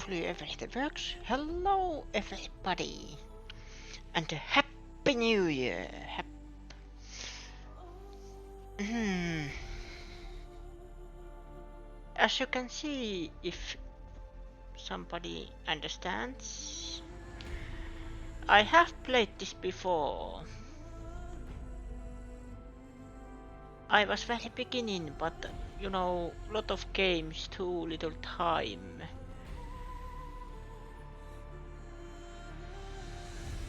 hopefully everything works. Hello everybody and a happy new year. As you can see, if somebody understands, I have played this before. I was very beginning, but you know, lot of games, too little time.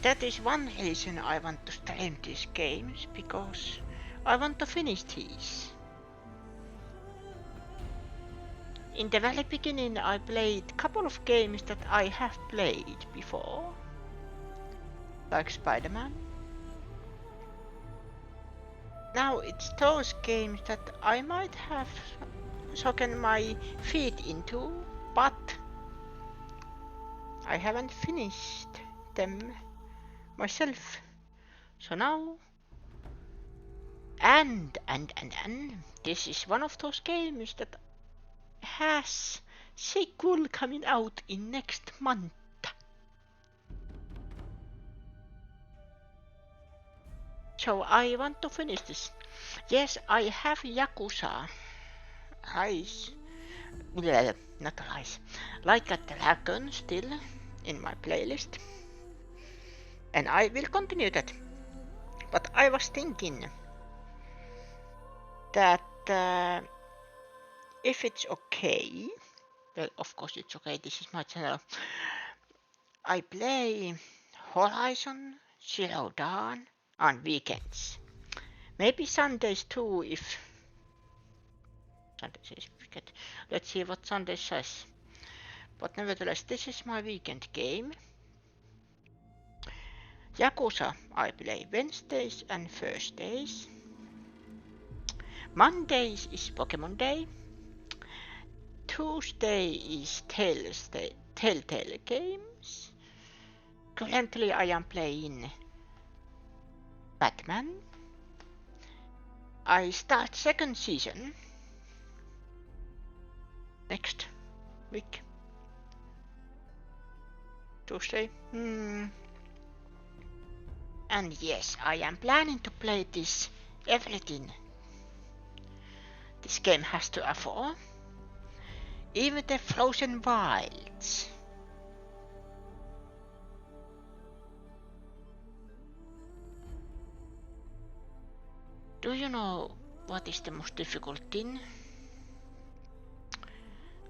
That is one reason I want to stream these games, because I want to finish these. In the very beginning I played a couple of games that I have played before, like Spider-Man. Now it's those games that I might have socken my feet into, but I haven't finished them myself. So now, and this is one of those games that has sequel coming out in next month. So I want to finish this. Yes, I have Yakuza Rise, not Rise, Like a Dragon still in my playlist, and I will continue that. But I was thinking that if it's okay, well, of course it's okay, this is my channel, I play Horizon Zero Dawn on weekends. Maybe Sundays too, if Sunday says weekend. Let's see what Sunday says. But nevertheless, this is my weekend game. Yakuza I play Wednesdays and Thursdays. Mondays is Pokemon Day. Tuesday is Telltale Games. Currently I am playing Batman. I start second season next week. Tuesday. And yes, I am planning to play this everything this game has to offer. Even the Frozen Wilds. Do you know what is the most difficult thing?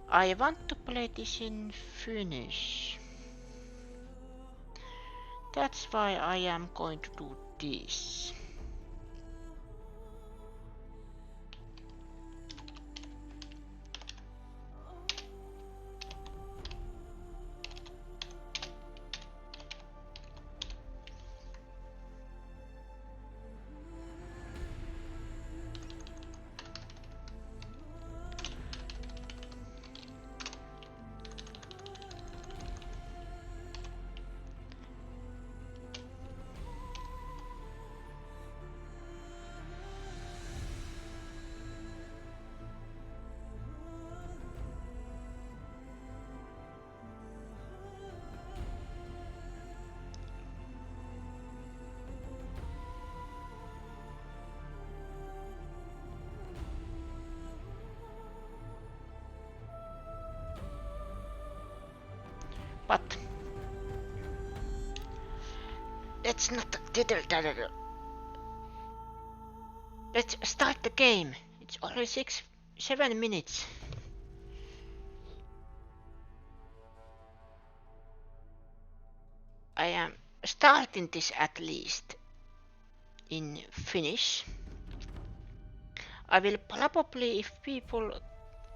I want to play this in Finnish. That's why I am going to do this. But let's not diddle. Let's start the game. It's already 7 minutes. I am starting this at least in Finnish. I will probably, if people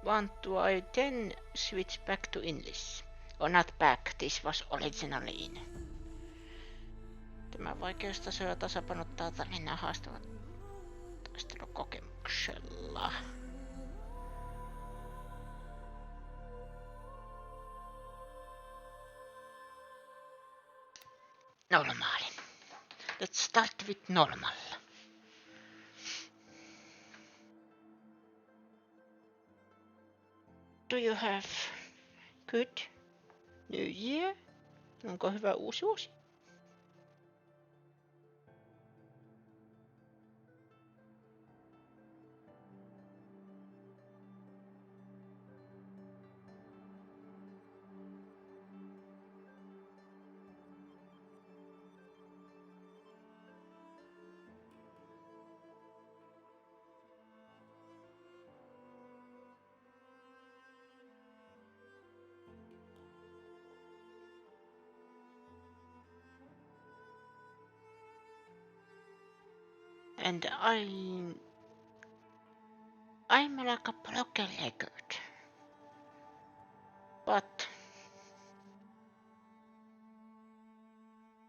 want to, I then switch back to English. Or not back, this was originally in. Tämä vaikeustaso ja tasapainottaa tarinaa haastavat taistelukokemuksella. Normaali. Let's start with normal. Do you have good New Year? Onko hyvä uusi vuosi? And I'm like a broken record. But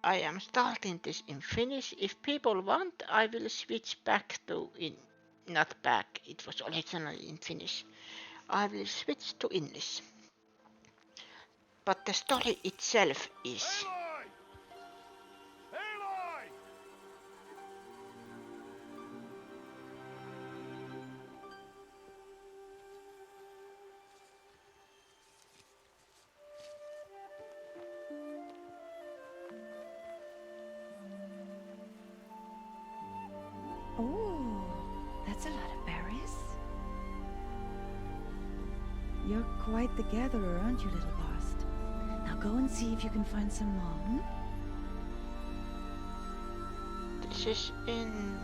I am starting this in Finnish. If people want, I will switch back to not back, it was originally in Finnish. I will switch to English. But the story itself is... Aloy! Aloy! Oh, that's a lot of berries. You're quite the gatherer, aren't you, little Bast? Now go and see if you can find some more, hmm? This is in...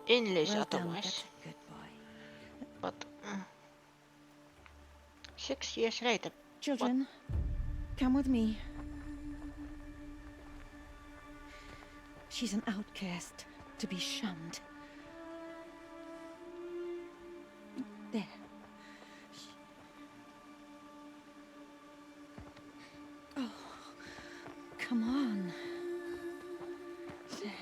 English Well done, otherwise. that's a good boy. But 6 years later. Children, come with me. She's an outcast, to be shunned. There. Oh, come on. There.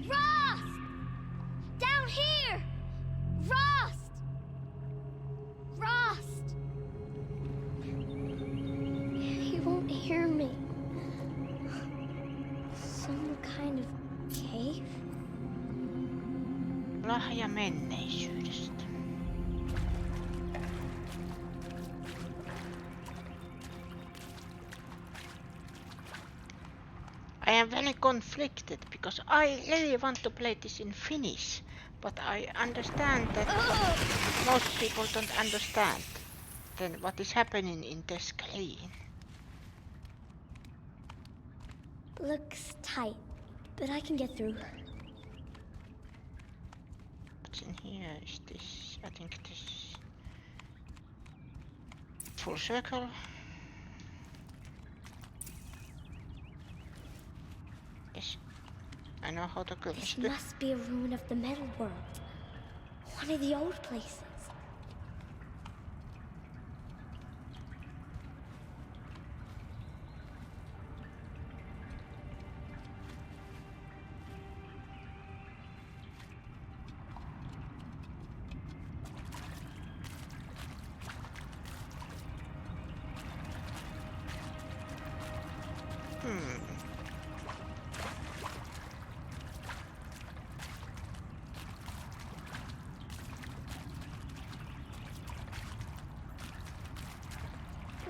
Rost! Down here! Rost! Rost! He won't hear me. Some kind of cave? Lahja menneisyydestä. I am very conflicted because I really want to play this in Finnish, but I understand that most people don't understand then what is happening in the screen. Looks tight, but I can get through. What's in here is this, I think this full circle. Yes, I know how to go. This must be a ruin of the metal world. One of the old places.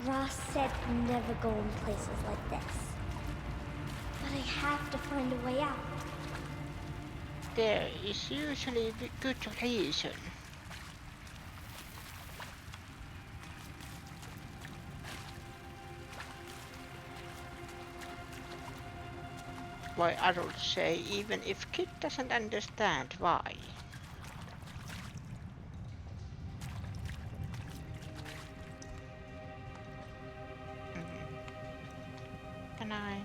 Ross said never go in places like this. But I have to find a way out. There is usually a good reason. Why adults say even if kid doesn't understand why. Can I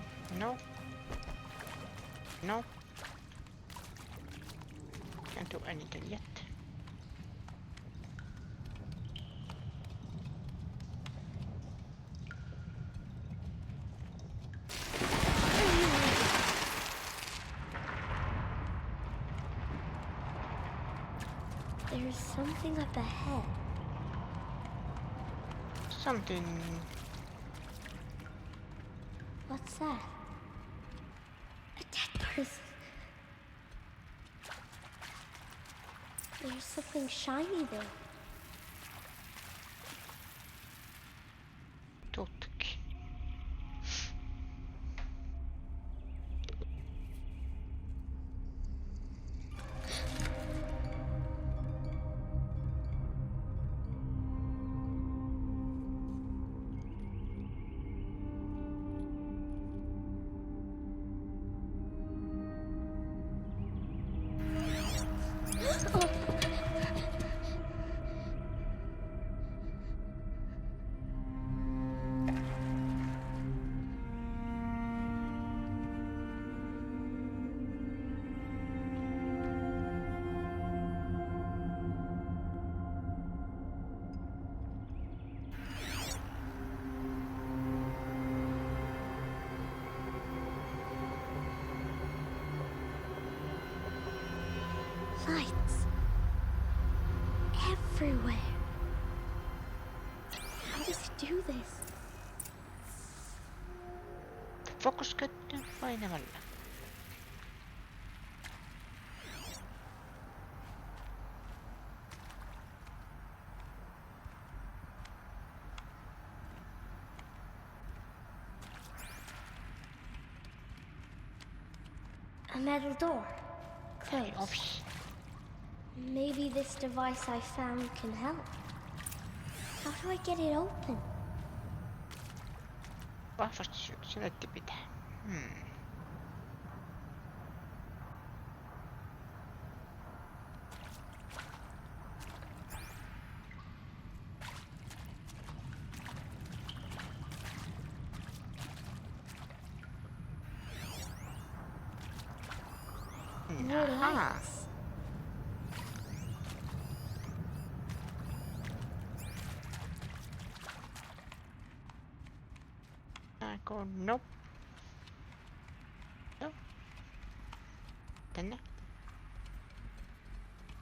eniten yet. There's something up ahead. Something... What's that? A dead person. There's something shiny there. Tutki. Lights. Everywhere. How does he do this? Fokuskäyttö painamalla. A metal door. Closed. Ovi. Maybe this device I found can help. How do I get it open? Vahvasti se näytti pitää. More lights. I go nope. No. Tänne.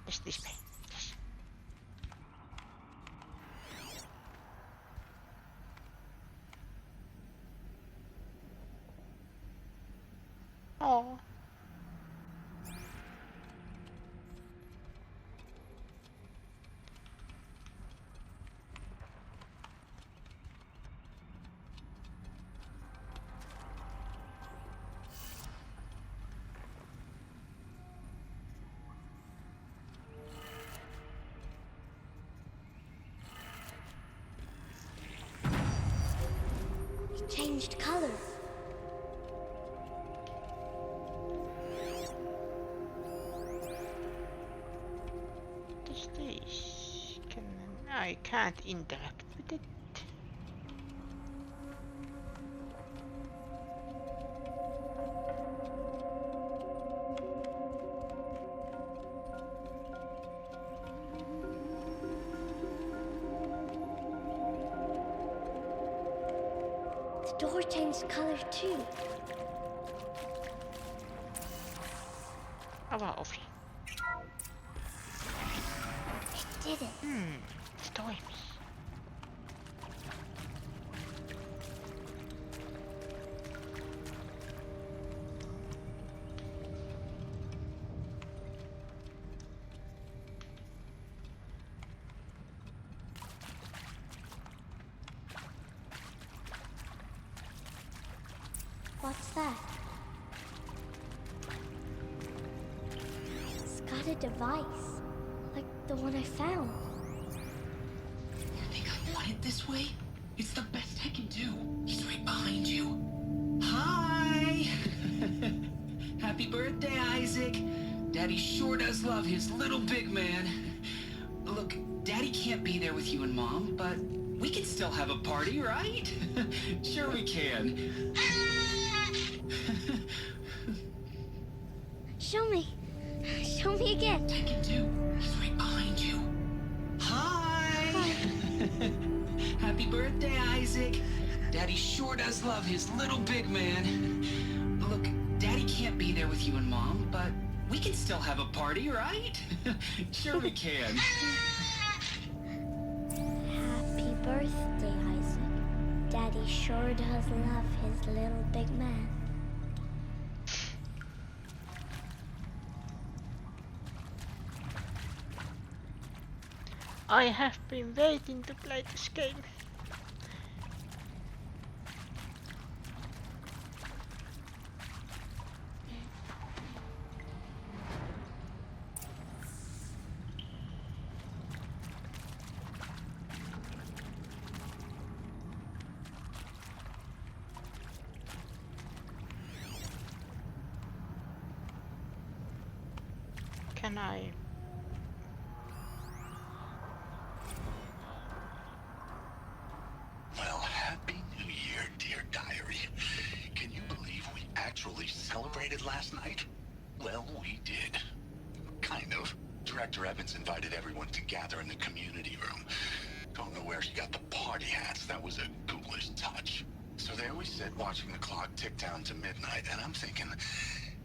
Yes, this way. Yes. Oh. It changed color. What is this? I can't interact with it. The door changed color too. Avaa ovi. It did it. Se toimii. What's that? It's got a device, like the one I found. You think I want it this way? It's the best I can do. He's right behind you. Hi! Happy birthday, Isaac. Daddy sure does love his little big man. Look, Daddy can't be there with you and Mom, but we can still have a party, right? Sure we can. Show me. Show me me again. Tekken 2. He's right behind you. Hi! Happy birthday, Isaac. Daddy sure does love his little big man. Look, Daddy can't be there with you and Mom, but we can still have a party, right? Sure we can. Happy birthday, Isaac. Daddy sure does love his little big man. I have been waiting to play this game. Can I? Well, happy New Year, dear diary. Can you believe we actually celebrated last night? Well, we did. Kind of. Director Evans invited everyone to gather in the community room. Don't know where she got the party hats. That was a ghoulish touch. So there we sit, watching the clock tick down to midnight, and I'm thinking,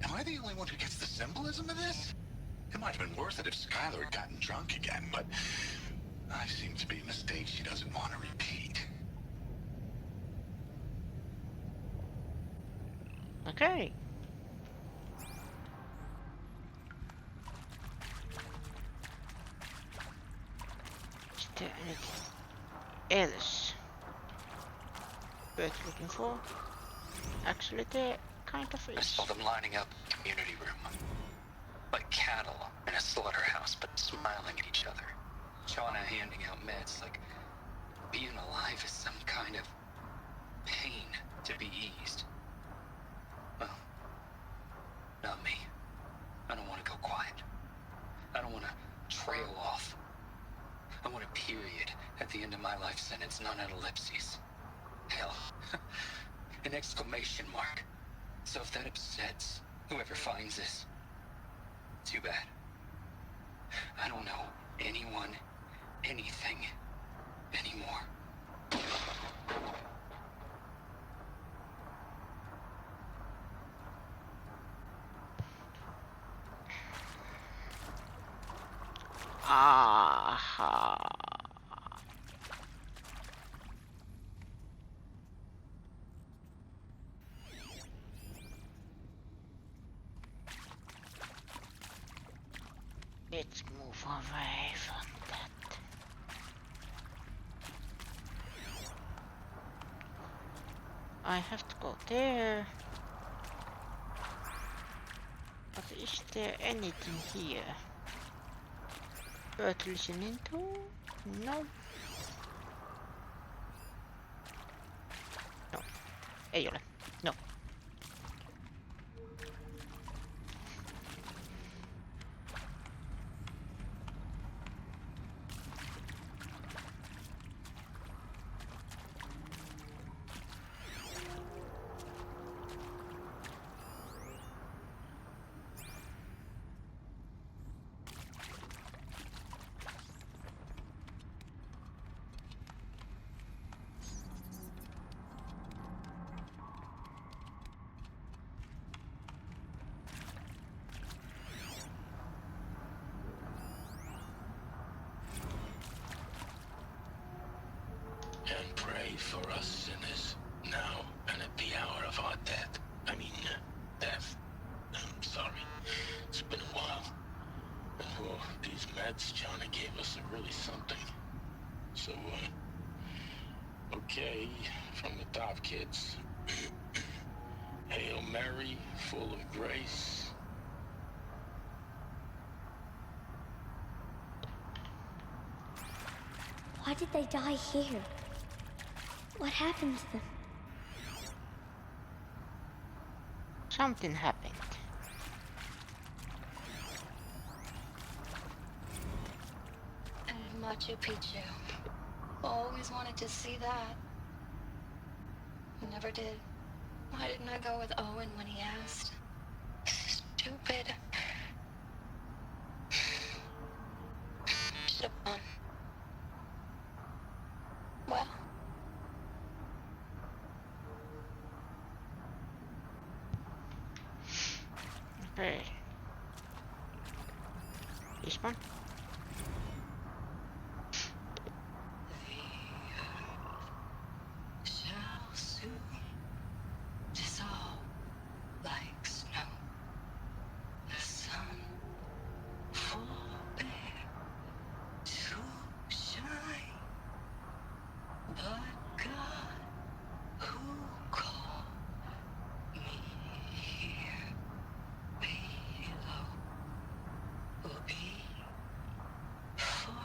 am I the only one who gets the symbolism of this? It might have been worth it if Skylar had gotten drunk again, but I seem to be a mistake she doesn't want to repeat. Okay. Is there anything else worth looking for? Actually, there kind of I is. saw them lining up in the community room. Like cattle in a slaughterhouse, but smiling at each other. Shauna handing out meds like being alive is some kind of pain to be eased. Well, not me. I don't want to go quiet. I don't want to trail off. I want a period at the end of my life sentence, not an ellipses. Hell, an exclamation mark. So if that upsets whoever finds this, too bad. I don't know anyone, anything, anymore. Aha. Let's move away from that. I have to go there. But is there anything here worth listening to? No. No. Ei ole. No. And pray for us sinners, now and at the hour of our death. Death. I'm sorry. It's been a while. And well, these meds Johnny gave us are really something. So, okay, from the top, kids. Hail Mary, full of grace. Why did they die here? What happened to them? Something happened. And Machu Picchu. Always wanted to see that. Never did. Why didn't I go with Owen when he asked? Stupid. This one? Shall soon dissolve like snow. The sun forbear to shine, but God who called me here below will be forevermore.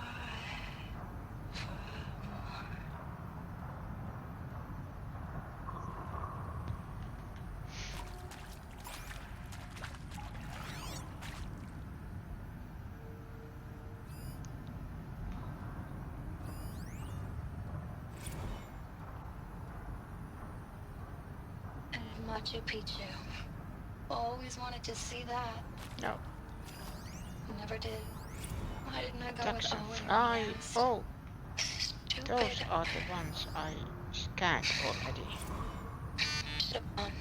And Machu Picchu. Always wanted to see that. No. Never did. Why didn't I go with Dragonfly. Yes. Oh, Stupid. those are the ones I scanned already. Should have gone.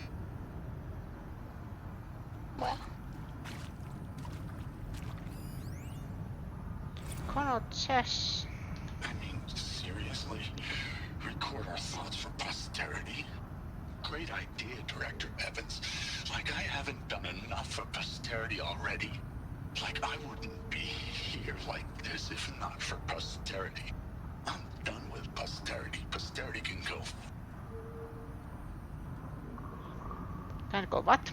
Well, Connor Chess. I mean, seriously? Record our thoughts for posterity? Great idea, Director Evans. Like I haven't done enough for posterity already. Like I wouldn't be here like this if not for posterity. I'm done with posterity. Posterity can go. Can go what?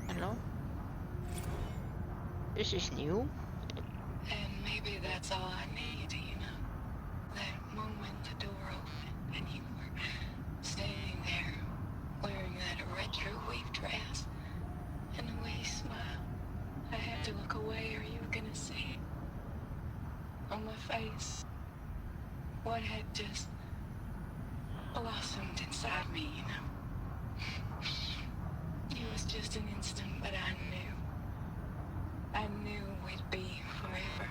Hello? This is new. and maybe that's all I need, you know? That moment the door opened and you were standing there wearing that retro weave dress and the way you smiled. I had to look away or you were gonna see it on my face. What had just blossomed inside me, you know? It was just an instant, but I knew we'd be forever.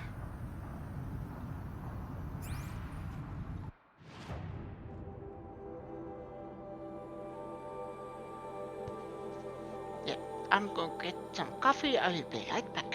Yeah, I'm going to get some coffee. I will be right back.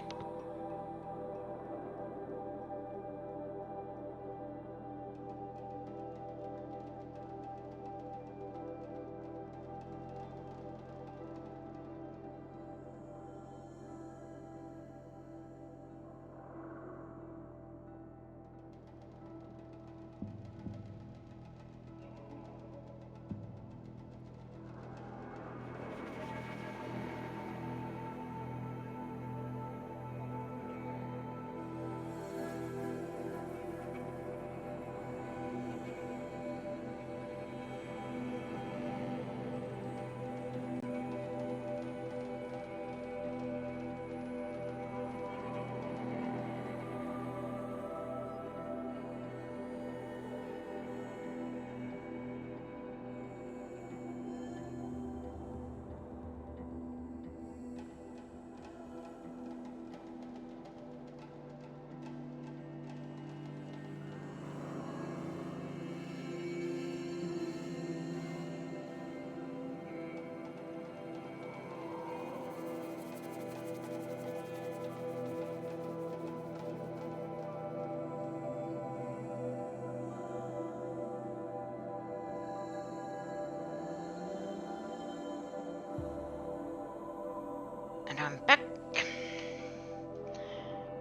And I'm back.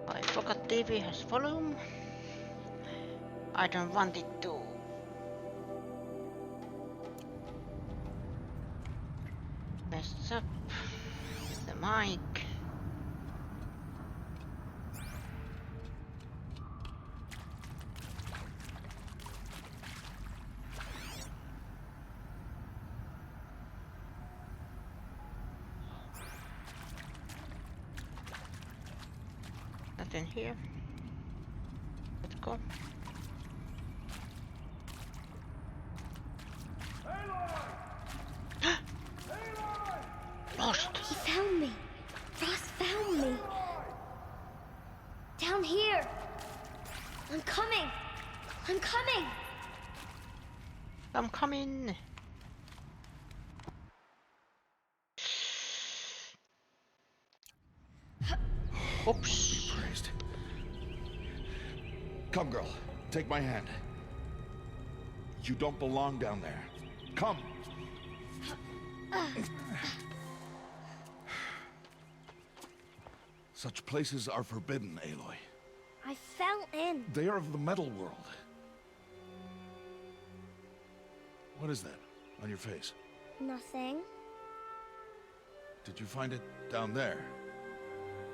I forgot TV has volume. I don't want it to mess up the mic. Nothing here. Let's go. Lost. He found me. Ross found me. Down here. I'm coming! I'm coming! I'm coming. Oops. Praised. Come, girl. Take my hand. You don't belong down there. Come. Such places are forbidden, Aloy. I fell in. They are of the metal world. What is that on your face? Nothing. Did you find it down there?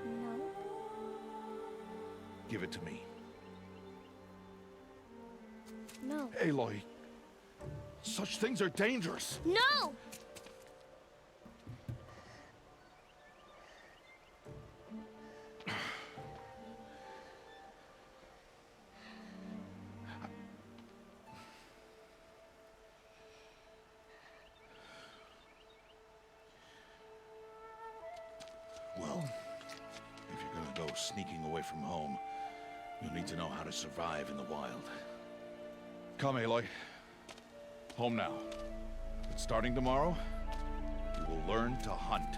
No. Give it to me. No. Aloy, such things are dangerous. No! Well, if you're gonna go sneaking away from home, you'll need to know how to survive in the wild. Come, Aloy. Home now. But starting tomorrow, you will learn to hunt.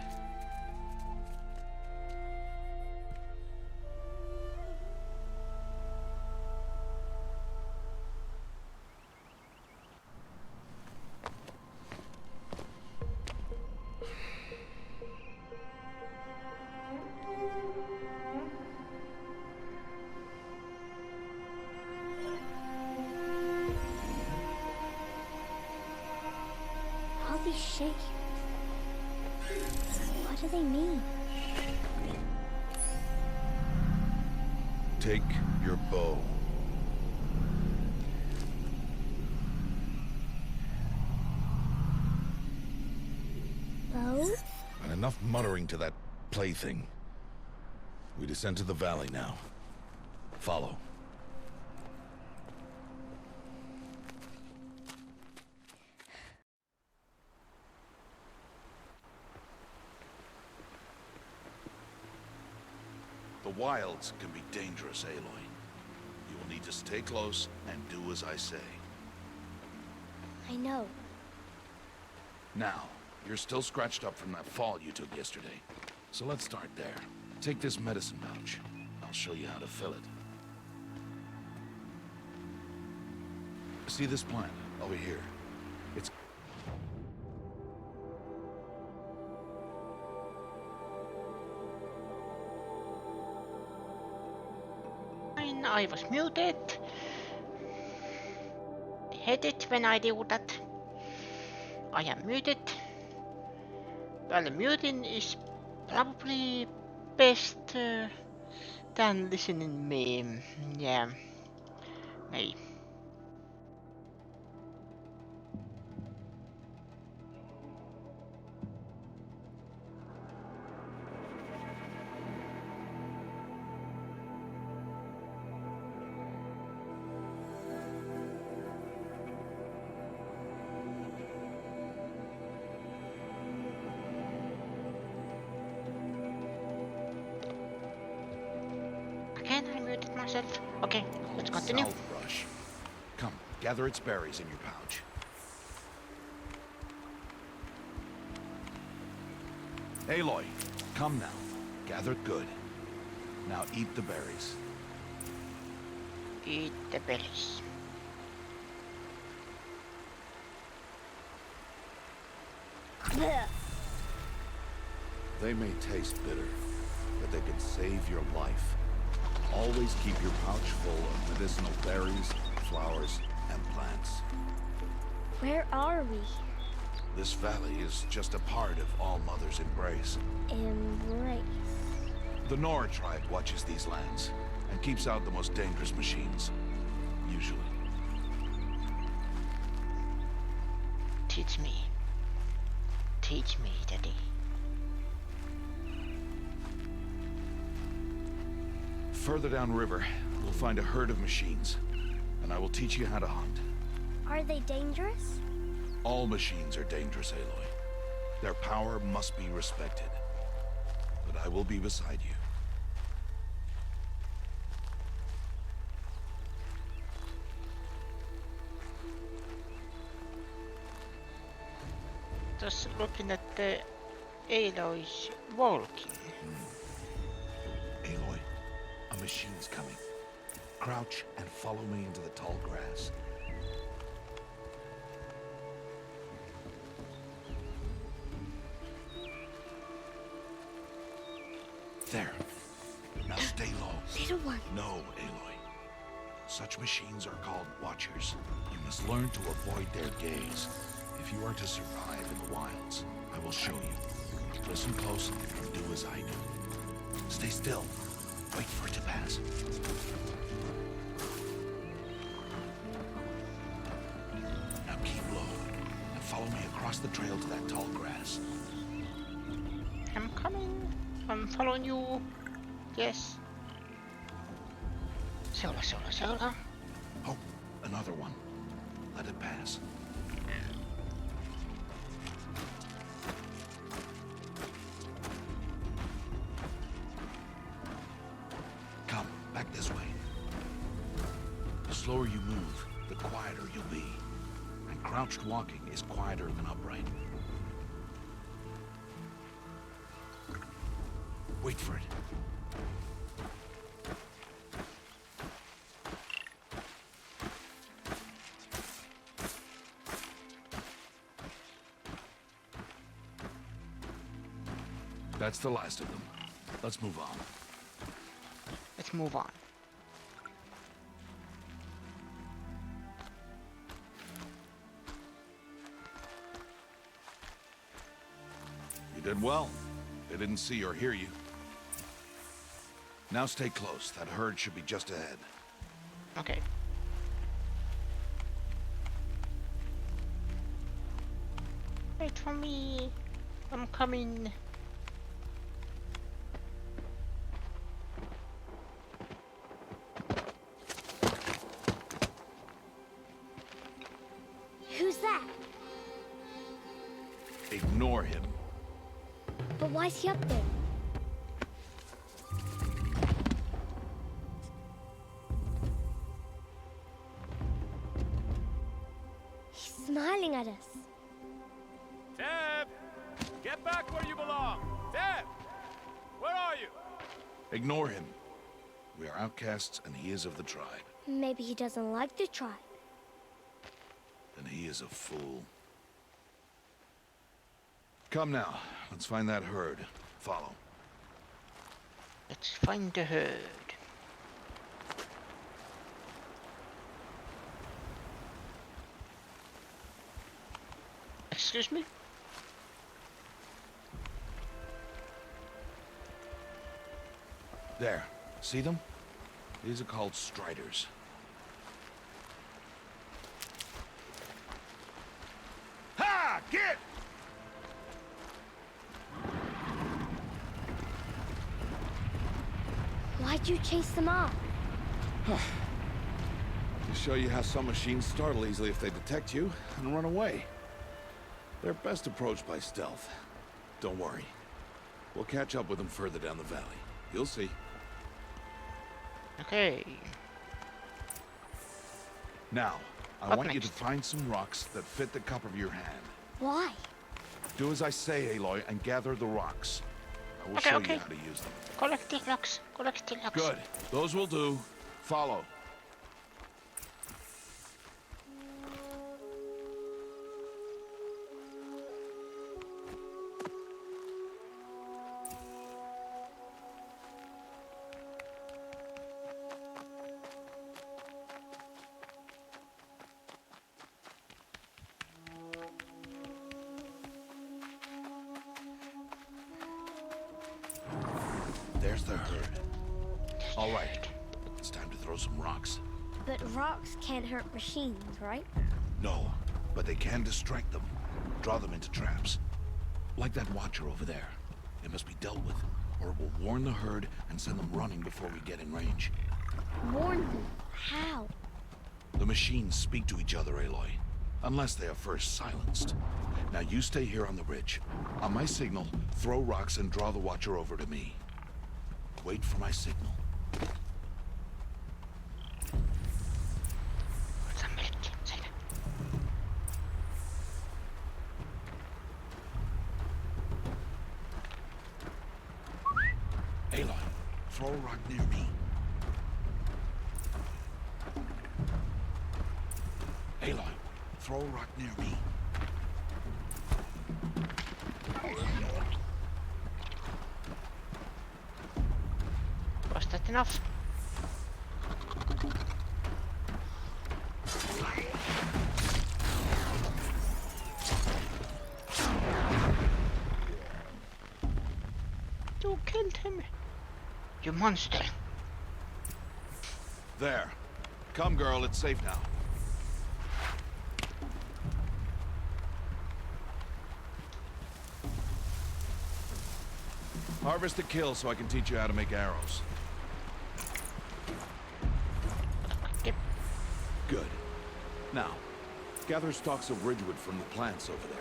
All these shapes. What do they mean? Take your bow. Bow? And enough muttering to that plaything. We descend to the valley now. Follow. The wilds can be dangerous, Aloy. You will need to stay close and do as I say. I know. Now, you're still scratched up from that fall you took yesterday. So let's start there. Take this medicine pouch. I'll show you how to fill it. See this plant over here? It's... Fine, I was muted. Hate it when I do that. I am muted. Well, muting is probably best than listening me. Yeah. Maybe. Again, I muted myself. Okay, let's continue. Saltbush. Come, gather its berries in your pouch. Aloy, come now. Gather it good. Now eat the berries. Eat the berries. Blech. They may taste bitter, but they can save your life. Always keep your pouch full of medicinal berries, flowers, and plants. Where are we? This valley is just a part of All Mother's embrace. Embrace. The Nora tribe watches these lands and keeps out the most dangerous machines. Usually. Teach me. Teach me, Daddy. Further downriver, we'll find a herd of machines, and I will teach you how to hunt. Are they dangerous? All machines are dangerous, Aloy. Their power must be respected. But I will be beside you. just looking at the Aloy's walking. Aloy, a machine's coming. Crouch and follow me into the tall grass. There. Now stay low. Little one. No, Aloy. Such machines are called Watchers. You must learn to avoid their gaze if you are to survive in the wilds. I will show you. Listen close and do as I do. Stay still. Wait for it to pass. Now keep low and follow me across the trail to that tall grass. I'm coming. I'm following you. Yes. Seula. Oh, another one. Let it pass. Come, back this way. The slower you move, the quieter you'll be. And crouched walking is quieter than upright. Wait for it. That's the last of them. Let's move on. Let's move on. You did well. They didn't see or hear you. Now stay close. That herd should be just ahead. Okay. Wait for me. I'm coming. Who's that? Ignore him. But why's he up there? He's smiling at us. Teb! Get back where you belong! Teb! Where are you? Ignore him. We are outcasts and he is of the tribe. Maybe he doesn't like the tribe. And he is a fool. Come now. Let's find that herd. Follow. Let's find the herd. Excuse me? There. See them? These are called striders. Ha! Get! Why'd you chase them off? To show you how some machines startle easily if they detect you and run away. They're best approached by stealth. Don't worry. We'll catch up with them further down the valley. You'll see. Okay. Now, I Up want you to next. find some rocks that fit the cup of your hand. Why? Do as I say, Aloy, and gather the rocks. I will Okay, show okay. you how to use them. Collect the rocks. Collect the rocks. Good. Those will do. Follow. There's the herd. All right. It's time to throw some rocks. But rocks can't hurt machines, right? No, but they can distract them. Draw them into traps. Like that watcher over there. It must be dealt with, or it will warn the herd and send them running before we get in range. Warn them. How? The machines speak to each other, Aloy. Unless they are first silenced. Now you stay here on the ridge. On my signal, throw rocks and draw the watcher over to me. Wait for my signal. throw a rock near me. Aloy, throw a rock near me. Was that enough? You killed him. You monster. There. Come, girl, it's safe now. Harvest the kill so I can teach you how to make arrows. Yep. Good. Now, gather stalks of ridgewood from the plants over there.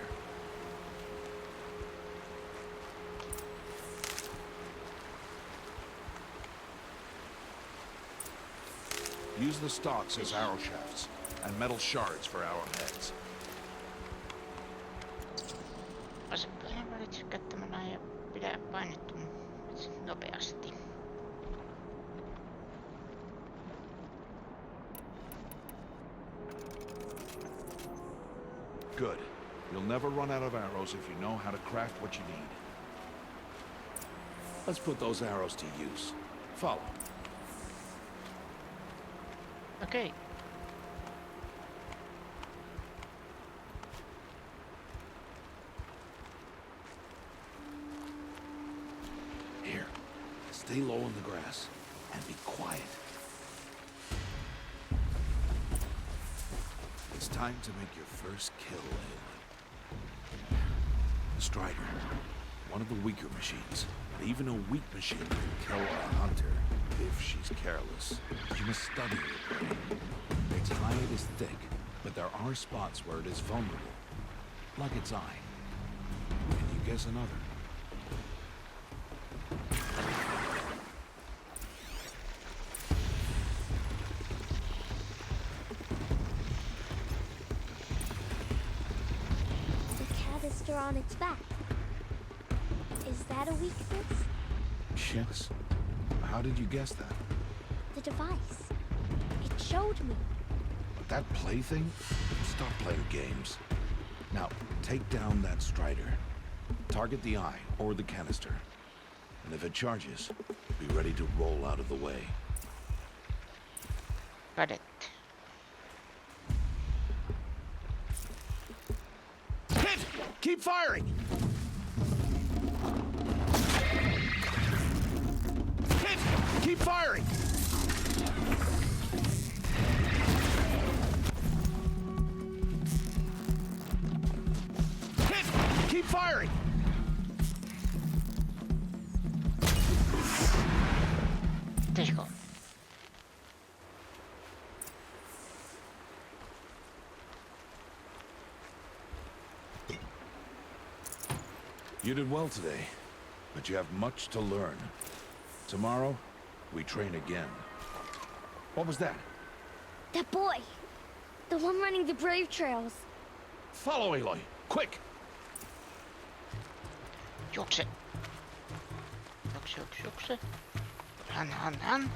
Use the stalks as arrow shafts, and metal shards for arrowheads. Asepäin valitse käyttämällä ja pidä painettu nopeasti. Good. You'll never run out of arrows if you know how to craft what you need. Let's put those arrows to use. Follow. Okay. Here. Stay low in the grass and be quiet. It's time to make your first kill, Aloy. The Strider. One of the weaker machines. But even a weak machine can kill a hunter if she's careless. You must study it, brain. Its hide is thick, but there are spots where it is vulnerable. Like its eye. Can you guess another? The canister on its back. Is that a weakness? Yes. How did you guess that? The device. It showed me. That plaything? Stop playing games. Now, take down that Strider. Target the eye or the canister. And if it charges, be ready to roll out of the way. Got it. Hit! Keep firing! Hit! Keep firing! Hit! Keep firing! Pitäisikö? You did well today, but you have much to learn. Tomorrow, we train again. What was that? That boy. The one running the brave trails. Follow Aloy, quick! Juokse. Juokse. Hän.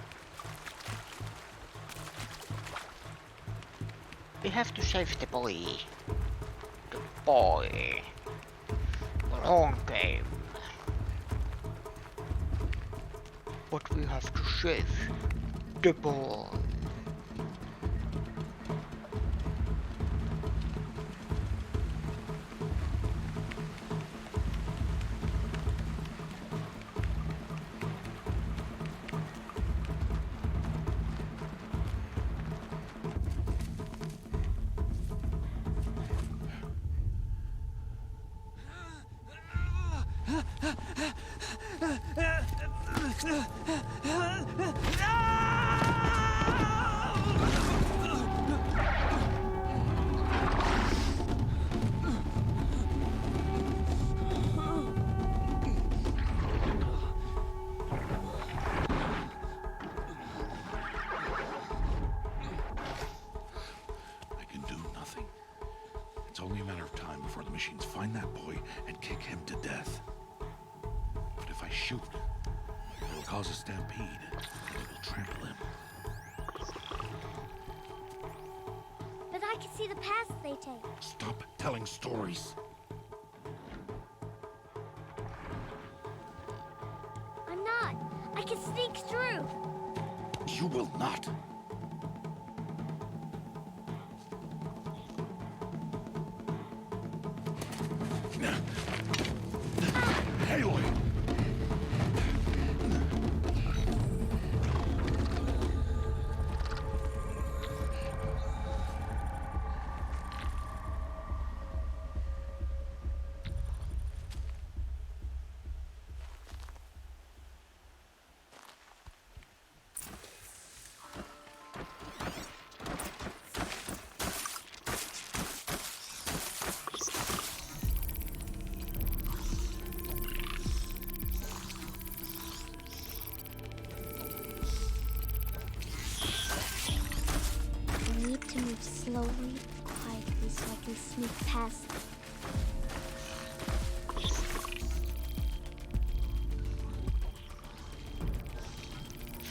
We have to save the boy. The boy. Long game. But we have to save the boy. I can do nothing. It's only a matter of time before the machines find that boy and kick him to death. But if I shoot, they'll cause a stampede. It'll trample him. But I can see the paths they take. Stop telling stories. I'm not. I can sneak through. You will not. Aloy! I need to move slowly, quietly, so I can sneak past them.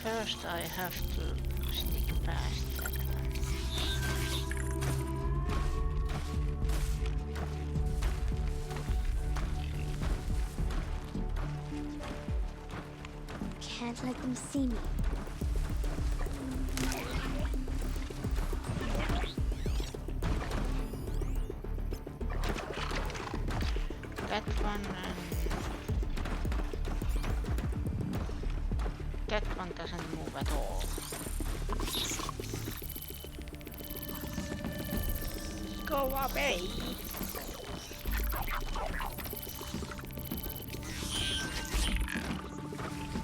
First I have to sneak past that one. Can't let them see me. That one and that one doesn't move at all. Go away!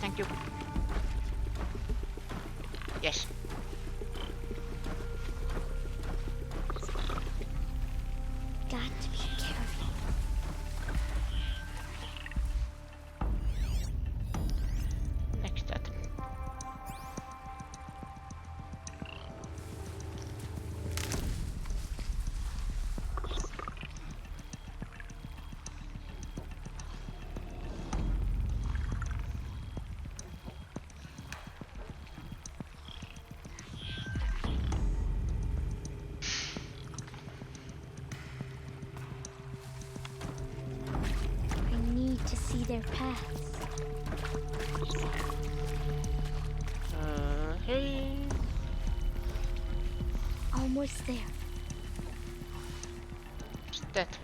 Thank you. Yes. Got to be careful. Next that. I need to see their paths. Hey. Almost there. It's that way.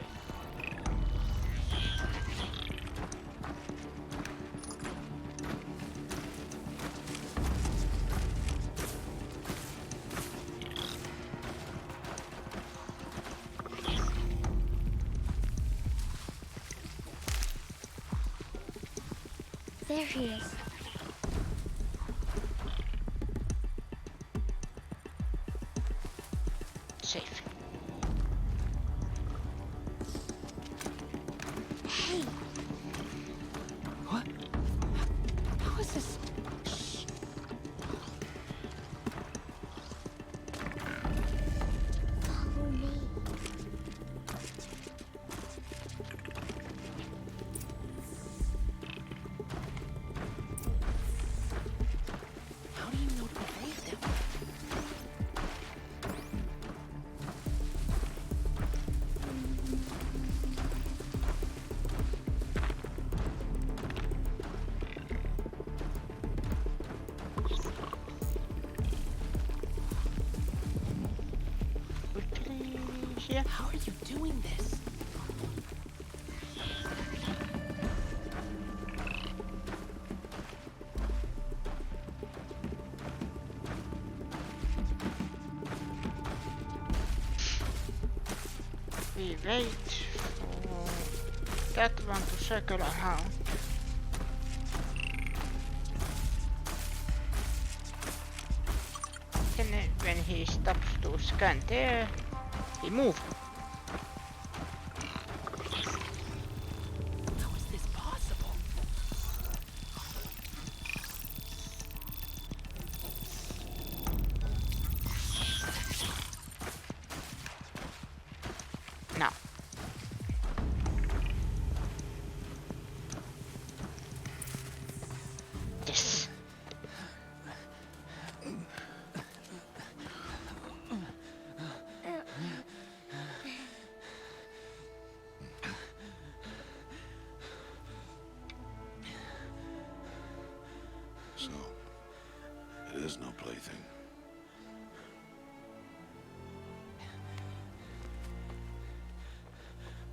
There he is. Safe. Hey, What? How is this? follow me. How do you know to avoid them? Quickly here. How are you doing this? We wait for that one to circle around. Then when he stops to scan there, he moves. How is this possible? Now. Yes. is no plaything.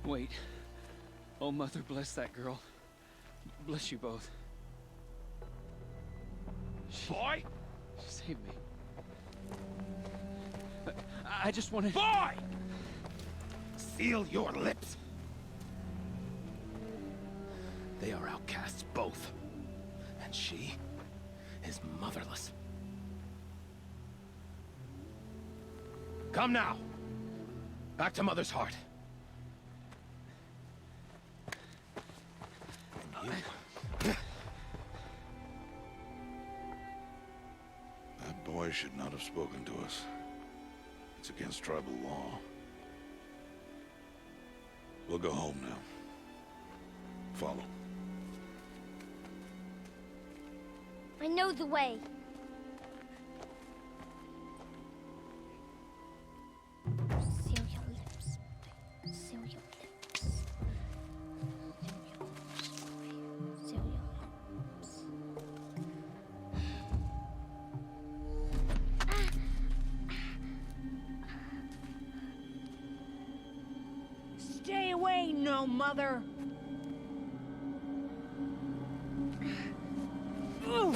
Wait. Oh, Mother, bless that girl. Bless you both. Boy! She saved me. I just wanted... Boy! Seal your lips. They are outcasts, both. And she is motherless. Come now. Back to Mother's heart. And you... That boy should not have spoken to us. It's against tribal law. We'll go home now. Follow. I know the way. Seal your lips. Seal your lips. Seal your lips. Stay away, no mother! Ooh!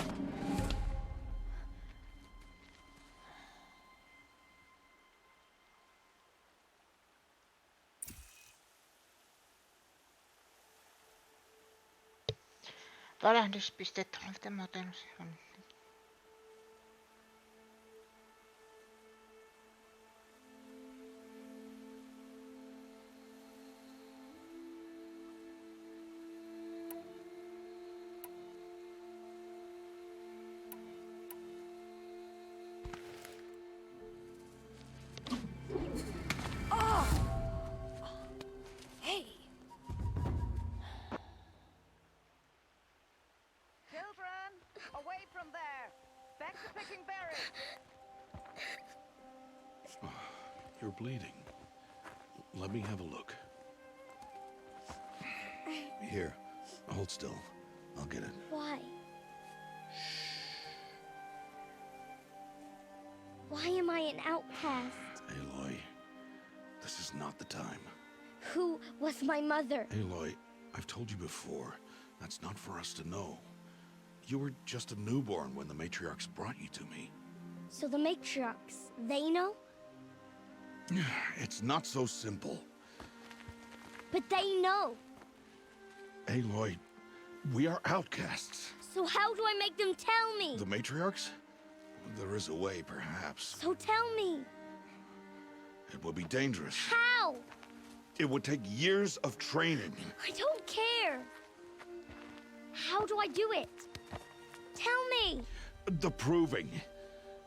Välähdyspisteet olette muuten on. Hey! Children, away from there! Back to picking berries! You're bleeding. Let me have a look. Here, hold still. I'll get it. Why? Why am I an outcast? Aloy, this is not the time. Who was my mother? Aloy, I've told you before, that's not for us to know. You were just a newborn when the matriarchs brought you to me. So the matriarchs, they know? It's not so simple. But they know. Aloy, we are outcasts. So how do I make them tell me? The matriarchs? There is a way, perhaps. So tell me. It would be dangerous. How? It would take years of training. I don't care. How do I do it? Tell me. The proving.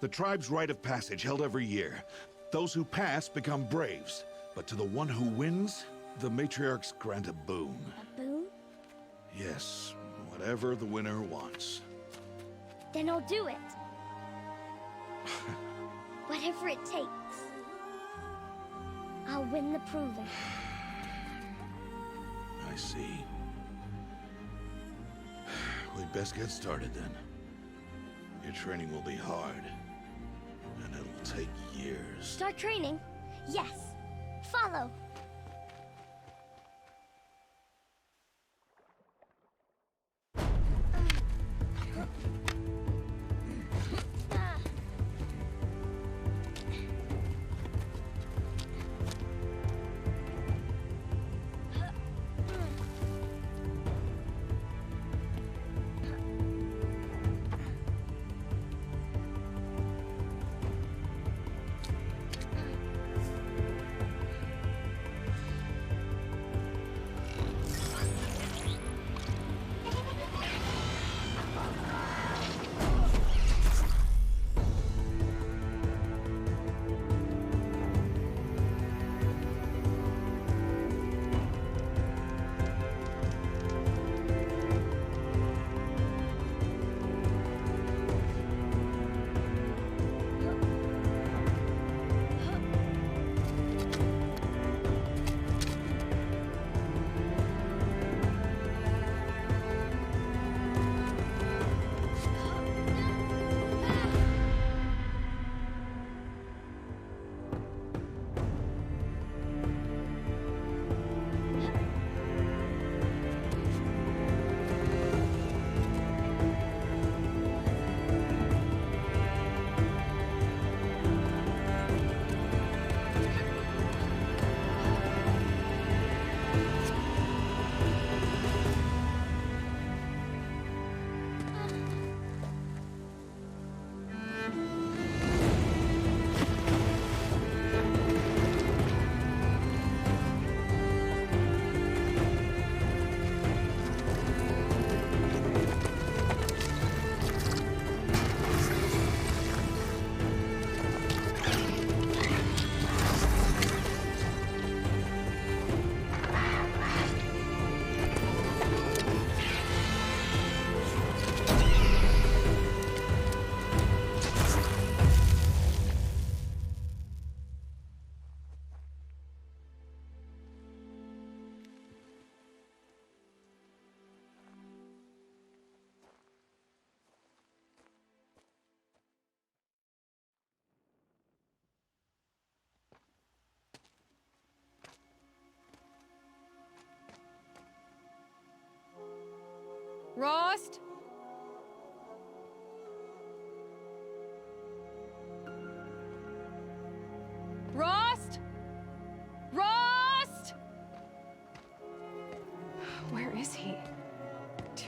The tribe's rite of passage held every year. Those who pass become braves. But to the one who wins, the matriarchs grant a boon. A boon? Yes, whatever the winner wants. Then I'll do it. Whatever it takes. I'll win the proving. I see. We'd best get started then. Your training will be hard. And it'll take years. Start training? Yes. Follow.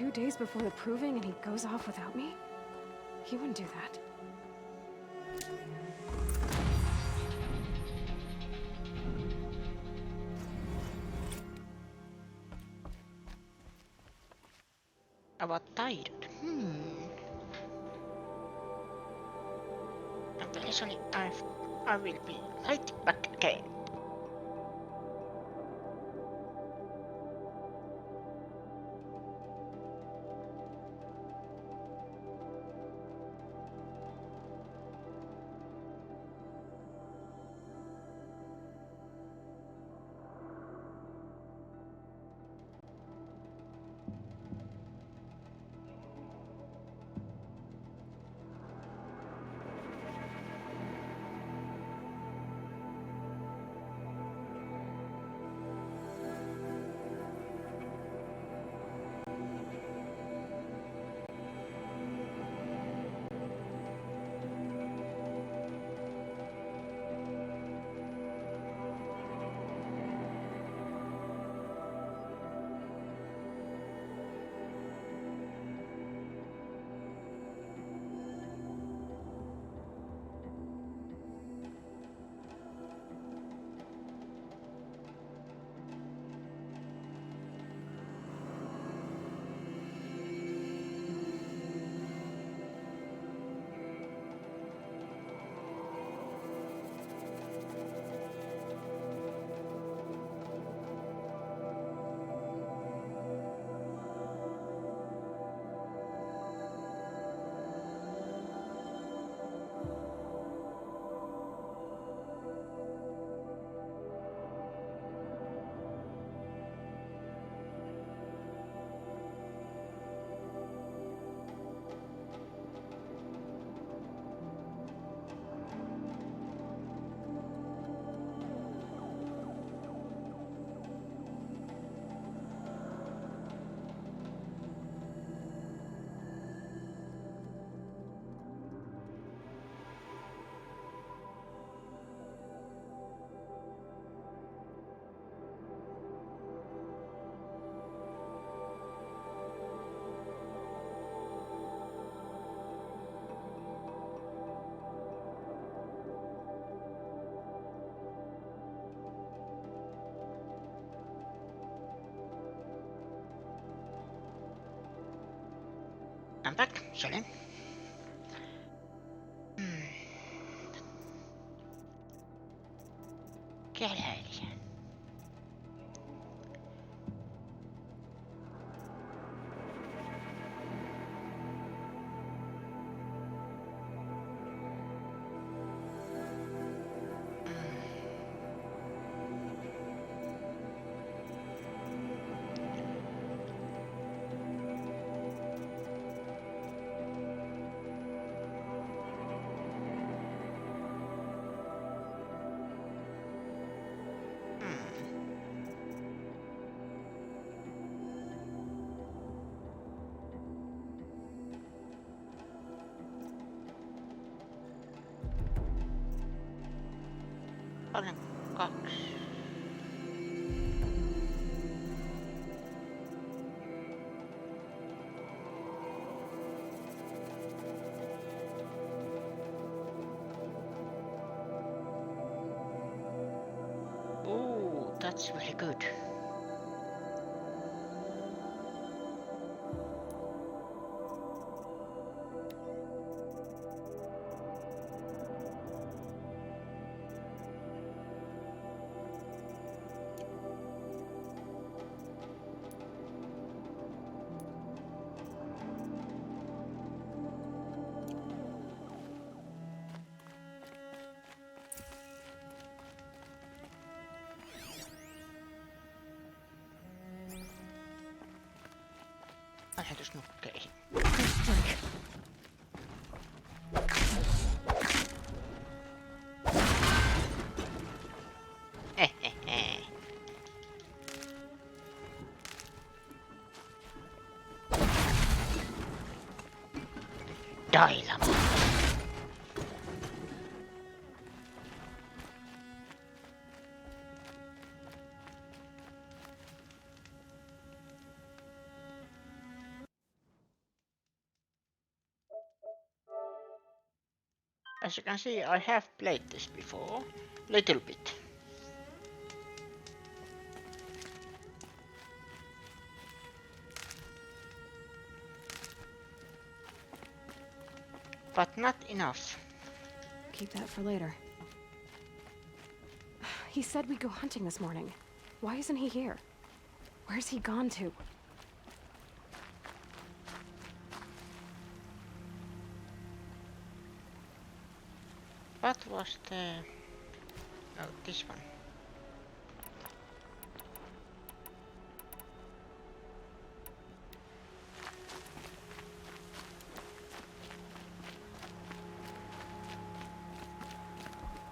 2 days before the proving and he goes off without me? He wouldn't do that. About taidot. And very soon I will be right back again. I'm back, sorry. Quelle heure? Olen 2. Ooh, that's very good. Lähetysnukkeihin. Dynamite. As you can see, I have played this before. Little bit. But not enough. Keep that for later. He said we'd go hunting this morning. Why isn't he here? Where's he gone to? What was the... Oh, this one.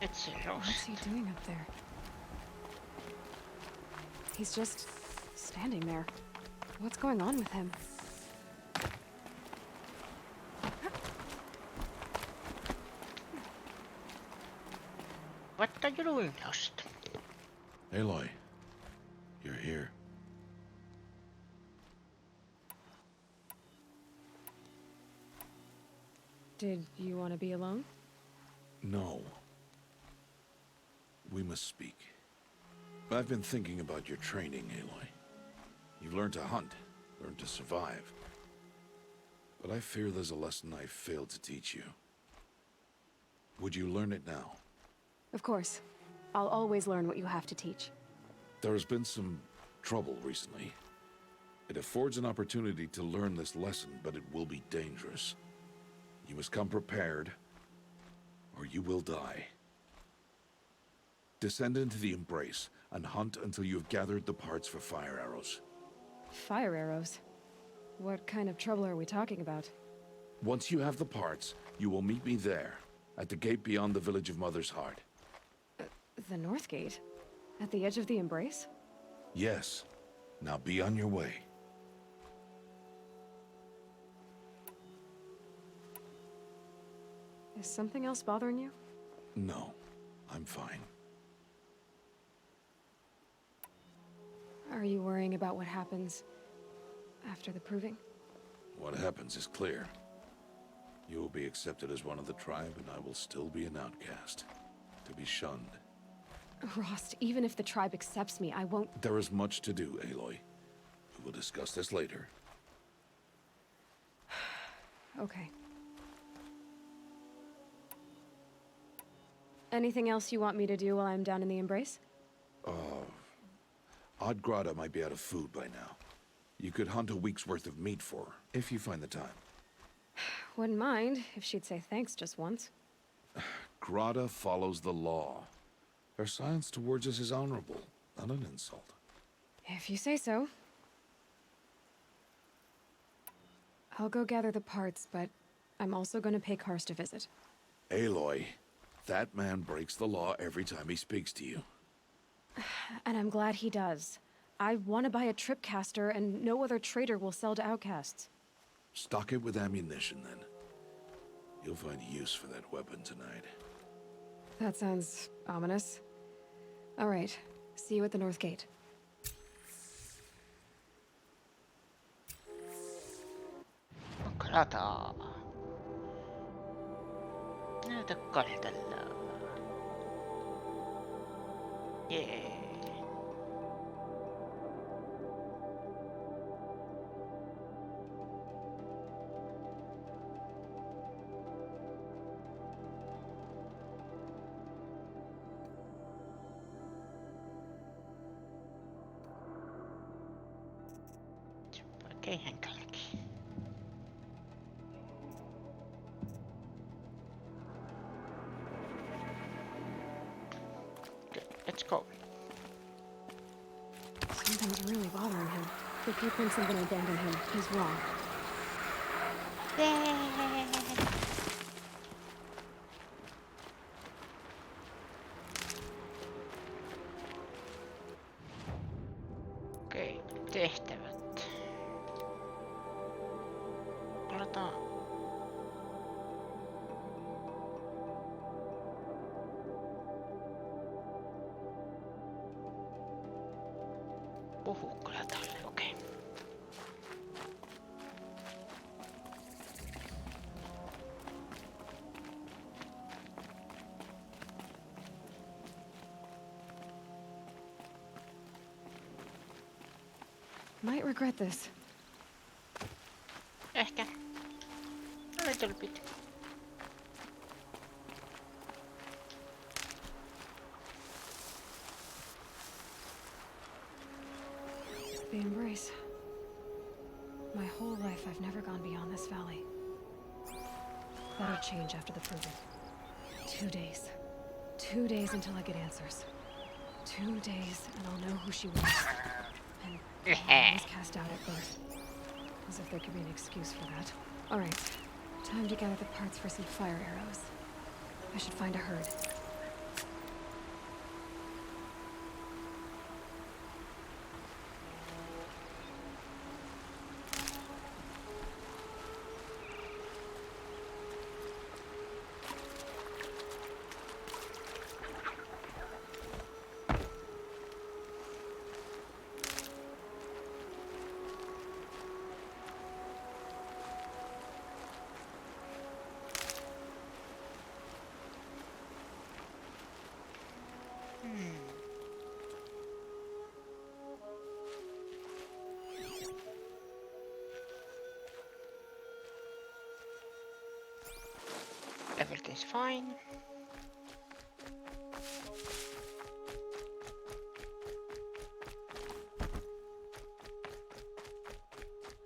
It's a rose. What's he doing up there? He's just standing there. What's going on with him? What are you doing, Lost? Aloy, you're here. Did you want to be alone? No. We must speak. I've been thinking about your training, Aloy. You've learned to hunt, learned to survive. But I fear there's a lesson I failed to teach you. Would you learn it now? Of course. I'll always learn what you have to teach. There has been some trouble recently. It affords an opportunity to learn this lesson, but it will be dangerous. You must come prepared, or you will die. Descend into the Embrace and hunt until you have gathered the parts for fire arrows. Fire arrows? What kind of trouble are we talking about? Once you have the parts, you will meet me there, at the gate beyond the village of Mother's Heart. The North Gate? At the edge of the Embrace? Yes. Now be on your way. Is something else bothering you? No, I'm fine. Are you worrying about what happens after the proving? What happens is clear. You will be accepted as one of the tribe, and I will still be an outcast. To be shunned. Rost, even if the tribe accepts me, I won't... There is much to do, Aloy. We will discuss this later. Okay. Anything else you want me to do while I'm down in the Embrace? Oddgrada might be out of food by now. You could hunt a week's worth of meat for her, if you find the time. Wouldn't mind if she'd say thanks just once. Grada follows the law. Her silence towards us is honorable, not an insult. If you say so. I'll go gather the parts, but I'm also going to pay Karst a visit. Aloy, that man breaks the law every time he speaks to you. And I'm glad he does. I want to buy a tripcaster, and no other trader will sell to outcasts. Stock it with ammunition, then. You'll find use for that weapon tonight. That sounds ominous. All right. See you at the North Gate. Grata. Näytä kahdella. Yeah. Keihän kaikki. Okay, let's go. Something's really bothering him. If he thinks I'm gonna abandon him, he's wrong. Okei, tehtävät. Palataan. Puhu Gratalle, okei. Might regret this. Ehkä. A little bit. The Embrace. My whole life, I've never gone beyond this valley. That'll change after the proving. 2 days. 2 days until I get answers. 2 days, and I'll know who she was. And I was cast out at birth. As if there could be an excuse for that. Alright, time to gather the parts for some fire arrows. I should find a herd. Everything's fine.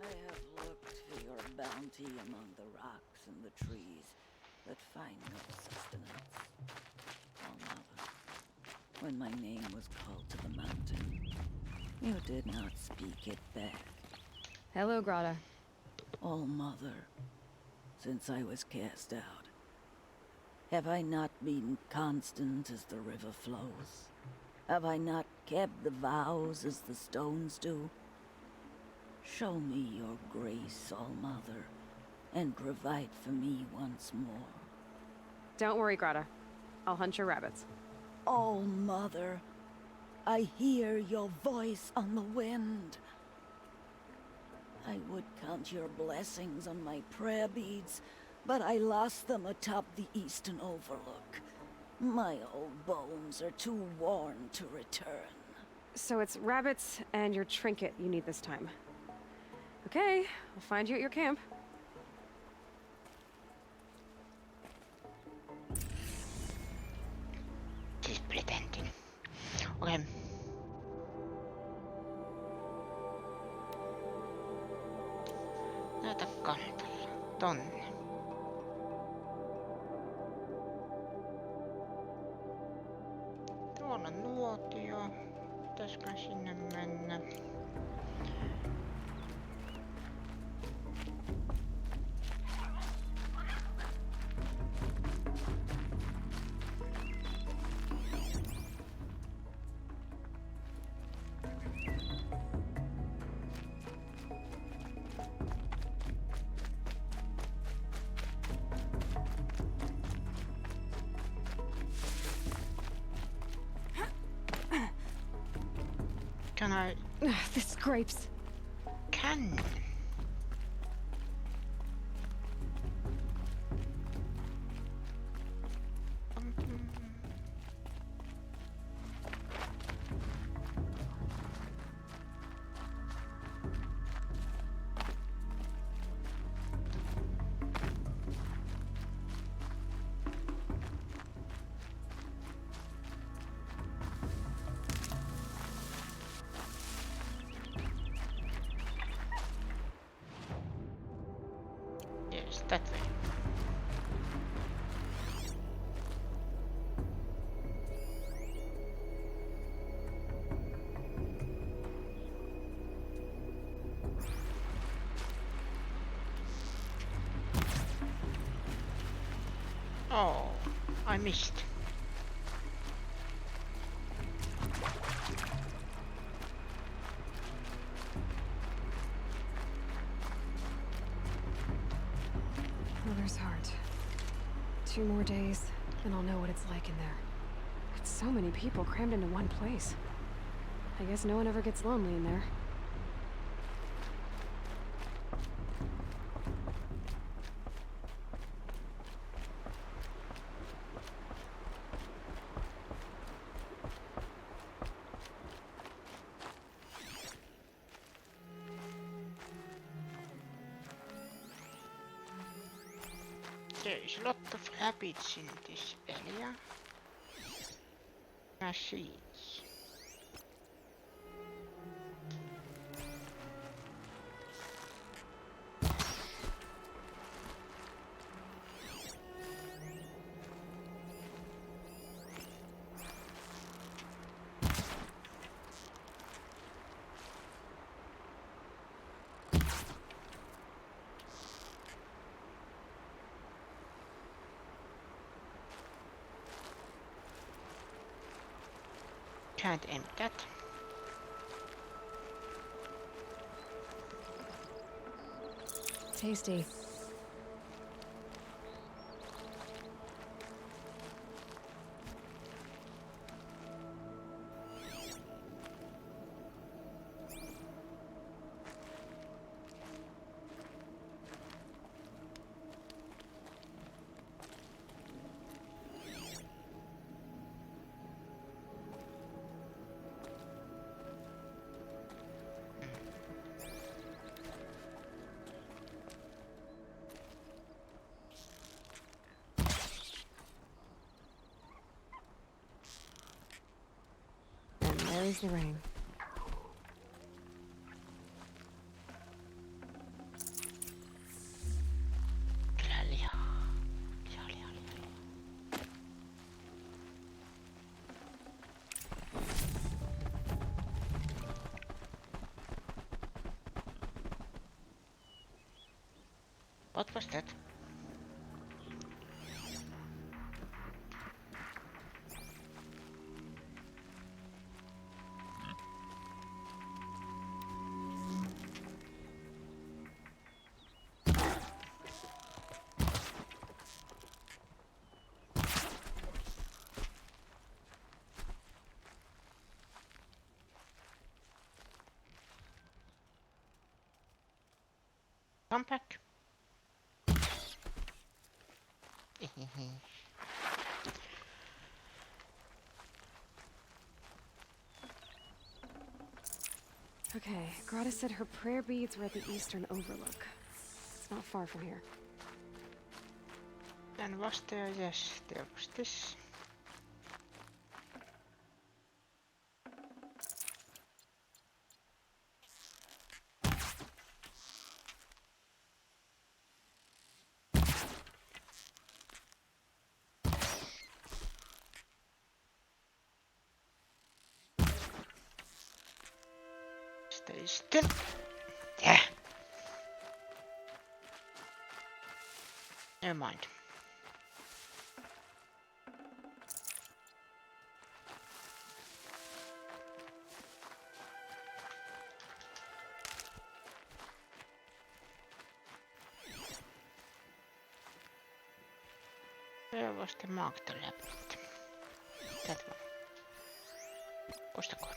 I have looked for your bounty among the rocks and the trees, but find no sustenance. Oh, Mother, when my name was called to the mountain, you did not speak it back. Hello, Grata. Oh, Mother, since I was cast out, have I not been constant as the river flows? Have I not kept the vows as the stones do? Show me your grace, All-Mother, and provide for me once more. Don't worry, Grata. I'll hunt your rabbits. All-Mother, I hear your voice on the wind. I would count your blessings on my prayer beads, but I lost them atop the eastern overlook. My old bones are too worn to return. So it's rabbits and your trinket you need this time. Okay, I'll find you at your camp. She's pretending. Okay. Näytä kartalla. Tonne. Tuolla on nuotio. Pitäisikö sinne mennä? Can I? This scrapes. Can. Yes, that way. Oh, I missed. Mother's heart. 2 more days, and I'll know what it's like in there. It's so many people crammed into one place. I guess no one ever gets lonely in there. There is a lot of habits in this area. Machines. Can't aim that. Tasty. And there's the ring. What was that? Come back. Okay, Grata said her prayer beads were at the Eastern Overlook. It's not far from here. And was there? Yes, there was this. Stay still. Yeah. Never mind. Where was the marked labyrinth? That one. What's the code?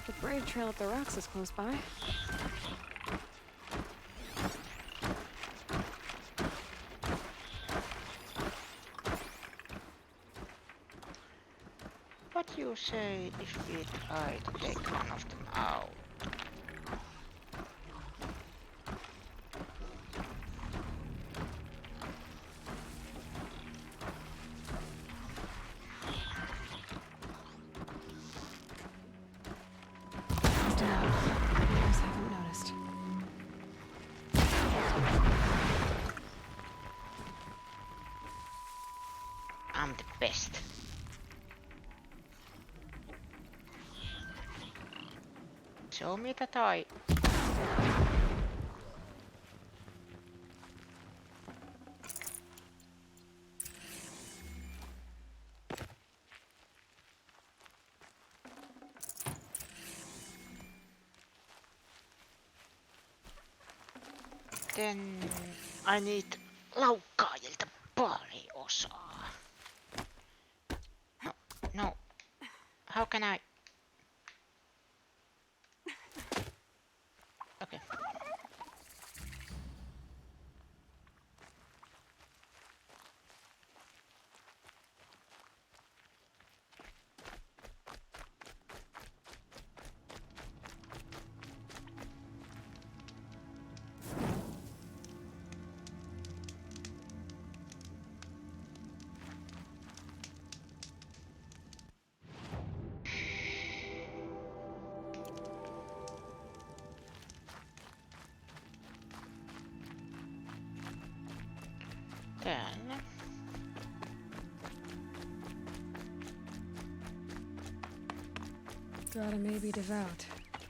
The Brave Trail up the rocks is close by. What do you say if we try to take one of them out? Others haven't noticed. I'm the best. Show me the toy. Then I need laukkaajilta pari osaa. No, no. How can I? Täällä. Grata may be devout,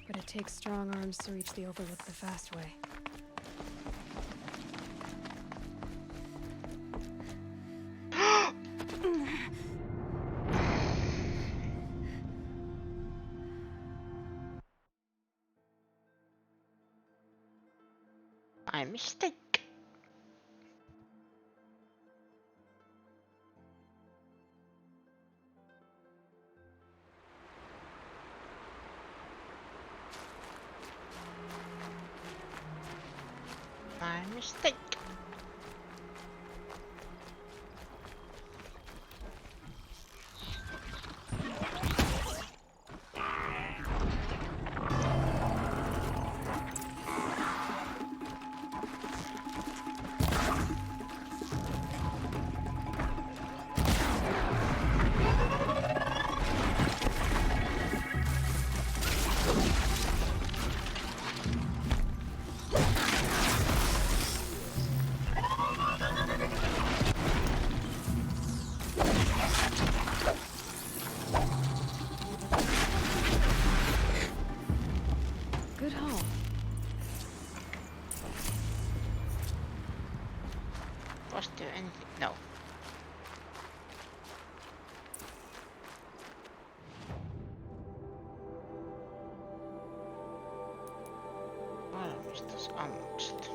but it takes strong arms to reach the Overlook the fast way. My mistake. My mistake. Good haul. Was there anything? No. Valmistusammukset.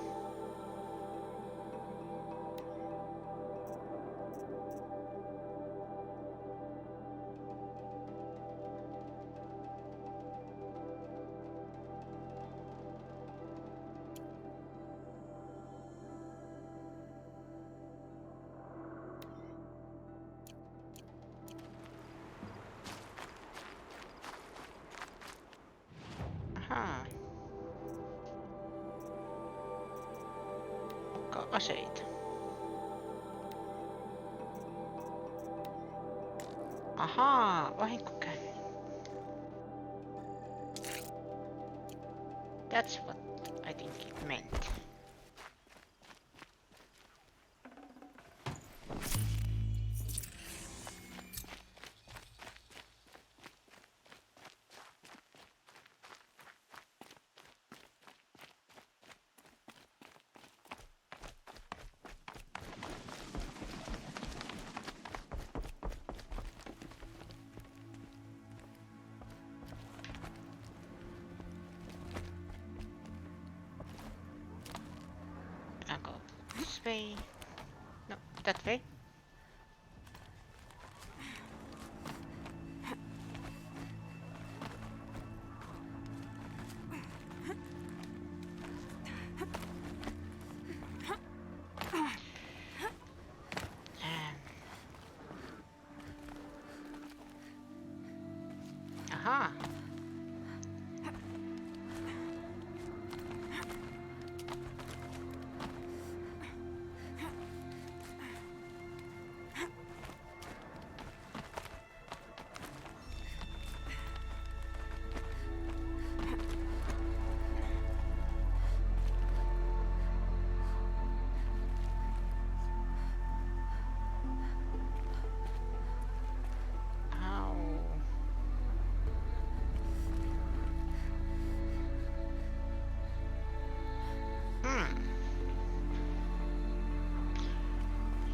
Ahaa. Onko aseita? Ahaa, vahinko käynyt. That's what I think it meant. I'll go this way. No, that way. Aha. Ow.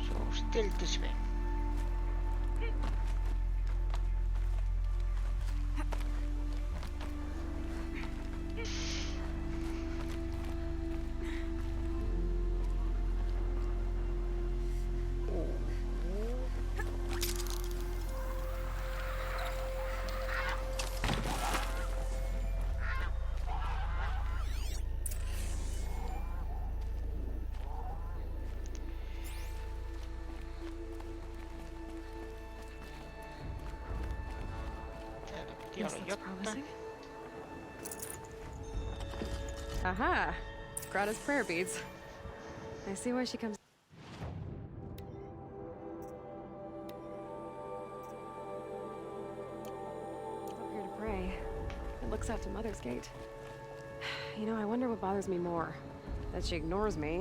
So still this way. This looks promising. Aha! Grata's prayer beads. I see why she comes. Up here to pray. It looks out to Mother's Gate. You know, I wonder what bothers me more. That she ignores me.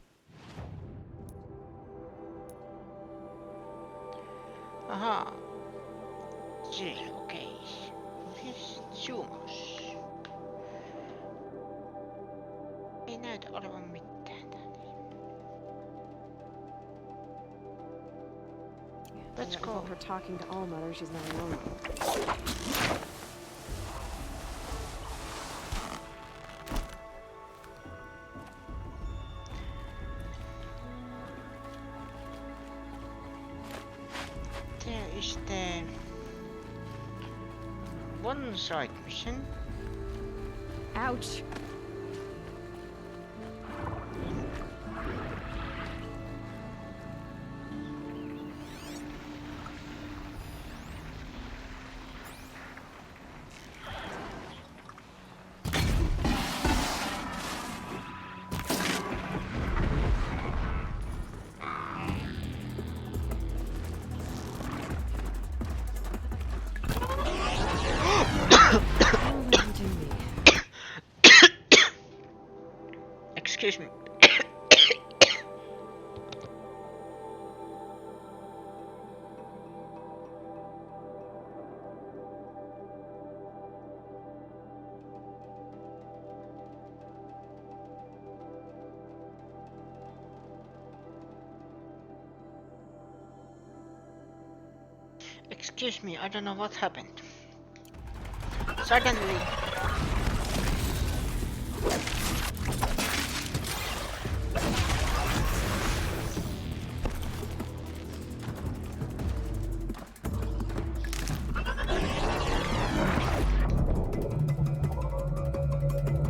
Aha. Siellä, okei. Siis zoomos. Ei näytä olevan mitään täällä. Let's go. Her talking to Allmother, she's not alone. There is the one side mission. Ouch! Excuse me. Excuse me, I don't know what happened. Suddenly.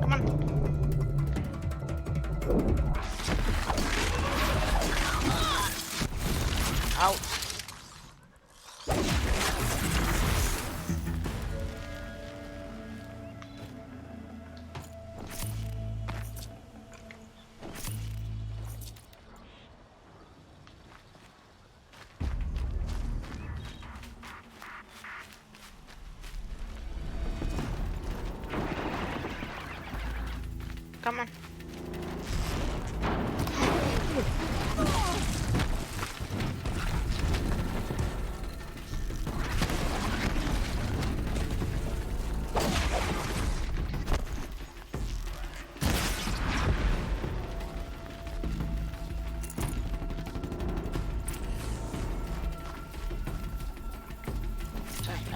Come on. Out. Come on.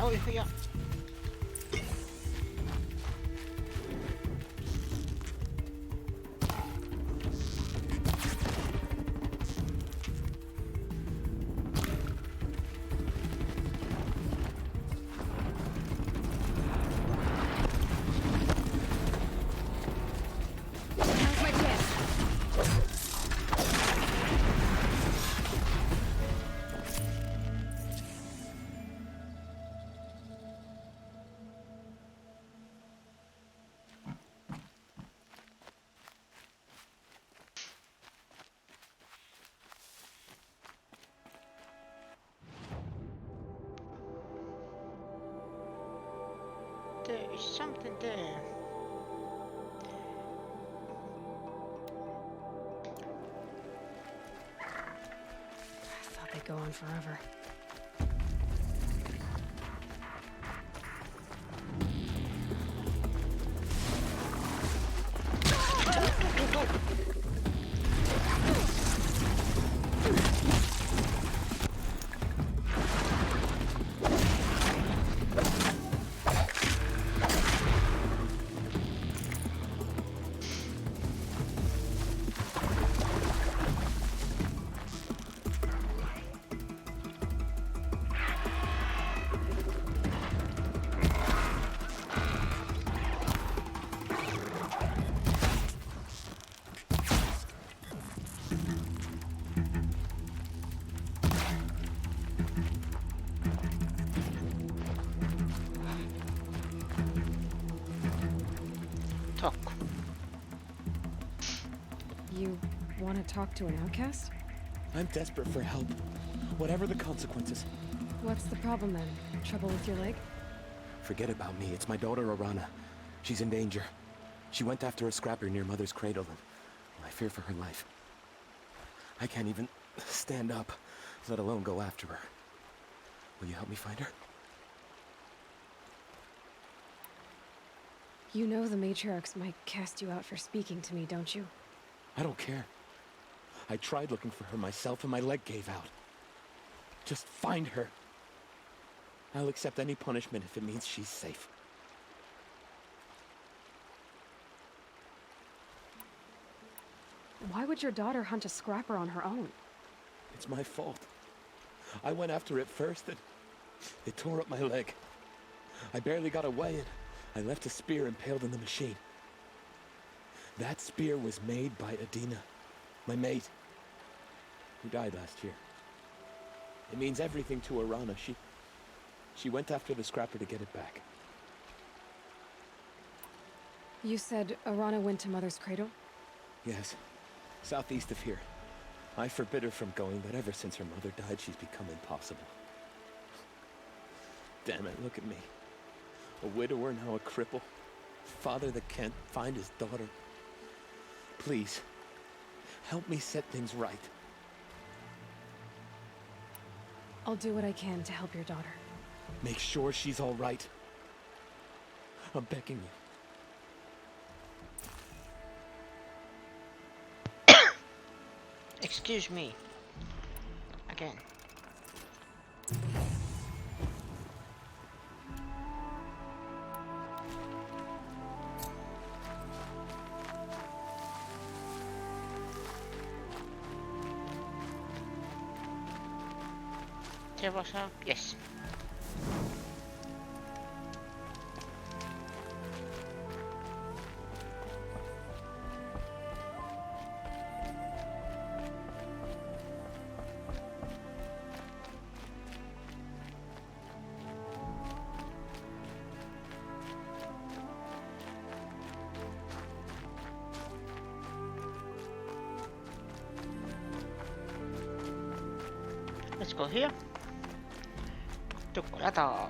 Oj, ja. There is something there. I thought they'd go on forever. Talk. You want to talk to an outcast? I'm desperate for help, whatever the consequences. What's the problem then? Trouble with your leg? Forget about me. It's my daughter, Arana. She's in danger. She went after a scrapper near Mother's cradle, and I fear for her life. I can't even stand up, let alone go after her. Will you help me find her? You know the matriarchs might cast you out for speaking to me, don't you? I don't care. I tried looking for her myself and my leg gave out. Just find her. I'll accept any punishment if it means she's safe. Why would your daughter hunt a scrapper on her own? It's my fault. I went after it first and it tore up my leg. I barely got away and I left a spear impaled in the machine. That spear was made by Adina, my mate, who died last year. It means everything to Arana. She went after the scrapper to get it back. You said Arana went to Mother's Cradle? Yes, southeast of here. I forbid her from going, but ever since her mother died, she's become impossible. Damn it, look at me. A widower, now a cripple. Father that can't find his daughter. Please, help me set things right. I'll do what I can to help your daughter. Make sure she's all right. I'm begging you. Excuse me. Again. There was a... yes. Let's go here. Chocolata.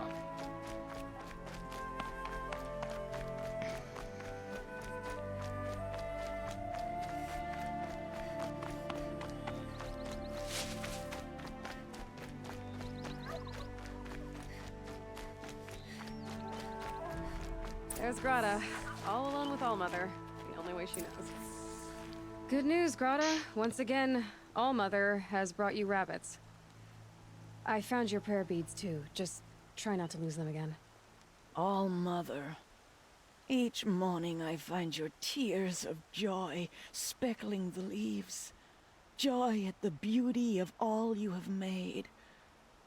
There's Grata, all alone with Allmother. The only way she knows. Good news, Grata. Once again, Allmother has brought you rabbits. I found your prayer beads too. Just try not to lose them again. All-Mother, each morning I find your tears of joy speckling the leaves. Joy at the beauty of all you have made.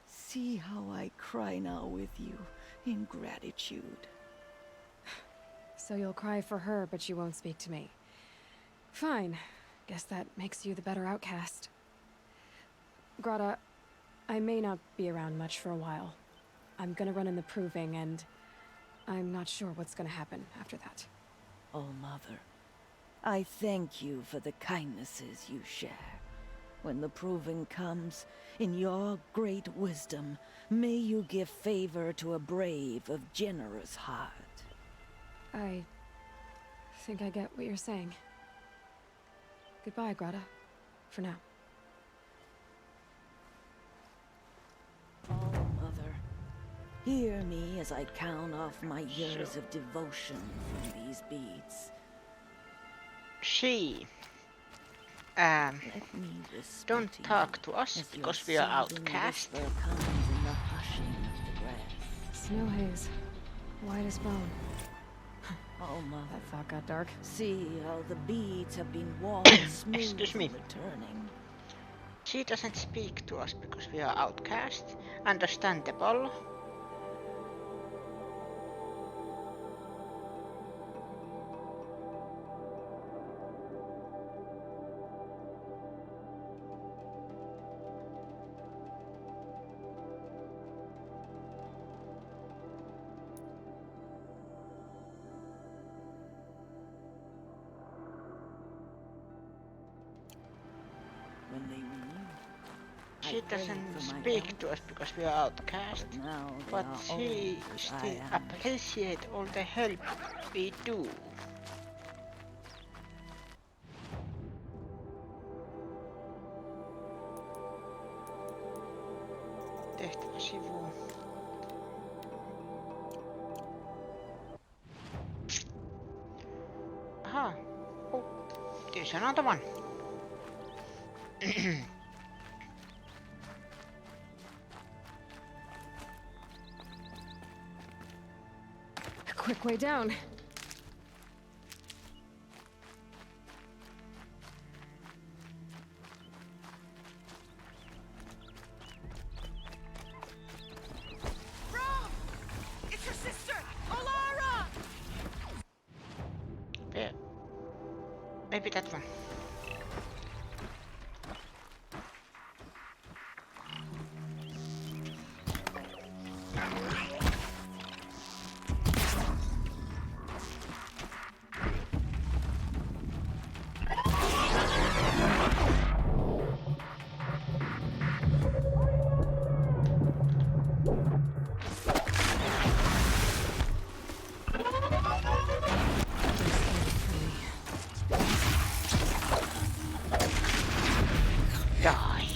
See how I cry now with you in gratitude. So you'll cry for her, but you won't speak to me. Fine. Guess that makes you the better outcast. Grata, I may not be around much for a while. I'm gonna run in the proving, and I'm not sure what's gonna happen after that. All-Mother, I thank you for the kindnesses you share. When the proving comes, in your great wisdom, may you give favor to a brave of generous heart. I think I get what you're saying. Goodbye, Grata. For now. All-Mother, hear me as I count off my years of devotion from these beads. She Let me whisper don't to talk you to us as your because we are soothing outcast. whisper comes in the hushing of the grass. Snow haze. White as bone. All-Mother, That thought got dark. see how the beads have been walking smooth Excuse me. returning. She doesn't speak to us because we are outcast. Understandable. When they renew, She I prayed doesn't for my speak to us because we are outcast. but now they But are she old as I still am. appreciate all the help we do. The Vaihdettava sivu. Aha. Oh. There's another one. Quick way down. Brom! It's your sister, Olara! Yeah. Maybe that one. Die.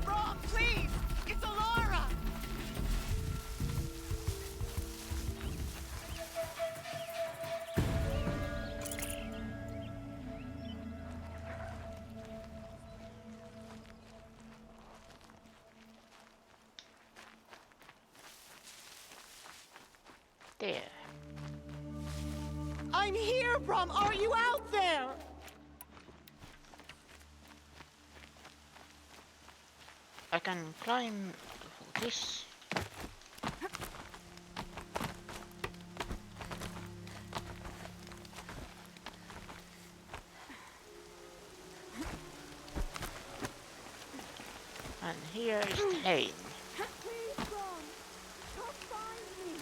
Brom, please! It's Olara! There. I'm here, Brom! Are you out there? I can climb this. And here is the lane. Please, Brom! Come find me!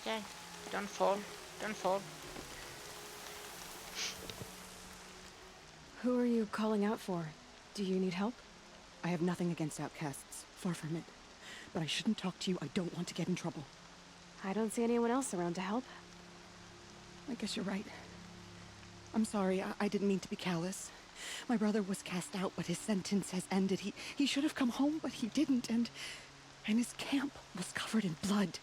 Ay. Don't fall. Don't fall. Who are you calling out for? Do you need help? I have nothing against outcasts. Far from it. But I shouldn't talk to you. I don't want to get in trouble. I don't see anyone else around to help. I guess you're right. I'm sorry. I didn't mean to be callous. My brother was cast out, but his sentence has ended. He should have come home, but he didn't, and his camp was covered in blood.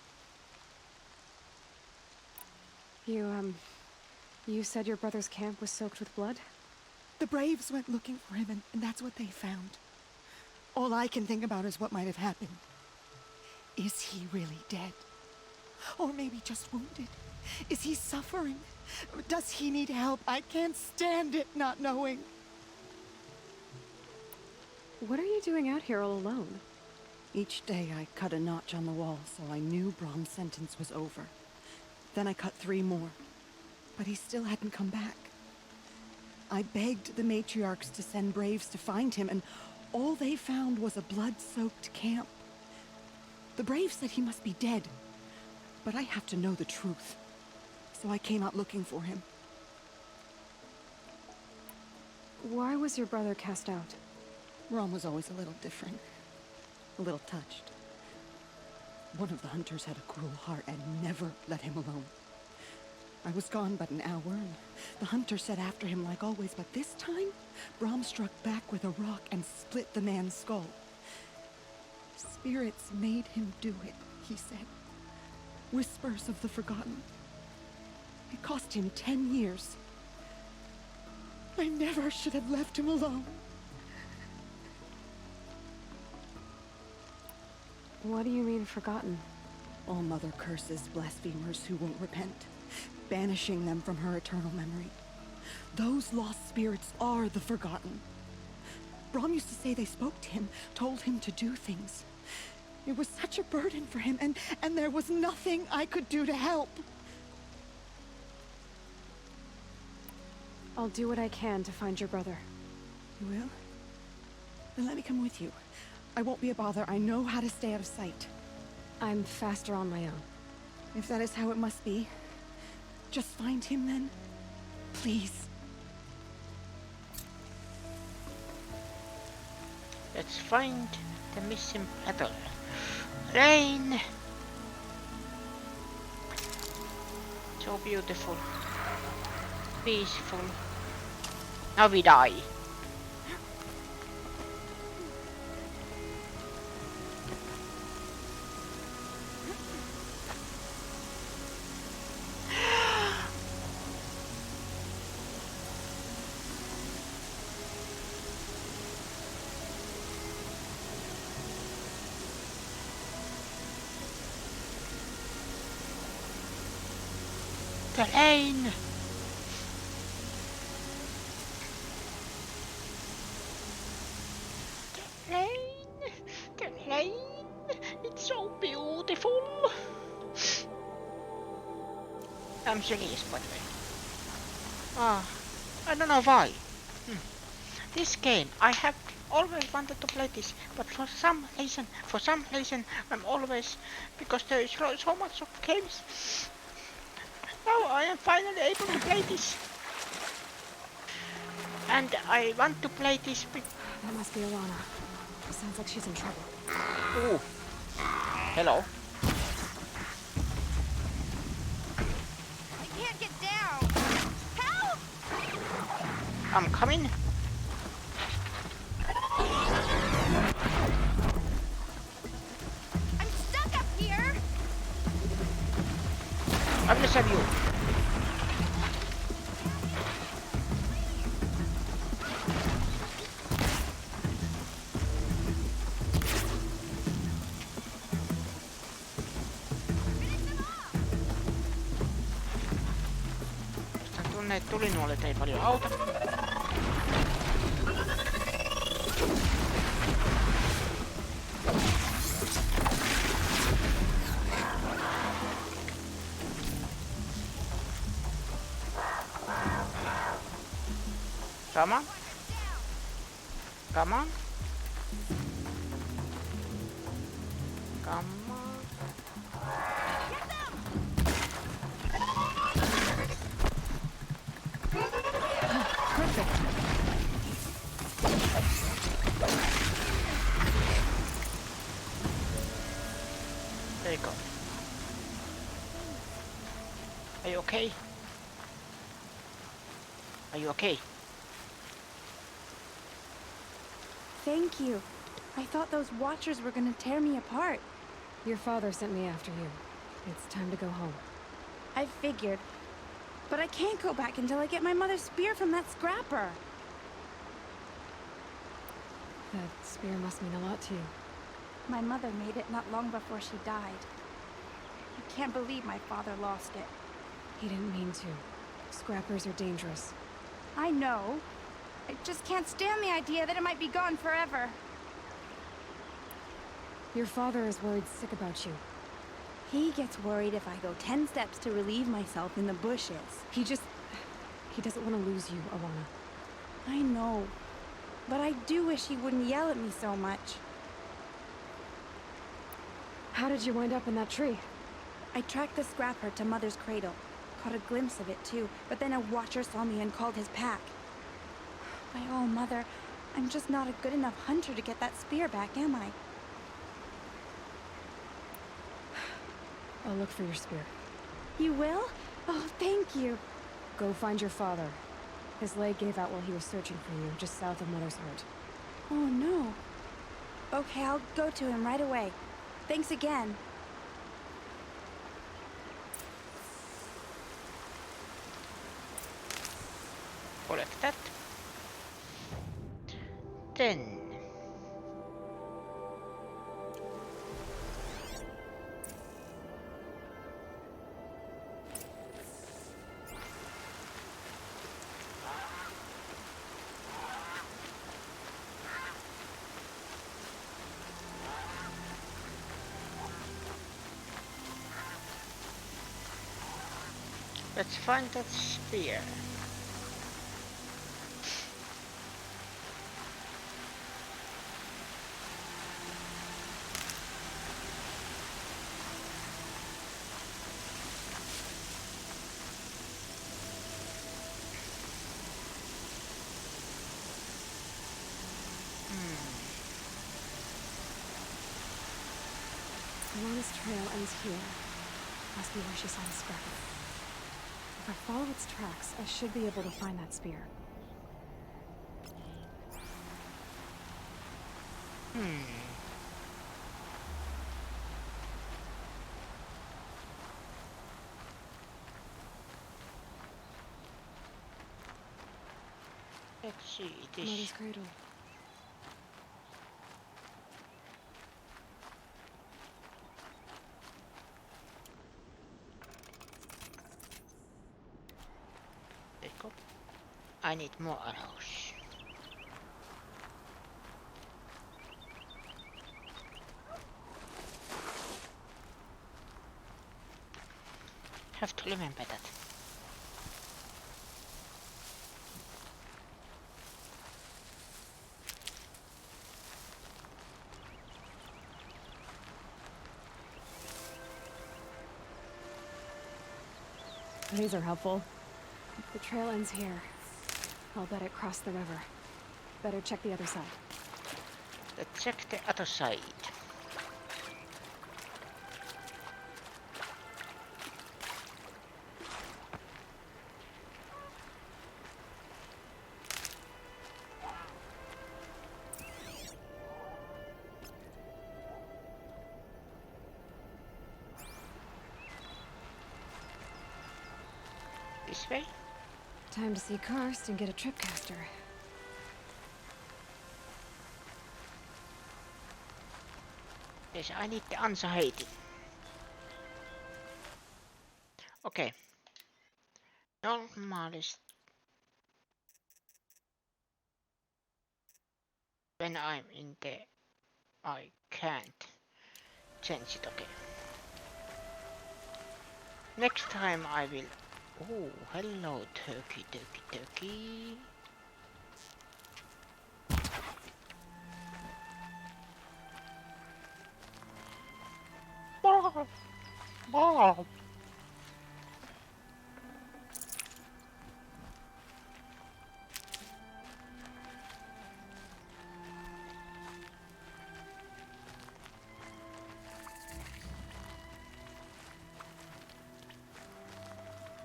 You said your brother's camp was soaked with blood? The Braves went looking for him, and that's what they found. All I can think about is what might have happened. Is he really dead? Or maybe just wounded? Is he suffering? Does he need help? I can't stand it not knowing. What are you doing out here all alone? Each day I cut a notch on the wall so I knew Brom's sentence was over. Then I cut 3 more. But he still hadn't come back. I begged the matriarchs to send Braves to find him, and all they found was a blood-soaked camp. The Braves said he must be dead, but I have to know the truth. So I came out looking for him. Why was your brother cast out? Brom was always a little different. A little touched. One of the hunters had a cruel heart and never let him alone. I was gone but an hour, and the hunter set after him like always, but this time, Brom struck back with a rock and split the man's skull. Spirits made him do it, he said. Whispers of the forgotten. It cost him 10 years. I never should have left him alone. What do you mean, forgotten? All Mother curses blasphemers who won't repent, banishing them from her eternal memory. Those lost spirits are the forgotten. Brom used to say they spoke to him, told him to do things. It was such a burden for him, and there was nothing I could do to help. I'll do what I can to find your brother. You will? Then let me come with you. I won't be a bother. I know how to stay out of sight. I'm faster on my own. If that is how it must be, just find him then. Please. Let's find the missing brother. Rain! So beautiful. Peaceful. Now we die. The rain! The rain! The rain! It's so beautiful! I'm serious, by the way. I don't know why. This game, I have always wanted to play this, but for some reason, I'm always, because there is so much of games. Now I am finally able to play this. And I want to play this with... That must be Alana. Sounds like she's in trouble. Ooh. Hello. I can't get down. Help! I'm coming. I'm stuck up here. I will save you. Ne tulinuolet ei paljon auta. Come on. Come on. Come on. Perfect. There you go. Are you okay? Are you okay? Thank you. I thought those Watchers were gonna tear me apart. Your father sent me after you. It's time to go home. I figured. But I can't go back until I get my mother's spear from that scrapper. That spear must mean a lot to you. My mother made it not long before she died. I can't believe my father lost it. He didn't mean to. Scrappers are dangerous. I know. I just can't stand the idea that it might be gone forever. Your father is worried sick about you. He gets worried if I go 10 steps to relieve myself in the bushes. He doesn't want to lose you, Alana. I know. But I do wish he wouldn't yell at me so much. How did you wind up in that tree? I tracked the scrapper to Mother's cradle. Caught a glimpse of it too, but then a Watcher saw me and called his pack. My oh, Mother, I'm just not a good enough hunter to get that spear back, am I? I'll look for your spear. You will? Oh, thank you. Go find your father. His leg gave out while he was searching for you, just south of Mother's Heart. Oh, no. Okay, I'll go to him right away. Thanks again. Collect that. Then... let's find that spear. Here. Must be where she saw the scrapper. If I follow its tracks, I should be able to find that spear. Let's see this. Mother's cradle. Let's go. I need more arrows. Have to remember that. These are helpful. The trail ends here. I'll bet it crossed the river. Better check the other side. Let's check the other side. This way? Time to see Karst and get a tripcaster. Yes, I need the anxiety. Okay. Normalist. When I'm in there, I can't change it. Okay. Next time I will. Oh, hello, turkey.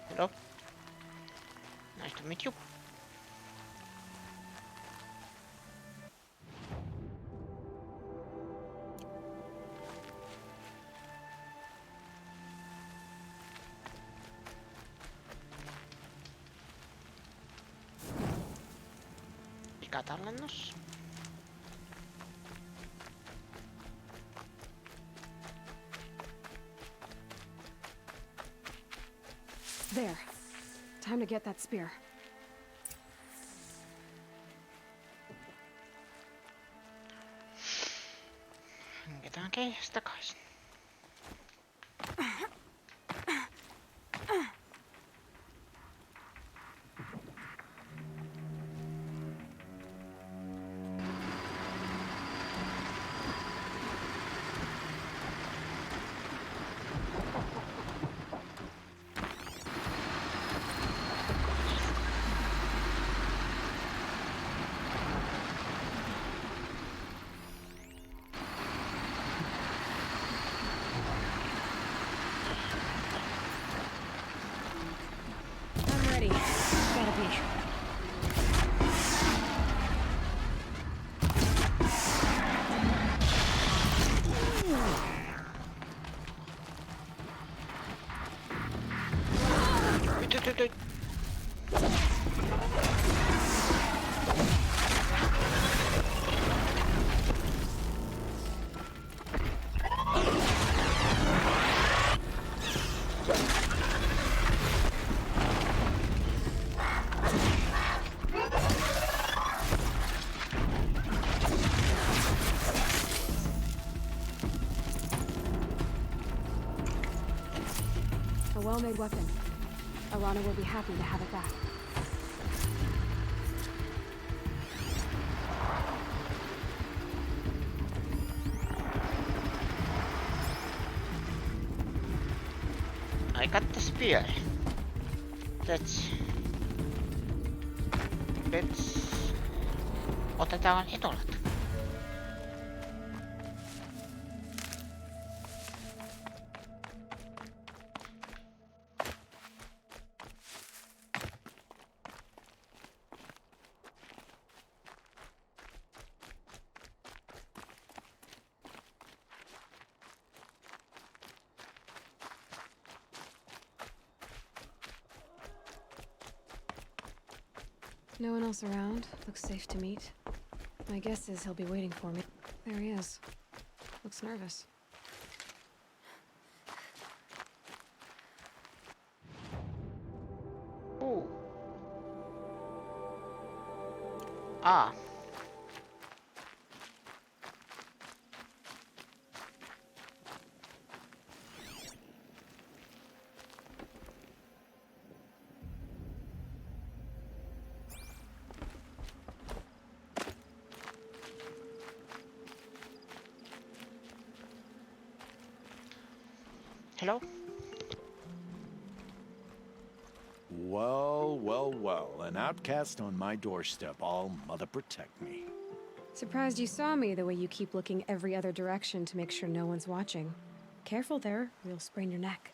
Hello. Nice to meet you. Pikatallennus. There. Time to get that spear. Hankitaan keihäs takaisin. I'm ready. Gotta be. A well-made weapon. Alana will be happy to have it back. I got the spear. Let's otetaan etulat. No one else around. Looks safe to meet. My guess is he'll be waiting for me. There he is. Looks nervous. Ooh. Ah. Hello? Well, well, well. An outcast on my doorstep. All mother protect me. Surprised you saw me the way you keep looking every other direction to make sure no one's watching. Careful there, or you'll sprain your neck.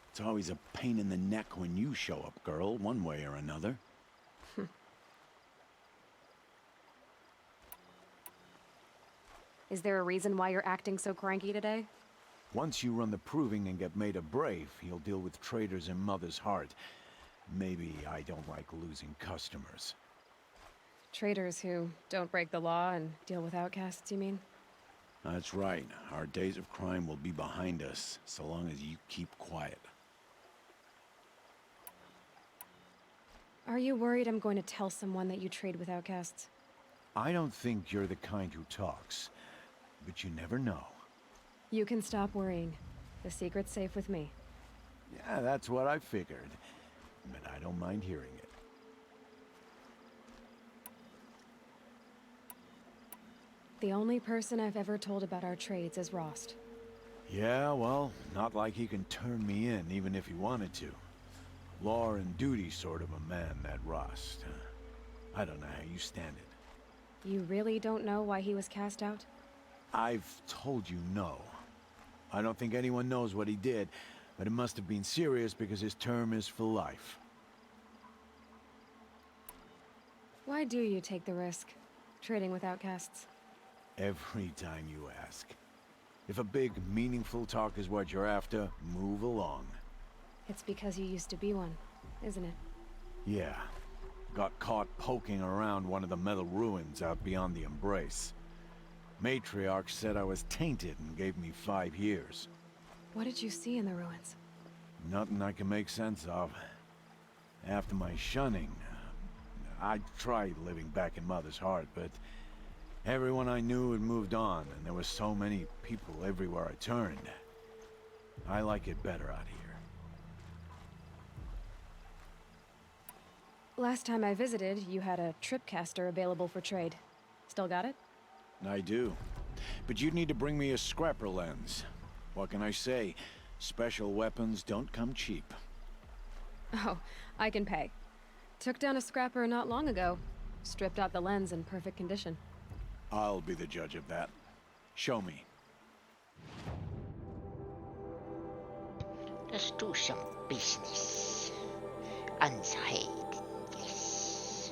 It's always a pain in the neck when you show up, girl, one way or another. Is there a reason why you're acting so cranky today? Once you run the proving and get made a brave, you'll deal with traitors in Mother's Heart. Maybe I don't like losing customers. Traitors who don't break the law and deal with outcasts, you mean? That's right. Our days of crime will be behind us, so long as you keep quiet. Are you worried I'm going to tell someone that you trade with outcasts? I don't think you're the kind who talks, but you never know. You can stop worrying. The secret's safe with me. Yeah, that's what I figured. But I don't mind hearing it. The only person I've ever told about our trades is Rost. Yeah, well, not like he can turn me in, even if he wanted to. Law and duty sort of a man, that Rost. I don't know how you stand it. You really don't know why he was cast out? I've told you no. I don't think anyone knows what he did, but it must have been serious because his term is for life. Why do you take the risk, trading with outcasts? Every time you ask. If a big, meaningful talk is what you're after, move along. It's because you used to be one, isn't it? Yeah. Got caught poking around one of the metal ruins out beyond the Embrace. Matriarch said I was tainted and gave me 5 years. What did you see in the ruins? Nothing I can make sense of. After my shunning, I tried living back in Mother's Heart, but everyone I knew had moved on, and there were so many people everywhere I turned. I like it better out here. Last time I visited, you had a tripcaster available for trade. Still got it? I do. But you'd need to bring me a scrapper lens. What can I say? Special weapons don't come cheap. Oh, I can pay. Took down a scrapper not long ago. Stripped out the lens in perfect condition. I'll be the judge of that. Show me. Let's do some business. Ansahid, yes.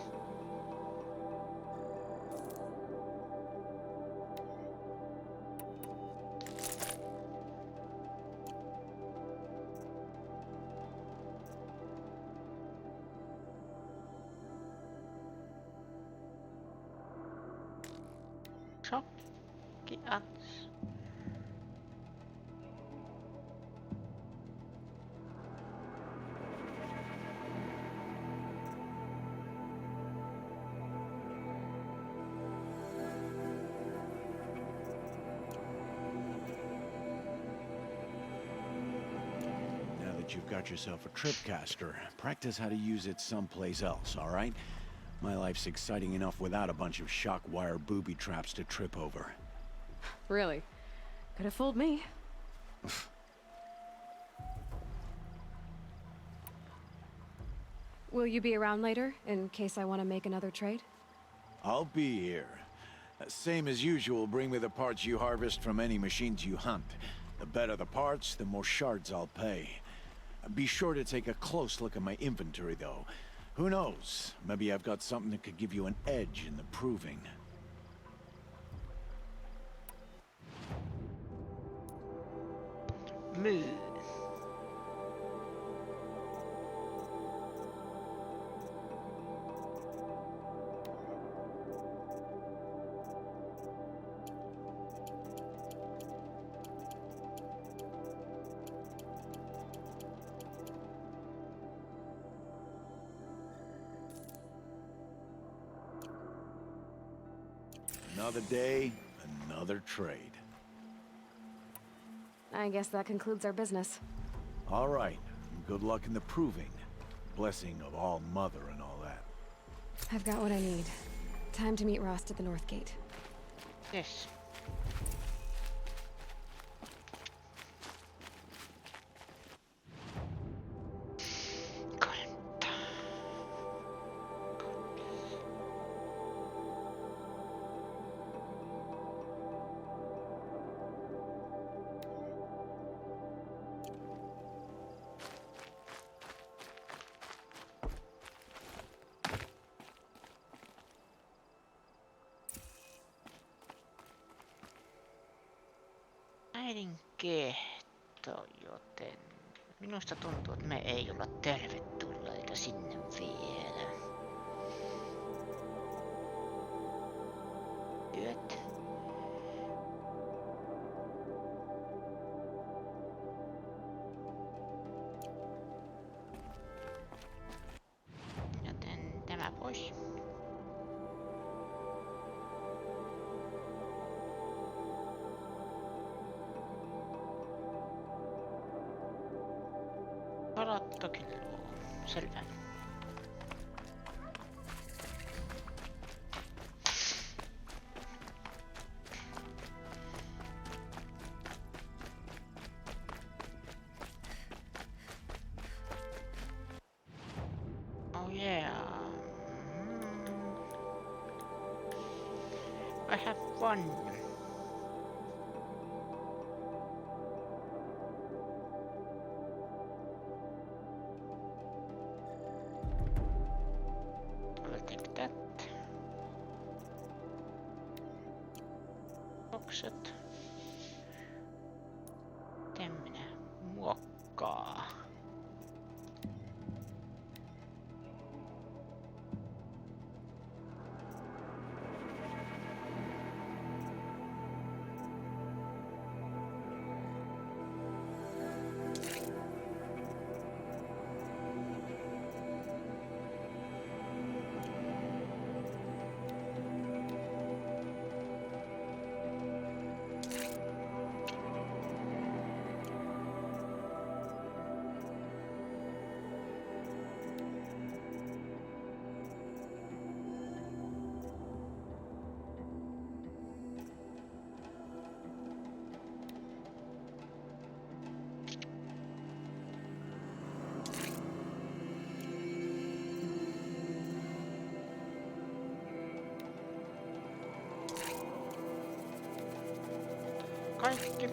Shop, get us. Now that you've got yourself a tripcaster, practice how to use it someplace else, all right? My life's exciting enough without a bunch of shock wire booby traps to trip over. Really? Could have fooled me. Will you be around later, in case I want to make another trade? I'll be here. Same as usual, bring me the parts you harvest from any machines you hunt. The better the parts, the more shards I'll pay. Be sure to take a close look at my inventory, though. Who knows? Maybe I've got something that could give you an edge in the proving. Move. Another day, another trade. I guess that concludes our business. All right. Good luck in the proving. Blessing of All Mother and all that. I've got what I need. Time to meet Rost at the North Gate. Yes. Äidin kehto, joten minusta tuntuu, että me ei olla tervetulleita sinne vielä. Työt. Joten tämä pois. Palattokin luo. Selvä. Oh yeah. I have one. I'll take that. Bokset. Miten minä muokkaa? Kaikki.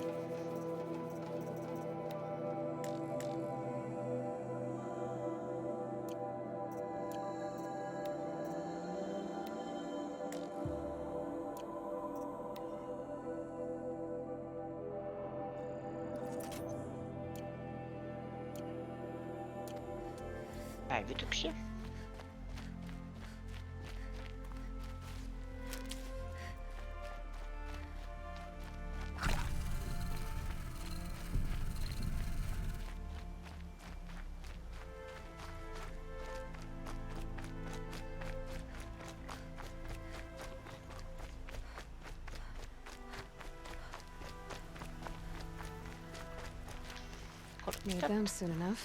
Päivityksiä. Need them soon enough.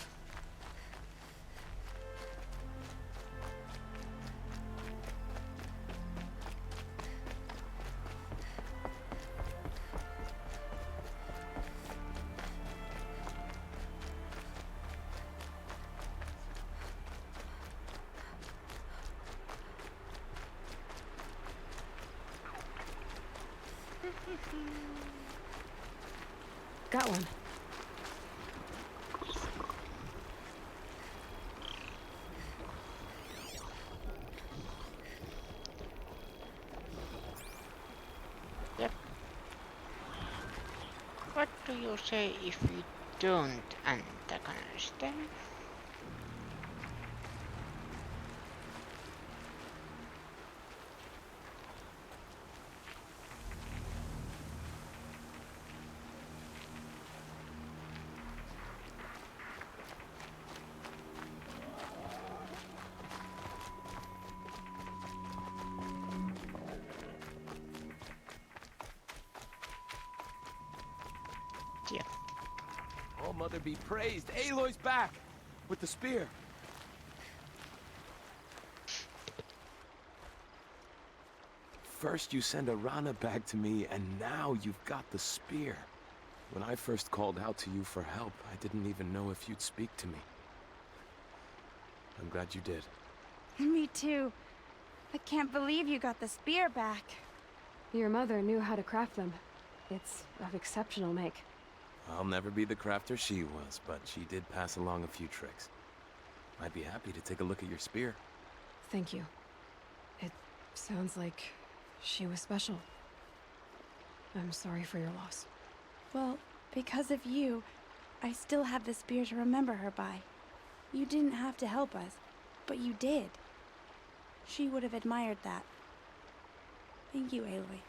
Got one. Yep. What do you say if we don't antagonize them? Mother be praised. Aloy's back! With the spear. First you send Arana back to me, and now you've got the spear. When I first called out to you for help, I didn't even know if you'd speak to me. I'm glad you did. Me too. I can't believe you got the spear back. Your mother knew how to craft them. It's of exceptional make. I'll never be the crafter she was, but she did pass along a few tricks. I'd be happy to take a look at your spear. Thank you. It sounds like she was special. I'm sorry for your loss. Well, because of you, I still have the spear to remember her by. You didn't have to help us, but you did. She would have admired that. Thank you, Aloy,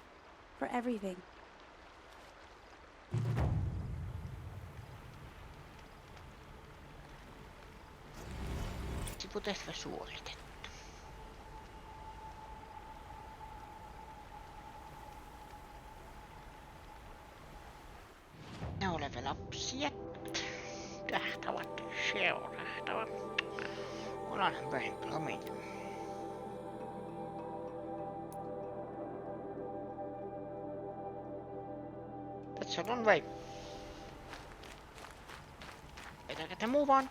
for everything. Sivutehtävä suoritettu. No level up yet. Tähtävät seurahtava. Olanhan vähän plumit. That's a long way. Better get a move on.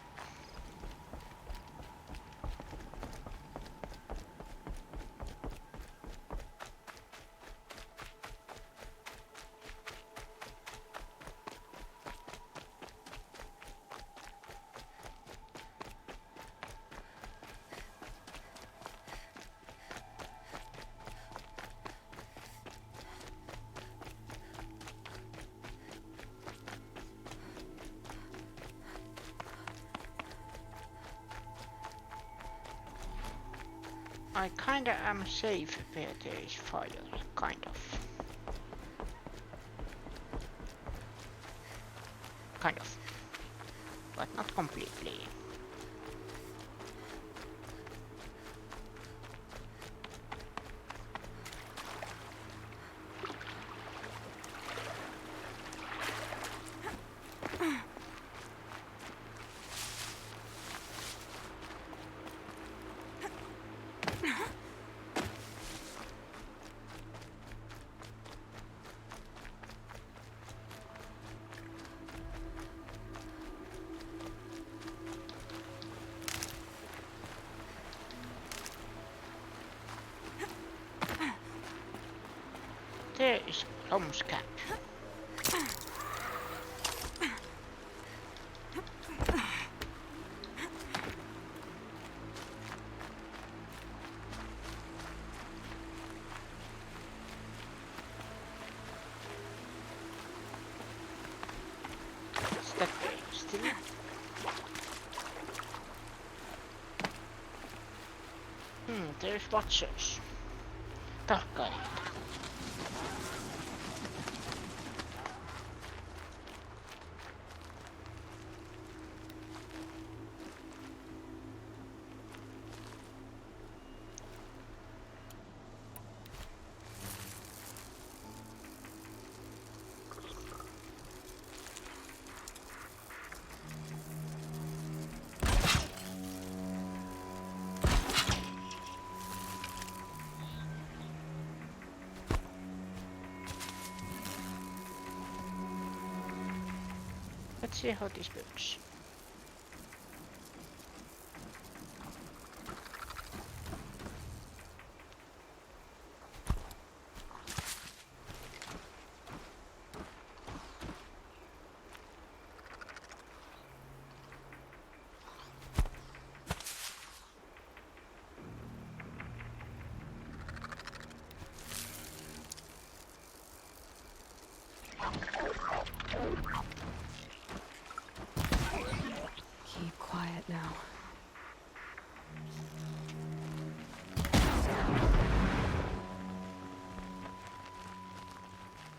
I kinda am safe where there is fire, kind of. Kind of. But not completely. There is Plum's cap. What's that way? Still? There's Watchers. Tarkkailijat. Let's see how this works. Keep quiet now.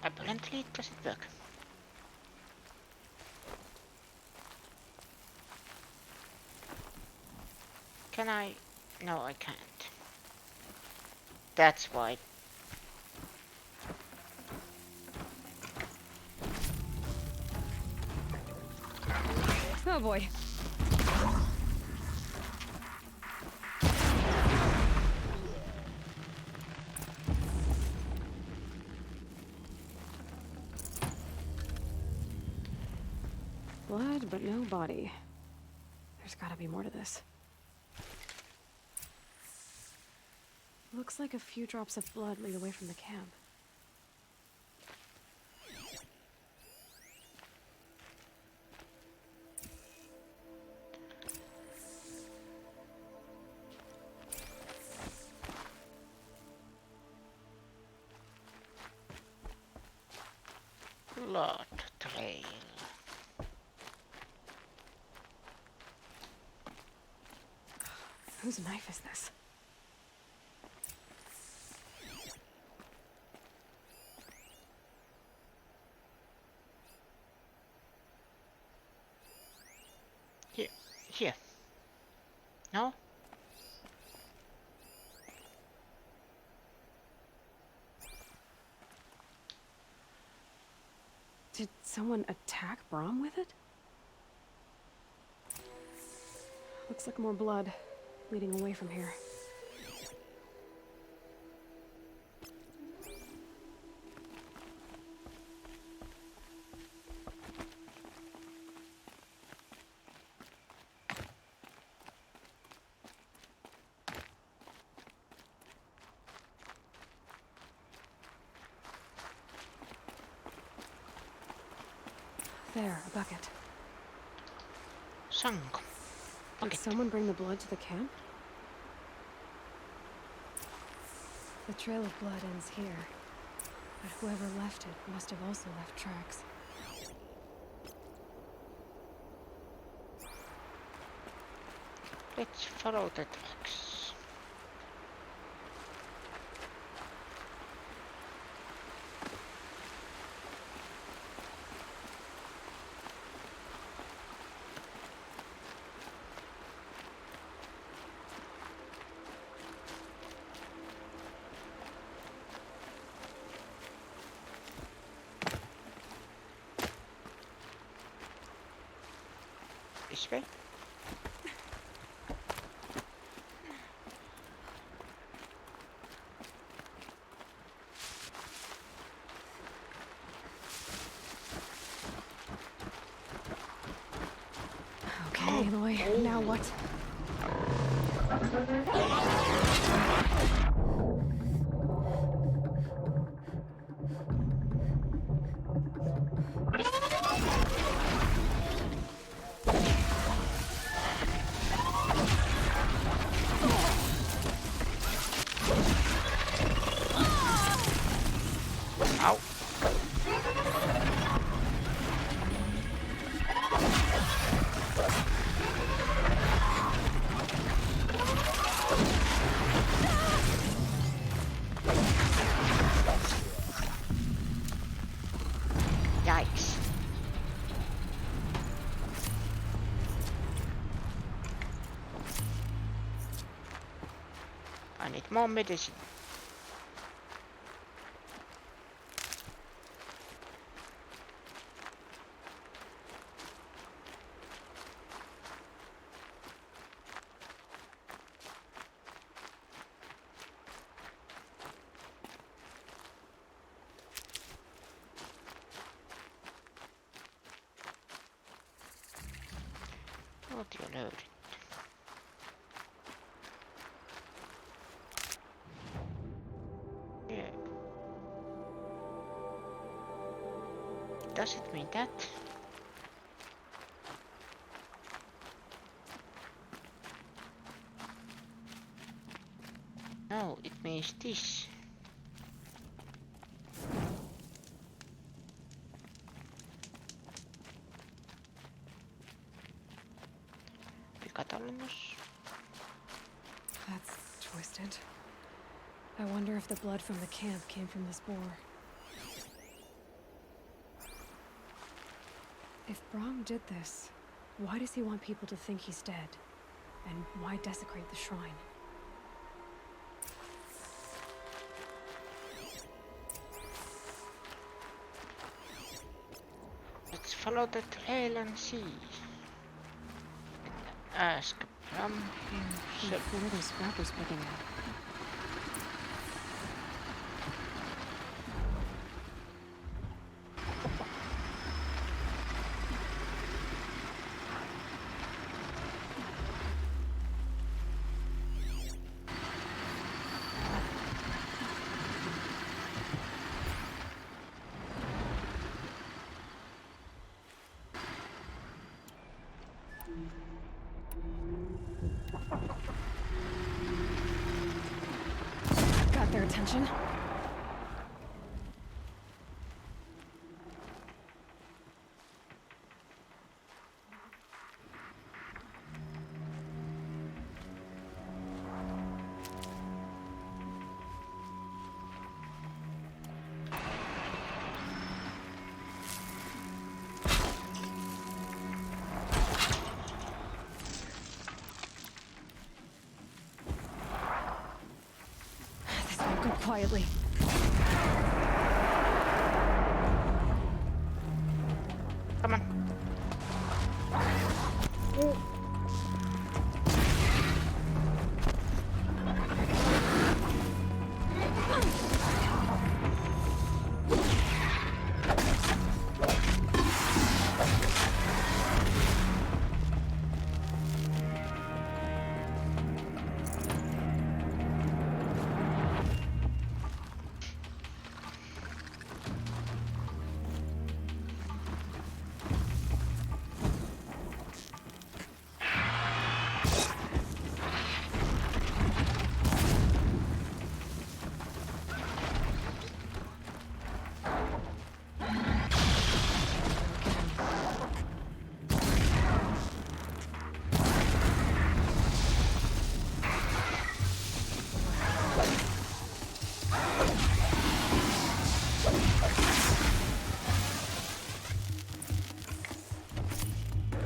Apparently it doesn't work. Can I? No, I can't. That's why. Oh boy. Blood, but no body. There's gotta be more to this. Looks like a few drops of blood lead away from the camp. Blood trail. Whose knife is this? Here. No? Did someone attack Brom with it? Looks like more blood leading away from here. There, a bucket. Sanko. Did someone bring the blood to the camp? The trail of blood ends here, but whoever left it must have also left tracks. Let's follow the tracks. This way? Okay, Aloy, now what? Ow. Yikes. I need more medicine. Audio loaded. Yeah. Does it mean that? No, it means this. Pikatalmus. That's twisted. I wonder if the blood from the camp came from this boar. If Brom did this, why does he want people to think he's dead? And why desecrate the shrine? Let's follow the trail and see. Ask from himself. What are those scrappers picking at? Got their attention. This won't go quietly. Come on.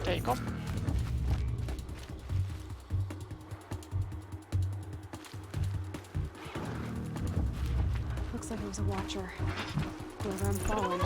There you go. Looks like it was a watcher. Whoever I'm following.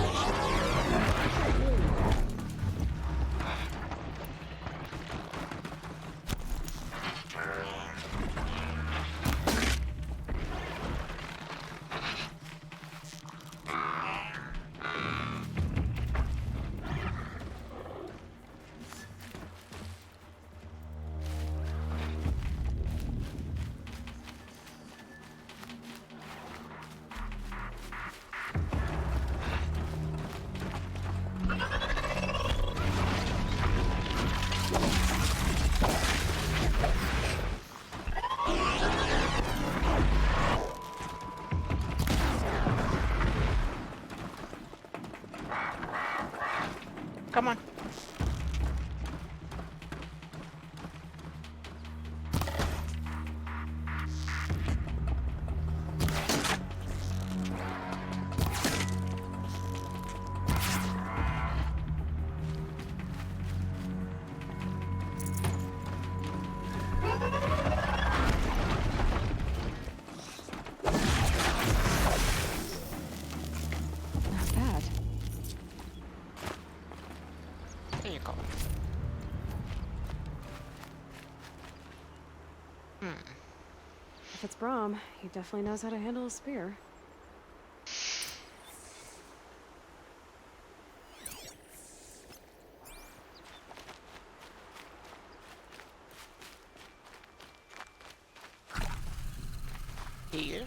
Come on. Not bad. There you go. If it's Brahm, he definitely knows how to handle a spear. Here.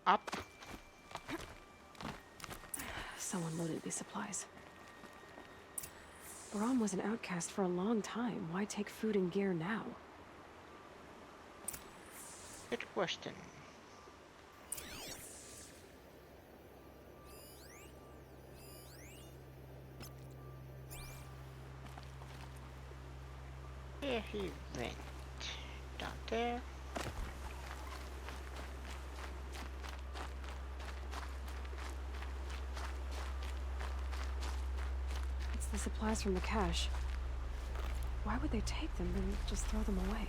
Up. Someone loaded these supplies. Brahm was an outcast for a long time. Why take food and gear now? Good question. Here he went. Down there. It's the supplies from the cache. Why would they take them and just throw them away?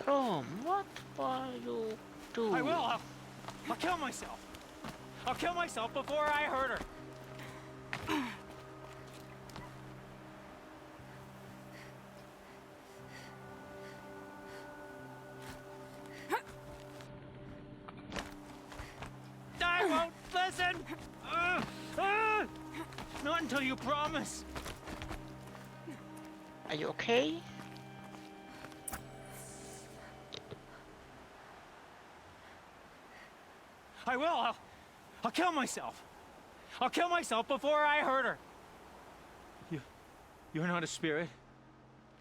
Rom, what are you doing? I will. I'll kill myself. I'll kill myself before I hurt her. I won't listen. Not until you promise. Are you okay? I will. I'll kill myself. I'll kill myself before I hurt her. You're not a spirit.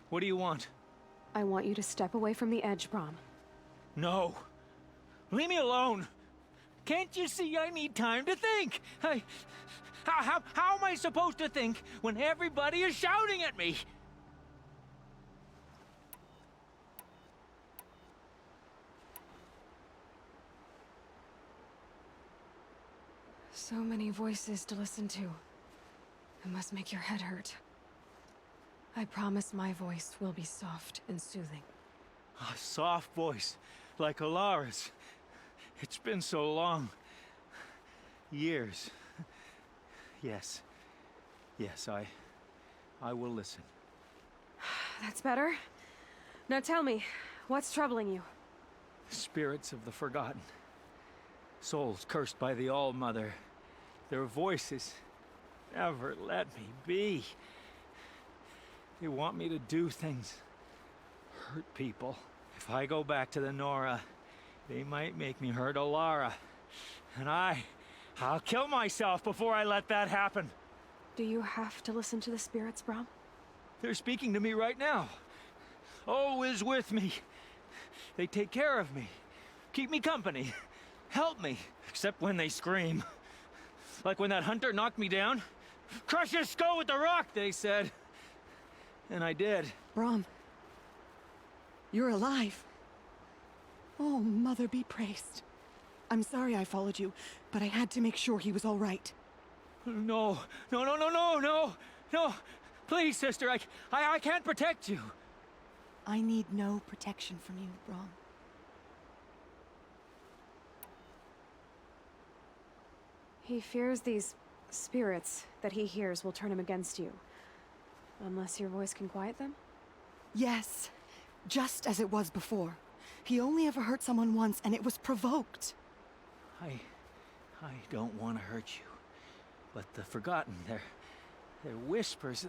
What do you want? I want you to step away from the edge, Brom. No. Leave me alone. Can't you see I need time to think? How am I supposed to think when everybody is shouting at me? So many voices to listen to. It must make your head hurt. I promise my voice will be soft and soothing. A soft voice, like Alara's. It's been so long. Years. Yes. Yes, I will listen. That's better. Now tell me, what's troubling you? Spirits of the forgotten. Souls cursed by the All-Mother. Their voices never let me be. They want me to do things. Hurt people. If I go back to the Nora, they might make me hurt Alara. And I'll kill myself before I let that happen. Do you have to listen to the spirits, Brom? They're speaking to me right now. Oh is with me. They take care of me. Keep me company. Help me. Except when they scream. Like when that hunter knocked me down. Crush his skull with the rock, they said. And I did. Brom, you're alive. Oh, Mother be praised. I'm sorry I followed you, but I had to make sure he was all right. No. Please, sister, I can't protect you. I need no protection from you, Brom. He fears these spirits that he hears will turn him against you. Unless your voice can quiet them? Yes, just as it was before. He only ever hurt someone once, and it was provoked. I don't want to hurt you. But the Forgotten, their whispers,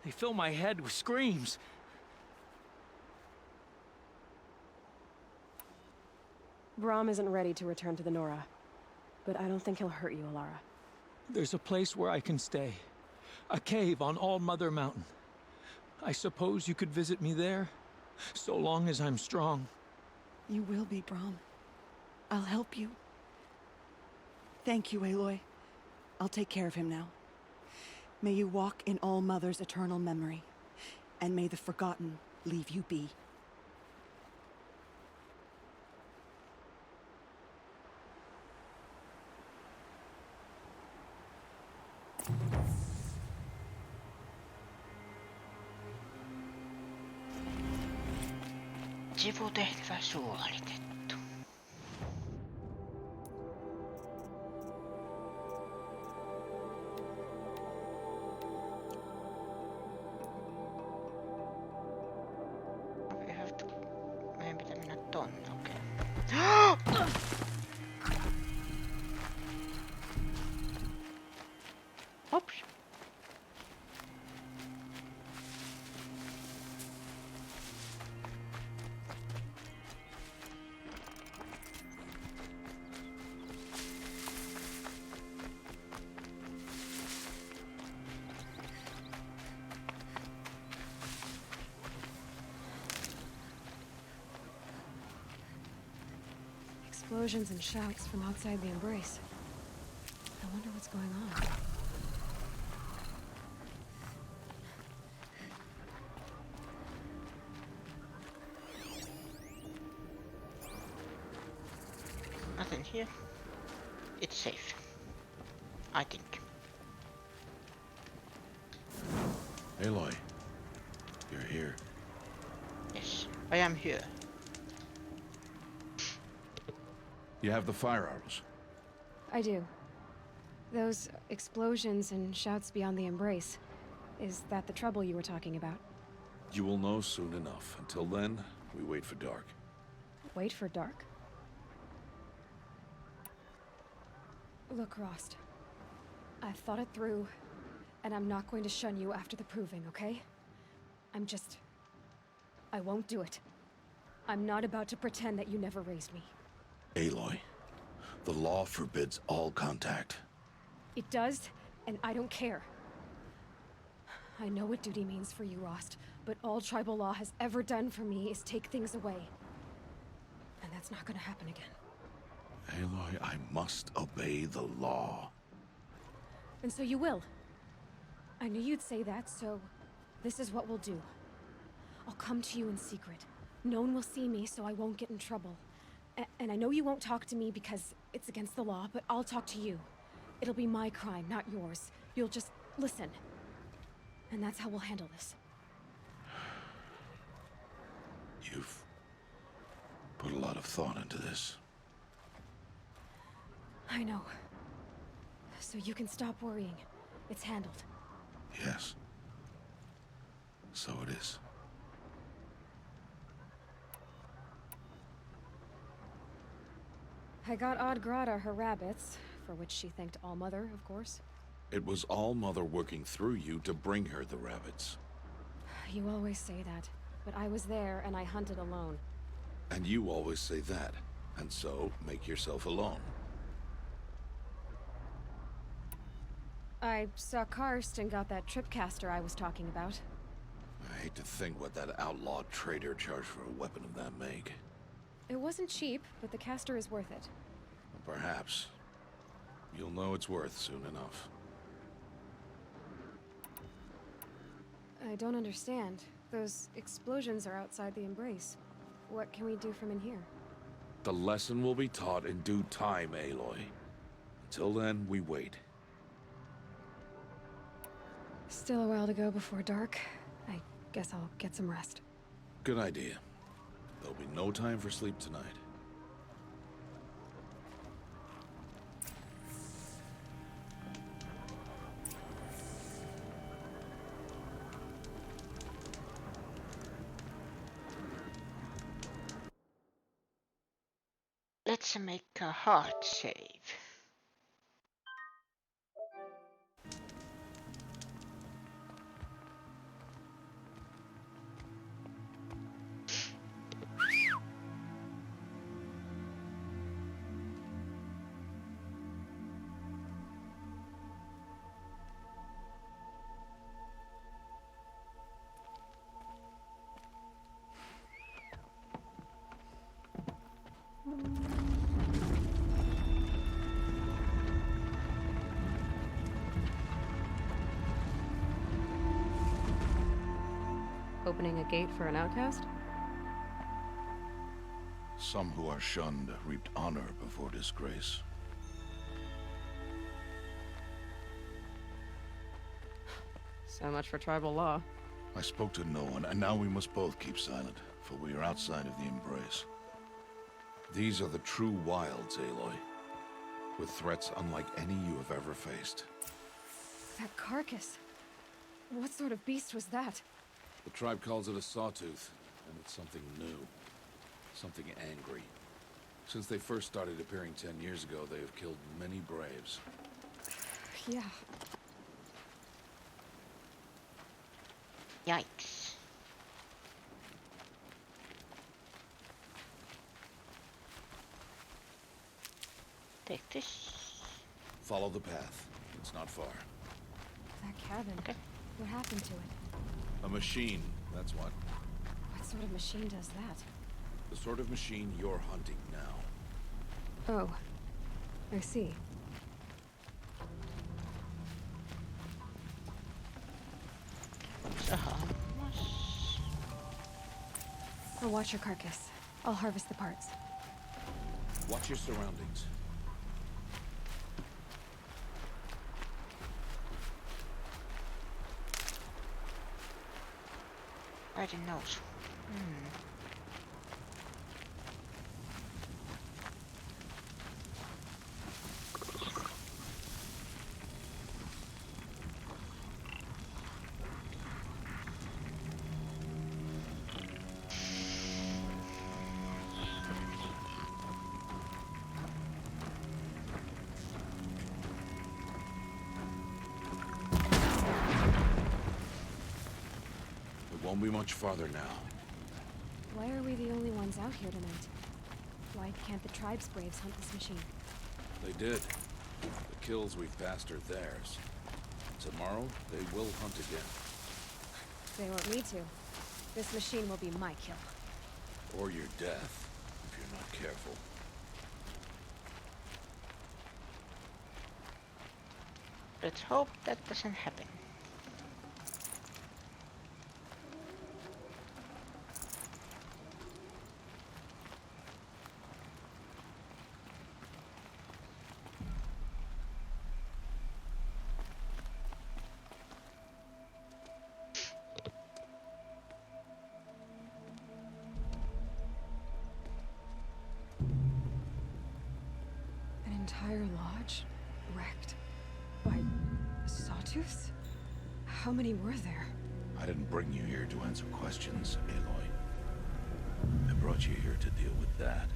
they fill my head with screams. Brom isn't ready to return to the Nora. But I don't think he'll hurt you, Alara. There's a place where I can stay. A cave on All-Mother Mountain. I suppose you could visit me there, so long as I'm strong. You will be, Brom. I'll help you. Thank you, Aloy. I'll take care of him now. May you walk in All-Mother's eternal memory, and may the Forgotten leave you be. Sivutehtävä suoritettu. Meidän pitää mennä tonne, okei. Ops. Explosions and shouts from outside the Embrace. I wonder what's going on. here. It's safe. I think. Aloy, you're here. Yes, I am here. You have the fire arrows. I do. Those explosions and shouts beyond the embrace. Is that the trouble you were talking about? You will know soon enough. Until then, we wait for dark. Wait for dark? Look, Rost. I've thought it through, and I'm not going to shun you after the proving, okay? I won't do it. I'm not about to pretend that you never raised me. Aloy, the law forbids all contact. It does, and I don't care. I know what duty means for you, Rost, but all tribal law has ever done for me is take things away. And that's not gonna happen again. Aloy, I must obey the law. And so you will. I knew you'd say that, so this is what we'll do. I'll come to you in secret. No one will see me, so I won't get in trouble. And I know you won't talk to me because it's against the law, but I'll talk to you. It'll be my crime, not yours. You'll just listen. And that's how we'll handle this. You've put a lot of thought into this. I know. So you can stop worrying. It's handled. Yes. So it is. I got Oddgrada her rabbits, for which she thanked Allmother, of course. It was Allmother working through you to bring her the rabbits. You always say that, but I was there and I hunted alone. And you always say that, and so make yourself alone. I saw Karst and got that tripcaster I was talking about. I hate to think what that outlawed trader charged for a weapon of that make. It wasn't cheap, but the caster is worth it. Perhaps. You'll know it's worth soon enough. I don't understand. Those explosions are outside the embrace. What can we do from in here? The lesson will be taught in due time, Aloy. Until then, we wait. Still a while to go before dark. I guess I'll get some rest. Good idea. There'll be no time for sleep tonight. Let's make a hard save. Opening a gate for an outcast? Some who are shunned reaped honor before disgrace. So much for tribal law. I spoke to no one, and now we must both keep silent, for we are outside of the embrace. These are the true wilds, Aloy, with threats unlike any you have ever faced. That carcass. What sort of beast was that? The tribe calls it a sawtooth, and it's something new. Something angry. Since they first started appearing 10 years ago, they have killed many braves. Yeah. Yikes. Take this. Follow the path. It's not far. That cabin. Okay. What happened to it? A machine, that's what. What sort of machine does that? The sort of machine you're hunting now. Oh. I see. I'll watch your carcass. I'll harvest the parts. Watch your surroundings. Spider nose. Won't be much farther now. Why are we the only ones out here tonight? Why can't the tribe's braves hunt this machine? They did. The kills we've passed are theirs. Tomorrow, they will hunt again. They want me to. This machine will be my kill. Or your death, if you're not careful. Let's hope that doesn't happen. Entire lodge wrecked by sawtooths? How many were there? I didn't bring you here to answer questions, Aloy. I brought you here to deal with that.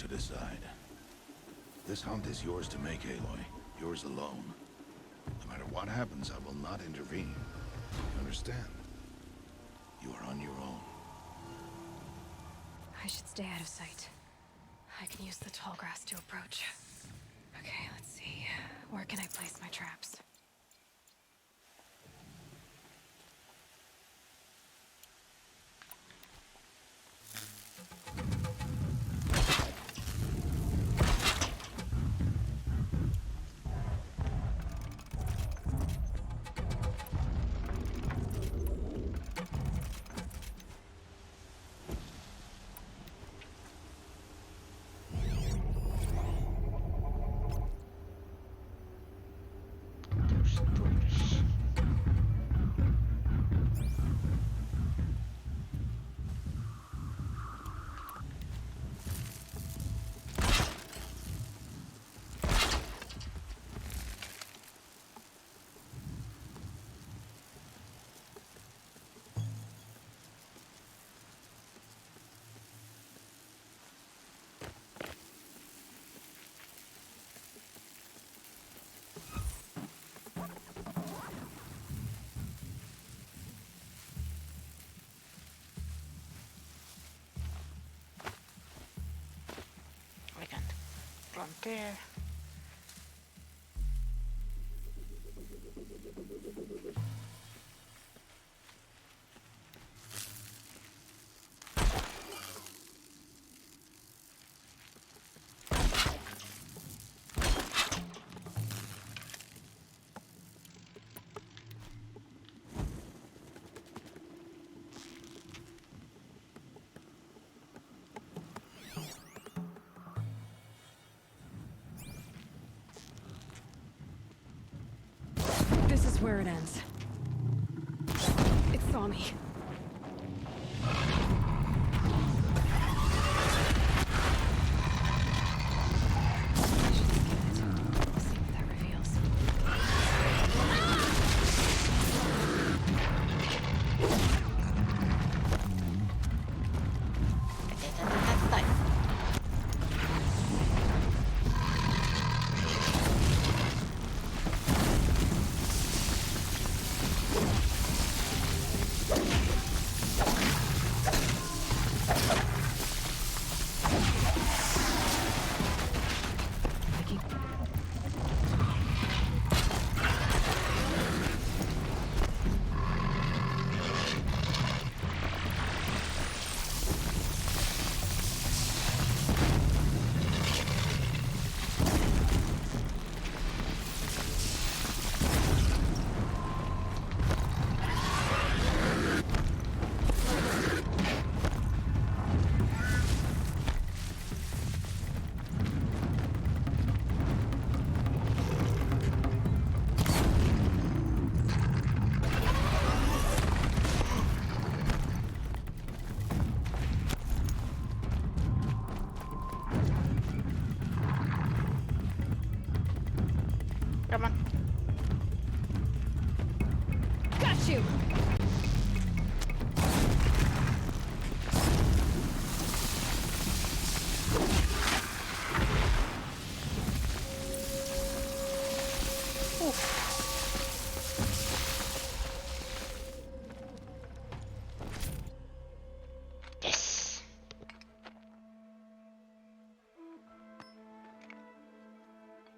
Decide. This hunt is yours to make, Aloy. Yours alone. No matter what happens, I will not intervene. You understand? You are on your own. I should stay out of sight. I can use the tall grass to approach. Okay, let's see. Where can I place my traps? From there. This is where it ends. It saw me. Let's Come on. Got you! Yes.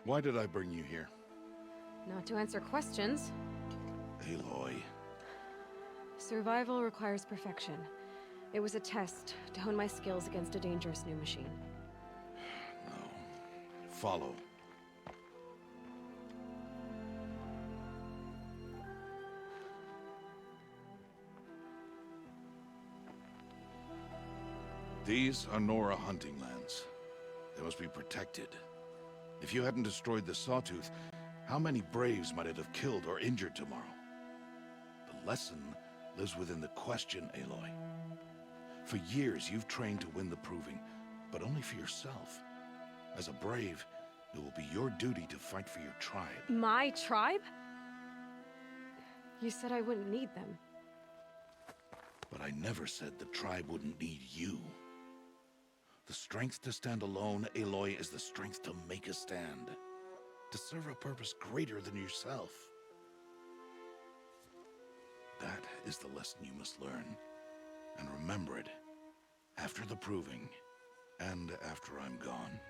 Why did I bring you here? Not to answer questions. Aloy. Survival requires perfection. It was a test to hone my skills against a dangerous new machine. No. Follow. These are Nora hunting lands. They must be protected. If you hadn't destroyed the Sawtooth, how many Braves might it have killed or injured tomorrow? The lesson lives within the question, Aloy. For years, you've trained to win the Proving, but only for yourself. As a Brave, it will be your duty to fight for your tribe. My tribe? You said I wouldn't need them. But I never said the tribe wouldn't need you. The strength to stand alone, Aloy, is the strength to make a stand. To serve a purpose greater than yourself. That is the lesson you must learn. And remember it. After the Proving. And after I'm gone.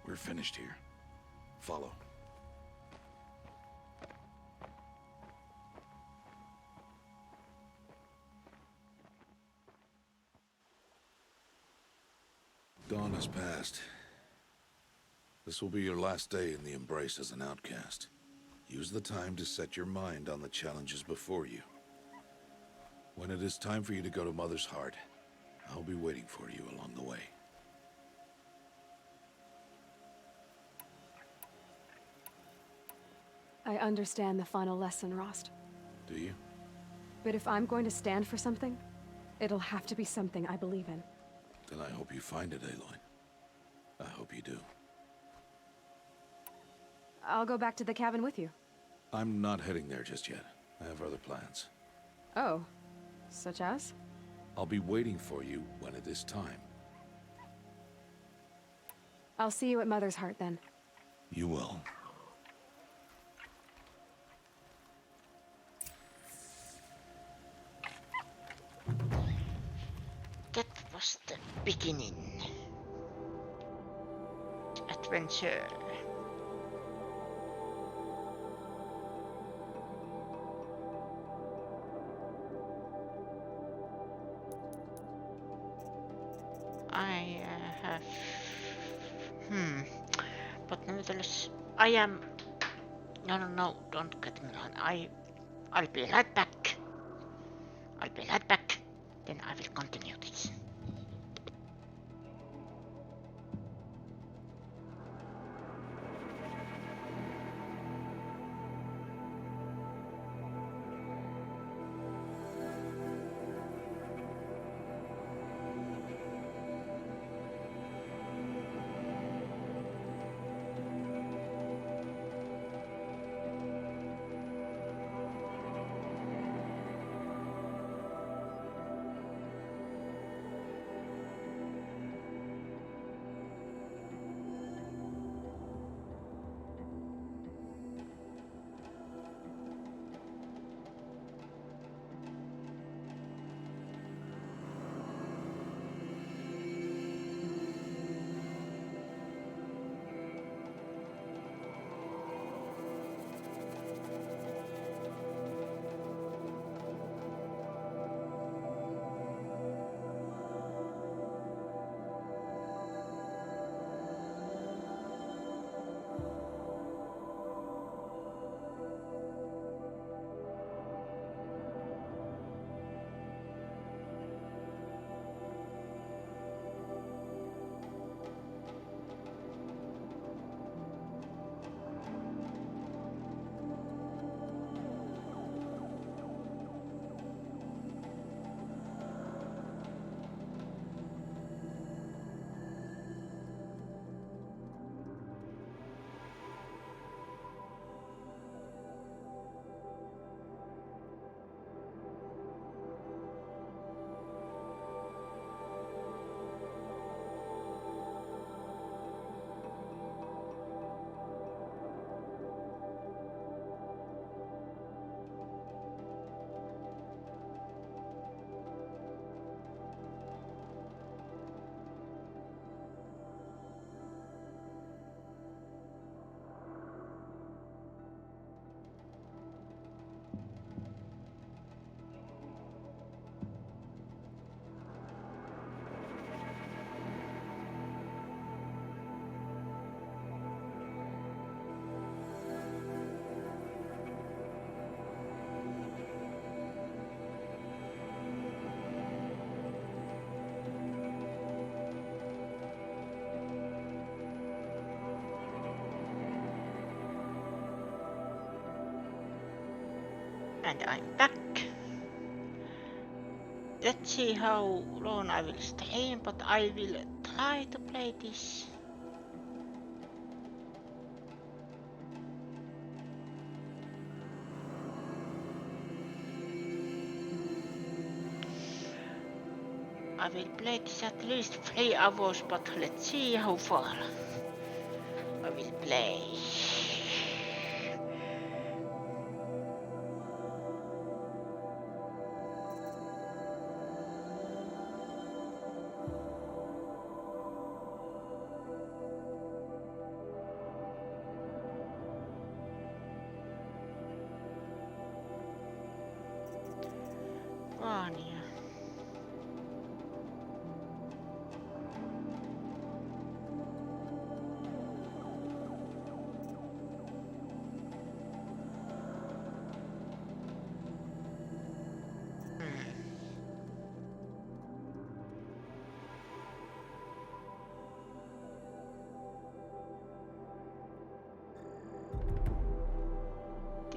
We're finished here. Follow. Dawn has passed. This will be your last day in the Embrace as an outcast. Use the time to set your mind on the challenges before you. When it is time for you to go to Mother's Heart, I'll be waiting for you along the way. I understand the final lesson, Rost. Do you? But if I'm going to stand for something, it'll have to be something I believe in. Then I hope you find it, Aloy. I hope you do. I'll go back to the cabin with you. I'm not heading there just yet. I have other plans. Oh. Such as? I'll be waiting for you when it is time. I'll see you at Mother's Heart then. You will. That was the beginning. Adventure. I have... But nevertheless, I am... No, don't get me wrong. I'll be right back. I'll be right back. Then I will continue this. And I'm back. Let's see how long I will stream, but I will try to play this. I will play this at least 3 hours, but let's see how far I will play. Vania.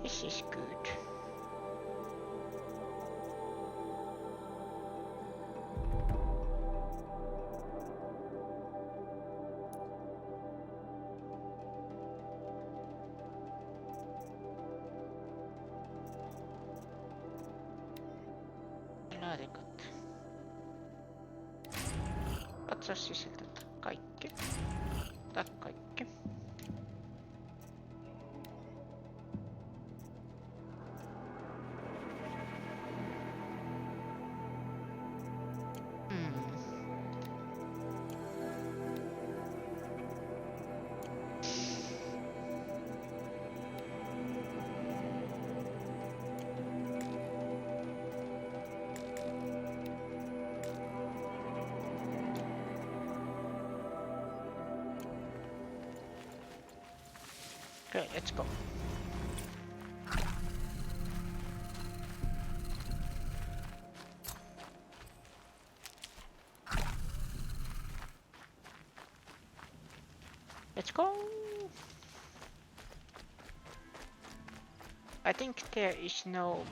This is good. Laatikot. Katsos sisältää kaikki. Tai kaikki. Okay, let's go. Let's go. I think there is no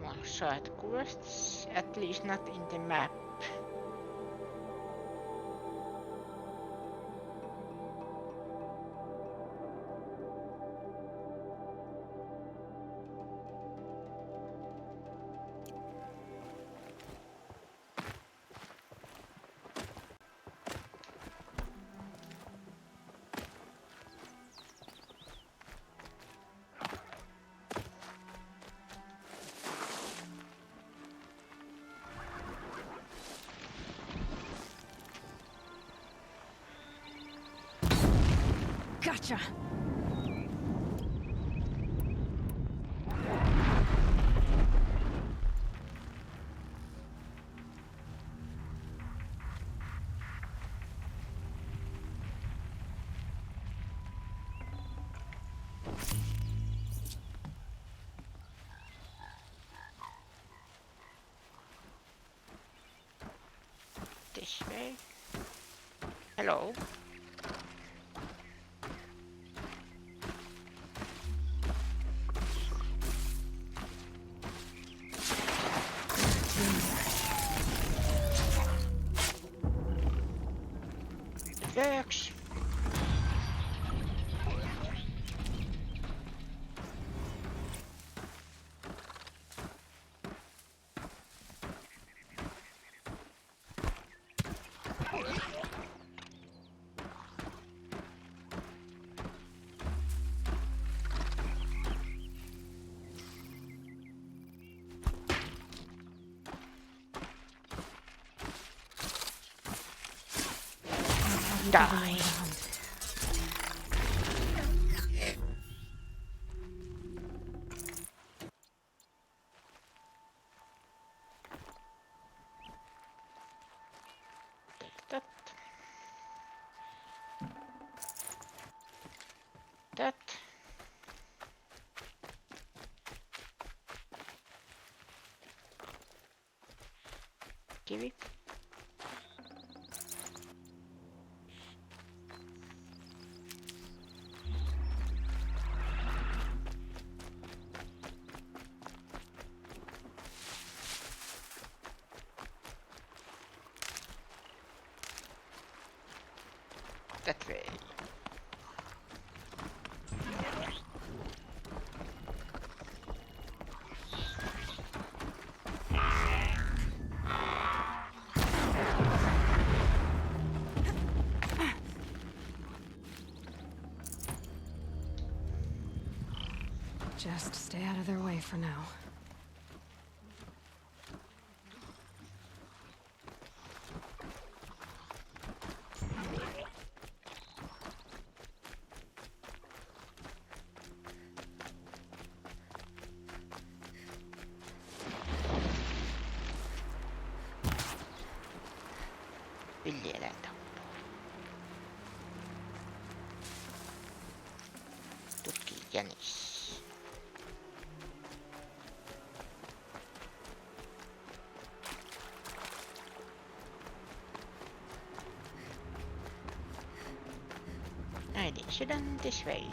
more side quests, at least not in the map. Gotcha! This way. Hello. It works. Die. Take that. That. Kiwi. That way. Just stay out of their way for now. Villieläintä. Tutki jänis. I think she done this way.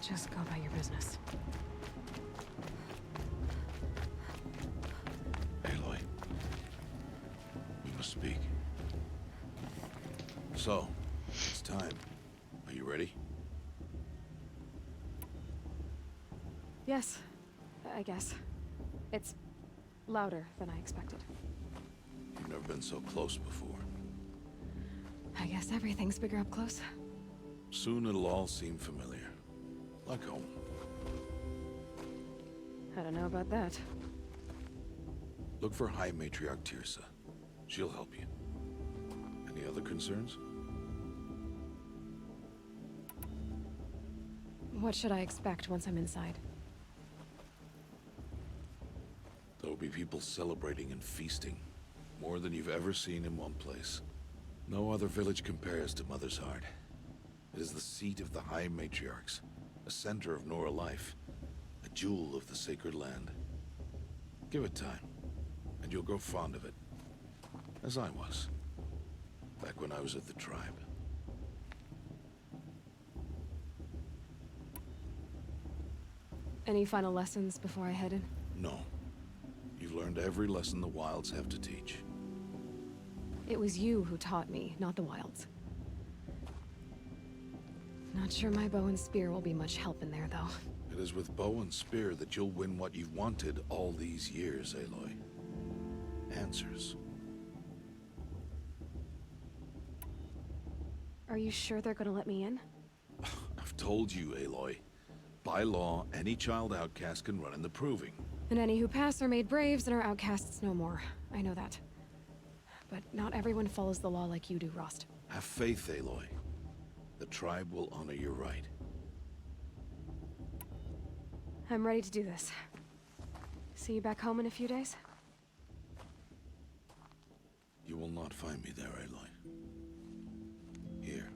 Just go about your business. Aloy, we must speak. So, it's time. Are you ready? Yes, I guess. It's louder than I expected. You've never been so close before. I guess everything's bigger up close. Soon it'll all seem familiar. Like home. I don't know about that. Look for High Matriarch Tirsa. She'll help you. Any other concerns? What should I expect once I'm inside? There'll be people celebrating and feasting. More than you've ever seen in one place. No other village compares to Mother's Heart. It is the seat of the High Matriarchs, a center of Nora life, a jewel of the sacred land. Give it time, and you'll grow fond of it. As I was, back when I was at the tribe. Any final lessons before I head in? No. You've learned every lesson the Wilds have to teach. It was you who taught me, not the Wilds. Not sure my bow and spear will be much help in there, though. It is with bow and spear that you'll win what you've wanted all these years, Aloy. Answers. Are you sure they're gonna let me in? I've told you, Aloy. By law, any child outcast can run in the Proving. And any who pass are made braves and are outcasts no more. I know that. But not everyone follows the law like you do, Rost. Have faith, Aloy. The tribe will honor your right. I'm ready to do this. See you back home in a few days? You will not find me there, Aloy. Here.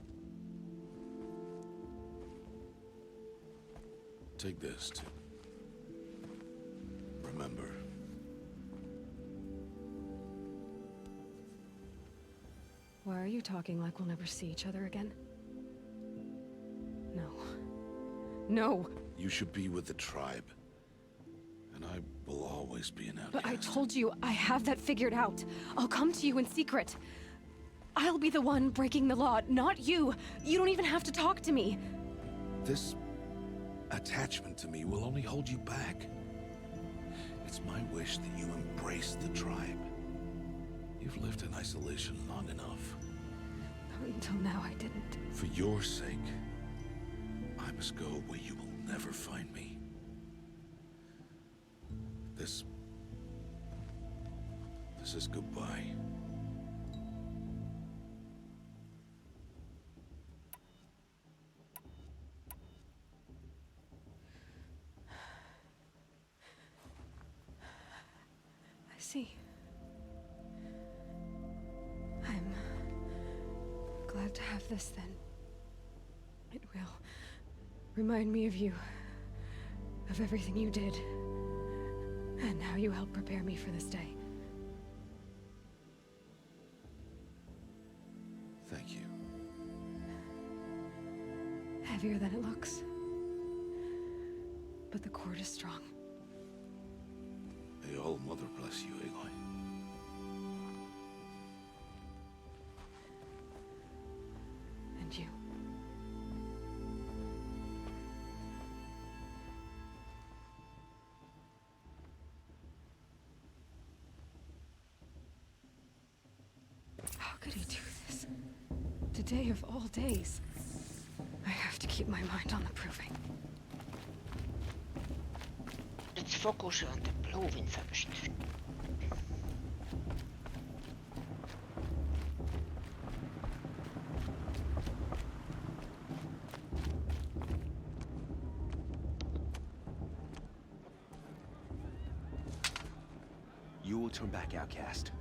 Take this, too. Remember. Why are you talking like we'll never see each other again? No. No! You should be with the tribe. And I will always be an outcast. But I told you, I have that figured out. I'll come to you in secret. I'll be the one breaking the law, not you. You don't even have to talk to me. This attachment to me will only hold you back. It's my wish that you embrace the tribe. You've lived in isolation long enough. Until now, I didn't. For your sake, I must go where you will never find me. This is goodbye. I see. I'm glad to have this then. It will remind me of you, of everything you did, and how you helped prepare me for this day. Thank you. Heavier than it looks. But the cord is strong. May All-Mother bless you, Aloy. day of all days. I have to keep my mind on the proving. Let's focus on the proving first. You will turn back Outcast.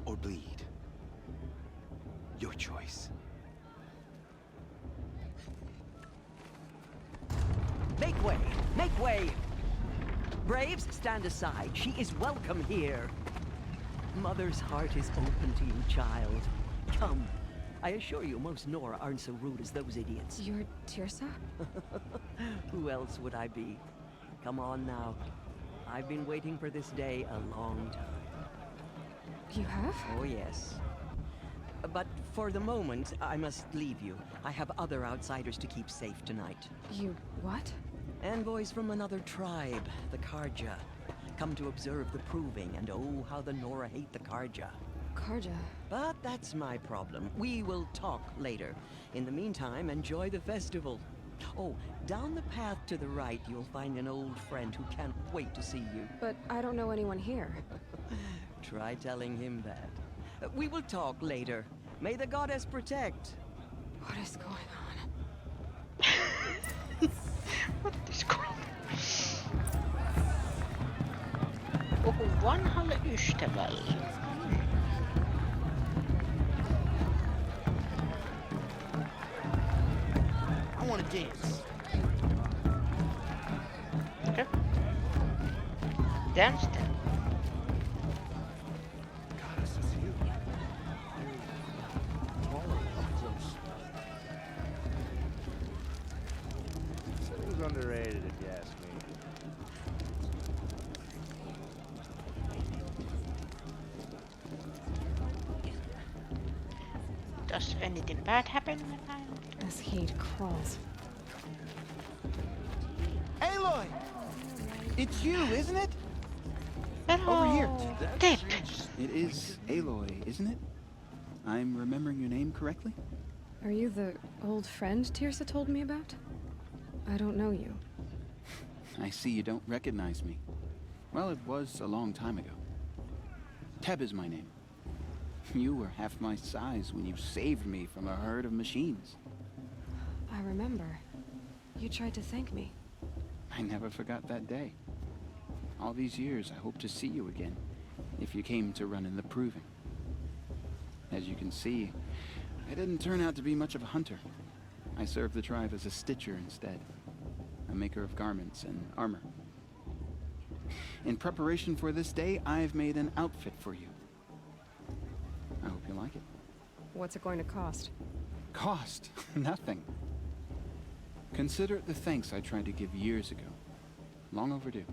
Or bleed. Your choice. Make way! Make way! Braves, stand aside. She is welcome here. Mother's heart is open to you, child. Come. I assure you, most Nora aren't so rude as those idiots. You're Tirsa? Who else would I be? Come on now. I've been waiting for this day a long time. You have? Oh, yes. But for the moment, I must leave you. I have other outsiders to keep safe tonight. You what? Envoys from another tribe, the Karja. Come to observe the proving, and oh, how the Nora hate the Karja. Karja? But that's my problem. We will talk later. In the meantime, enjoy the festival. Oh, down the path to the right, you'll find an old friend who can't wait to see you. But I don't know anyone here. Try telling him that. We will talk later. May the goddess protect. What is going on? What is going on? Puhu vanhalle ystävälle. I want to dance. Okay. Dance then. Goddess, it's you. You're taller up close. Said he was underrated, if you ask me. Does anything bad happen when I... This heat crawls. Aloy! It's you, isn't it? Hello. Over here. Tip. It is Aloy, isn't it? I'm remembering your name correctly? Are you the old friend Tirsa told me about? I don't know you. I see you don't recognize me. Well, it was a long time ago. Teb is my name. You were half my size when you saved me from a herd of machines. I remember. You tried to thank me. I never forgot that day. All these years, I hope to see you again, if you came to run in the proving. As you can see, I didn't turn out to be much of a hunter. I served the tribe as a stitcher instead, a maker of garments and armor. In preparation for this day, I've made an outfit for you. I hope you like it. What's it going to cost? Cost? Nothing. Consider it the thanks I tried to give years ago. Long overdue.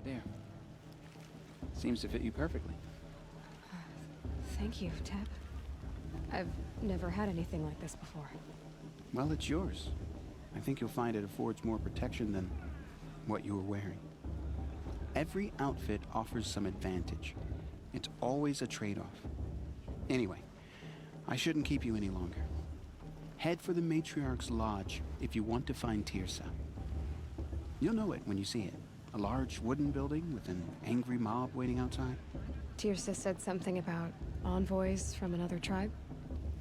There. Seems to fit you perfectly. Thank you, Teb. I've never had anything like this before. Well, it's yours. I think you'll find it affords more protection than what you were wearing. Every outfit offers some advantage. It's always a trade-off. Anyway, I shouldn't keep you any longer. Head for the Matriarch's Lodge if you want to find Tirsa. You'll know it when you see it. A large wooden building with an angry mob waiting outside? Tirsa said something about envoys from another tribe?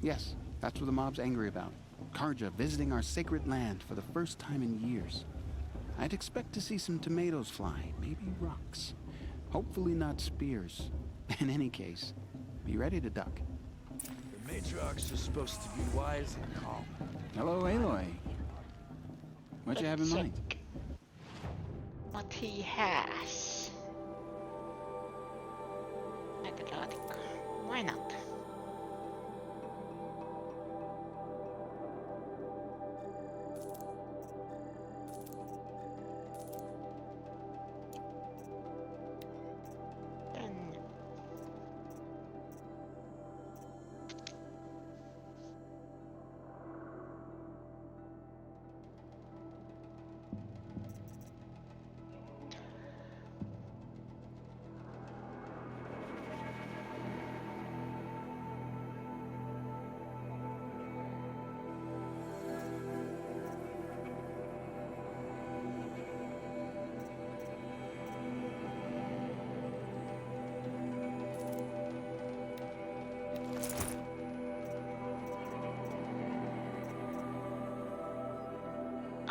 Yes, that's what the mob's angry about. Karja visiting our sacred land for the first time in years. I'd expect to see some tomatoes fly, maybe rocks. Hopefully not spears. In any case, be ready to duck. The matriarchs are supposed to be wise and calm. Hello, Aloy. What you have in mind? What he has. Näytelaatikko. Why not?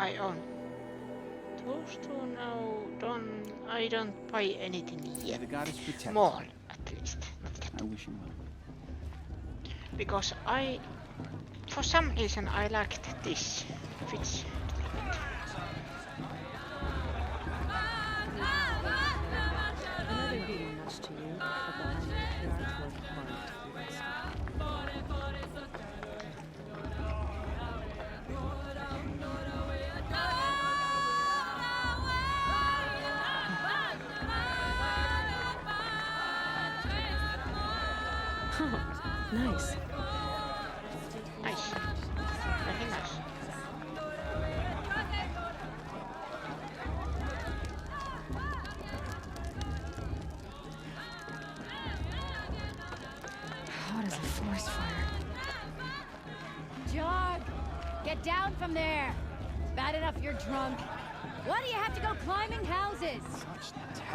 I own those two now. I don't buy anything yet. The goddess protects. More, at least. Not yet. I wish you well. Because for some reason I liked this. Fits. Another being much to you, but behind it, there are 12 hard to be rescued. Nice. Nice. Very nice. What is a forest fire? Jog! Get down from there! Bad enough you're drunk. Why do you have to go climbing houses?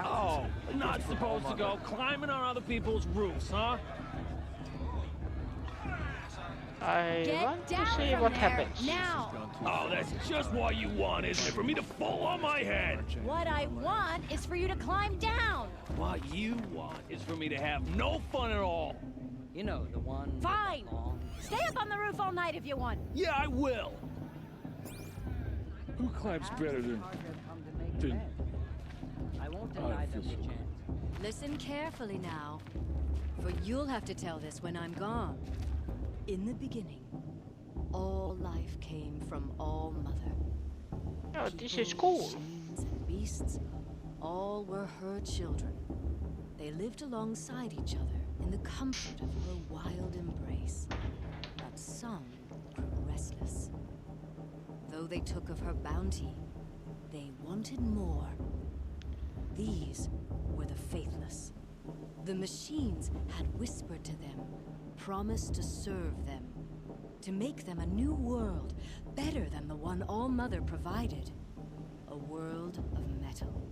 Oh, not supposed to go climbing on other people's roofs, huh? I Get want to down see from what there, happens. now! Oh, that's just what you want, isn't it? For me to fall on my head. What I want is for you to climb down! What you want is for me to have no fun at all. You know, the one... Fine! Stay up on the roof all night if you want. Yeah, I will. Who climbs better than... I won't deny them the chance. Listen carefully now, for you'll have to tell this when I'm gone. In the beginning, all life came from All Mother. Oh, this is cool. Machines and beasts, all were her children. They lived alongside each other in the comfort of her wild embrace. But some grew restless. Though they took of her bounty, they wanted more. These were the faithless. The machines had whispered to them, promised to serve them, to make them a new world, better than the one All Mother provided. A world of metal.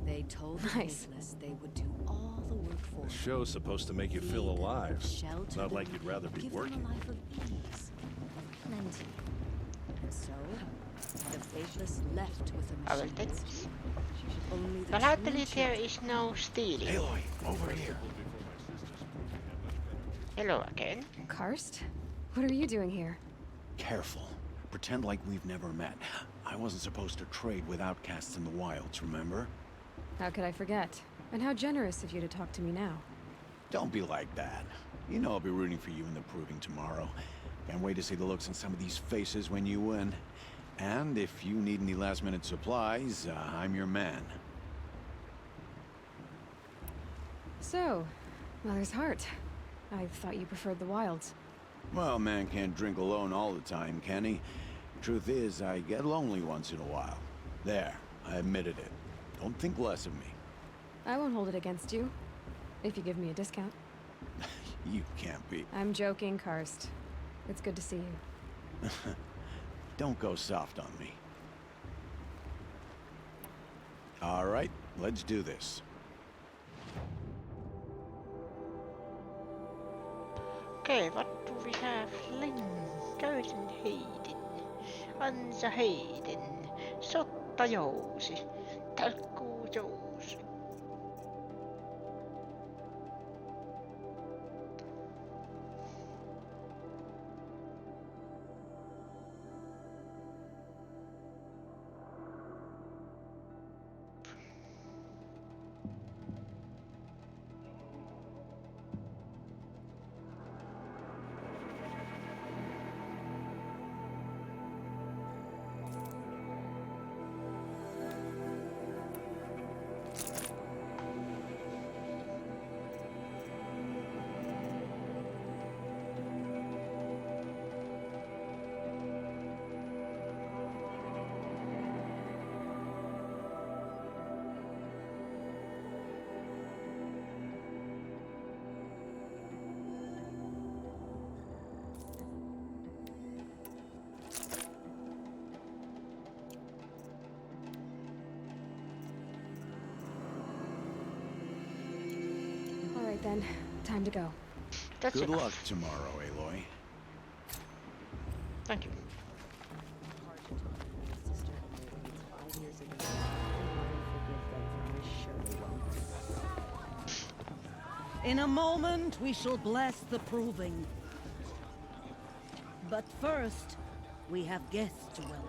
They told the faithless they would do all the work for The them. show's supposed to make you feel alive. Shelter Not them, like you'd rather be give working. them a life of ease, plenty. And so, the faithless left with the I will take machines. this. Only the But I true believe there children is no stealing. Aloy, over here. Hello again. Karst? What are you doing here? Careful. Pretend like we've never met. I wasn't supposed to trade with outcasts in the wilds, remember? How could I forget? And how generous of you to talk to me now. Don't be like that. You know I'll be rooting for you in the proving tomorrow. Can't wait to see the looks on some of these faces when you win. And if you need any last-minute supplies, I'm your man. So, Mother's Heart. I thought you preferred the wilds. Well, man can't drink alone all the time, can he? Truth is, I get lonely once in a while. There, I admitted it. Don't think less of me. I won't hold it against you. If you give me a discount. You can't be. I'm joking, Karst. It's good to see you. Don't go soft on me. All right, let's do this. Okay, what do we have? Länkösenheiden, Ansaheiden, Sottajousi, Talkkuujousi. Then, time to go. That's Good enough. luck tomorrow, Aloy. Thank you. In a moment, we shall bless the proving. But first, we have guests to welcome.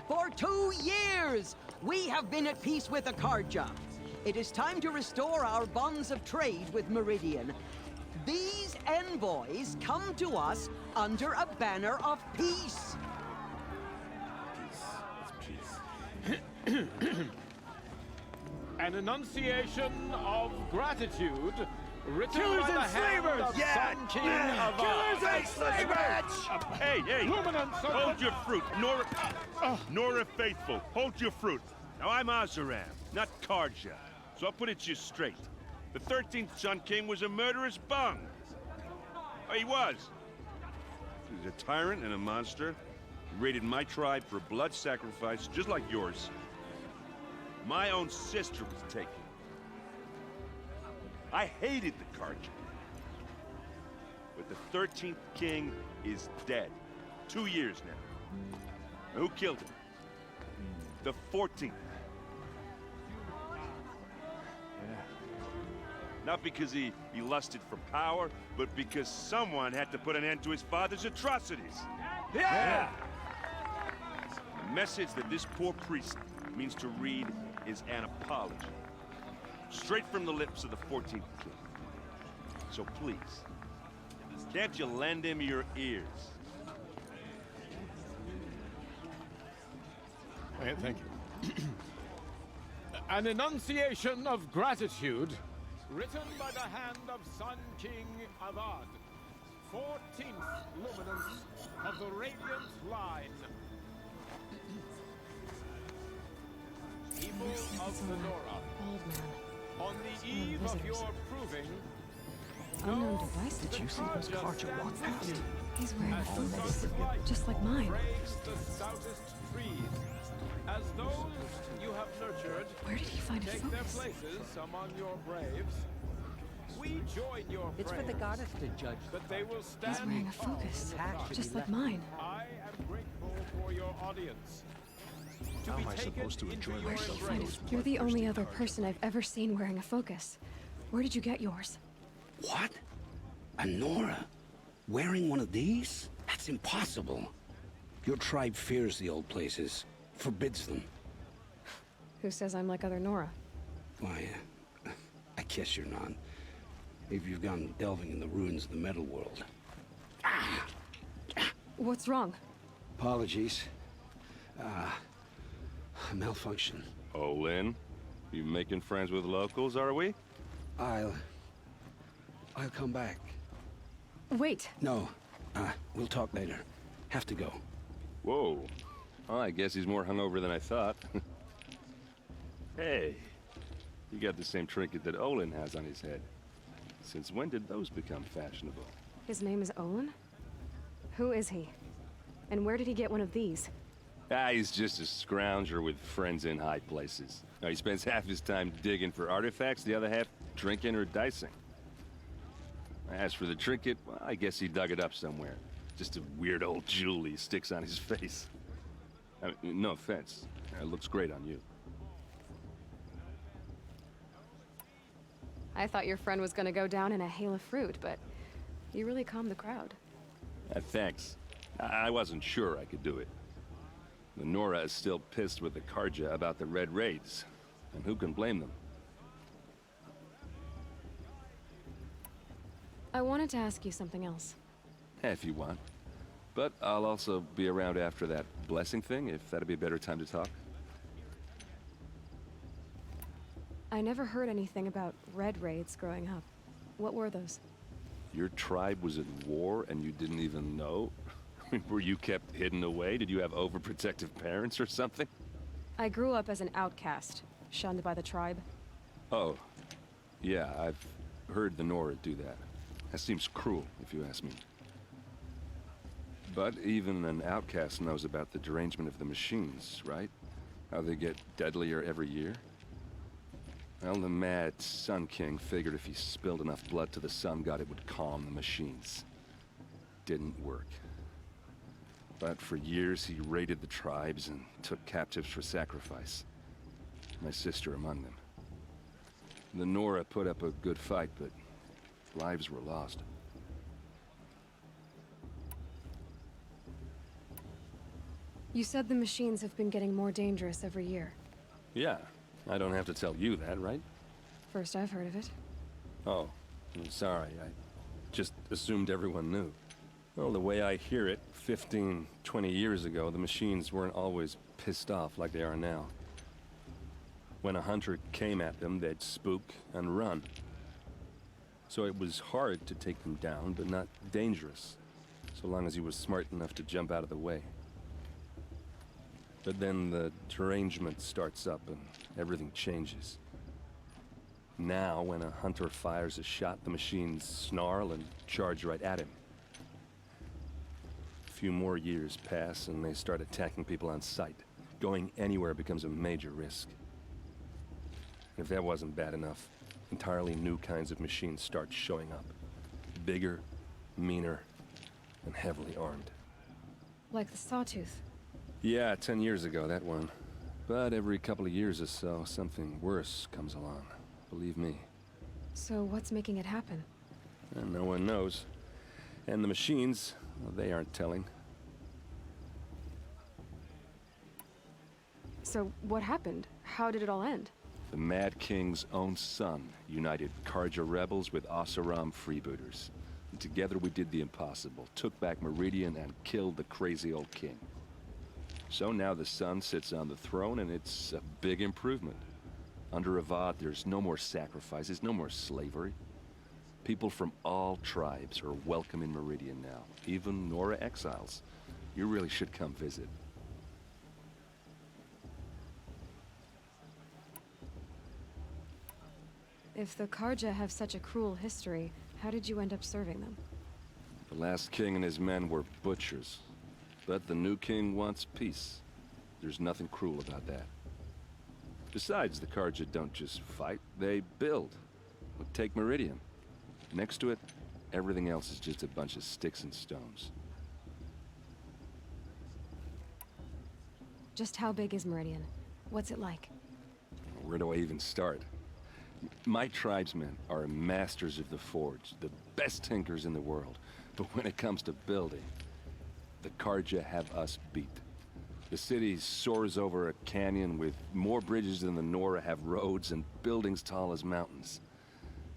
For 2 years, we have been at peace with Akarja. It is time to restore our bonds of trade with Meridian. These envoys come to us under a banner of peace. An enunciation of gratitude written Killers by the and hand slavers! of Yeah! Sun King Yeah! of Killers and slavers! Hey, hey! Luminance of Hold your fruit, Nora Faithful. Hold your fruit. Now I'm Oseram, not Karja, so I'll put it to you straight. The 13th Sun King was a murderous bung. Oh, he was. He was a tyrant and a monster. He raided my tribe for blood sacrifice, just like yours. My own sister was taken. I hated the Karja. But the 13th king is dead. 2 years now. Who killed him? The 14th. Not because he lusted for power, but because someone had to put an end to his father's atrocities. Yeah! The message that this poor priest means to read is an apology. Straight from the lips of the 14th king. So please, can't you lend him your ears? Thank you. An enunciation of gratitude written by the hand of Sun King Avad, 14th luminance of the Radiant Line. People of the Nora, Old man. on the eve of your proving, Unknown device. Did you see those Karja walk past? He's wearing a focus, just like mine. praise the stoutest trees, as those you have nurtured. Where did he find a take focus? their places among your braves. We join your It's for the praise, goddess to judge. but they will stand He's wearing a tall focus, in the dark. just like mine. I am grateful for your audience. To How be am I taken supposed to into enjoy your myself with embrace. those You're the only other person I've ever seen wearing a focus. Where did you get yours? What? A Nora? Wearing one of these? That's impossible. Your tribe fears the old places, forbids them. Who says I'm like other Nora? Why, I guess you're not. If you've gone delving in the ruins of the metal world. What's wrong? Apologies. Malfunction. Oh, Lynn, you making friends with locals, are we? I'll come back. Wait. No, we'll talk later. Have to go. Whoa. Well, I guess he's more hungover than I thought. Hey, you got the same trinket that Olin has on his head. Since when did those become fashionable? His name is Olin? Who is he? And where did he get one of these? He's just a scrounger with friends in high places. Now, he spends half his time digging for artifacts, the other half drinking or dicing. As for the trinket, well, I guess he dug it up somewhere. Just a weird old jewel he sticks on his face. I mean, no offense. It looks great on you. I thought your friend was gonna go down in a hail of fruit, but you really calmed the crowd. Thanks. I wasn't sure I could do it. The Nora is still pissed with the Karja about the Red Raids, and who can blame them? I wanted to ask you something else. If you want. But I'll also be around after that blessing thing, if that'd be a better time to talk. I never heard anything about red raids growing up. What were those? Your tribe was at war and you didn't even know? Were you kept hidden away? Did you have overprotective parents or something? I grew up as an outcast, shunned by the tribe. Oh, yeah, I've heard the Nora do that. That seems cruel, if you ask me. But even an outcast knows about the derangement of the machines, right? How they get deadlier every year? Well, the mad Sun King figured if he spilled enough blood to the Sun God, it would calm the machines. Didn't work. But for years, he raided the tribes and took captives for sacrifice. My sister among them. The Nora put up a good fight, but lives were lost. You said the machines have been getting more dangerous every year. Yeah, I don't have to tell you that, right? First I've heard of it. Oh, I'm sorry. I just assumed everyone knew. Well, the way I hear it, 15, 20 years ago, the machines weren't always pissed off like they are now. When a hunter came at them, they'd spook and run. So it was hard to take them down, but not dangerous, so long as he was smart enough to jump out of the way. But then the derangement starts up and everything changes. Now, when a hunter fires a shot, the machines snarl and charge right at him. A few more years pass and they start attacking people on sight. Going anywhere becomes a major risk. And if that wasn't bad enough, entirely new kinds of machines start showing up. Bigger, meaner, and heavily armed. Like the Sawtooth. Yeah, 10 years ago, that one. But every couple of years or so, something worse comes along. Believe me. So what's making it happen? And no one knows. And the machines, well, they aren't telling. So what happened? How did it all end? The Mad King's own son united Carja rebels with Oseram freebooters. And together we did the impossible, took back Meridian and killed the crazy old king. So now the son sits on the throne and it's a big improvement. Under Avad, there's no more sacrifices, no more slavery. People from all tribes are welcome in Meridian now, even Nora exiles. You really should come visit. If the Carja have such a cruel history, how did you end up serving them? The last king and his men were butchers. But the new king wants peace. There's nothing cruel about that. Besides, the Carja don't just fight, they build. Take Meridian. Next to it, everything else is just a bunch of sticks and stones. Just how big is Meridian? What's it like? Where do I even start? My tribesmen are masters of the forge, the best tinkers in the world. But when it comes to building, the Carja have us beat. The city soars over a canyon with more bridges than the Nora have roads and buildings tall as mountains.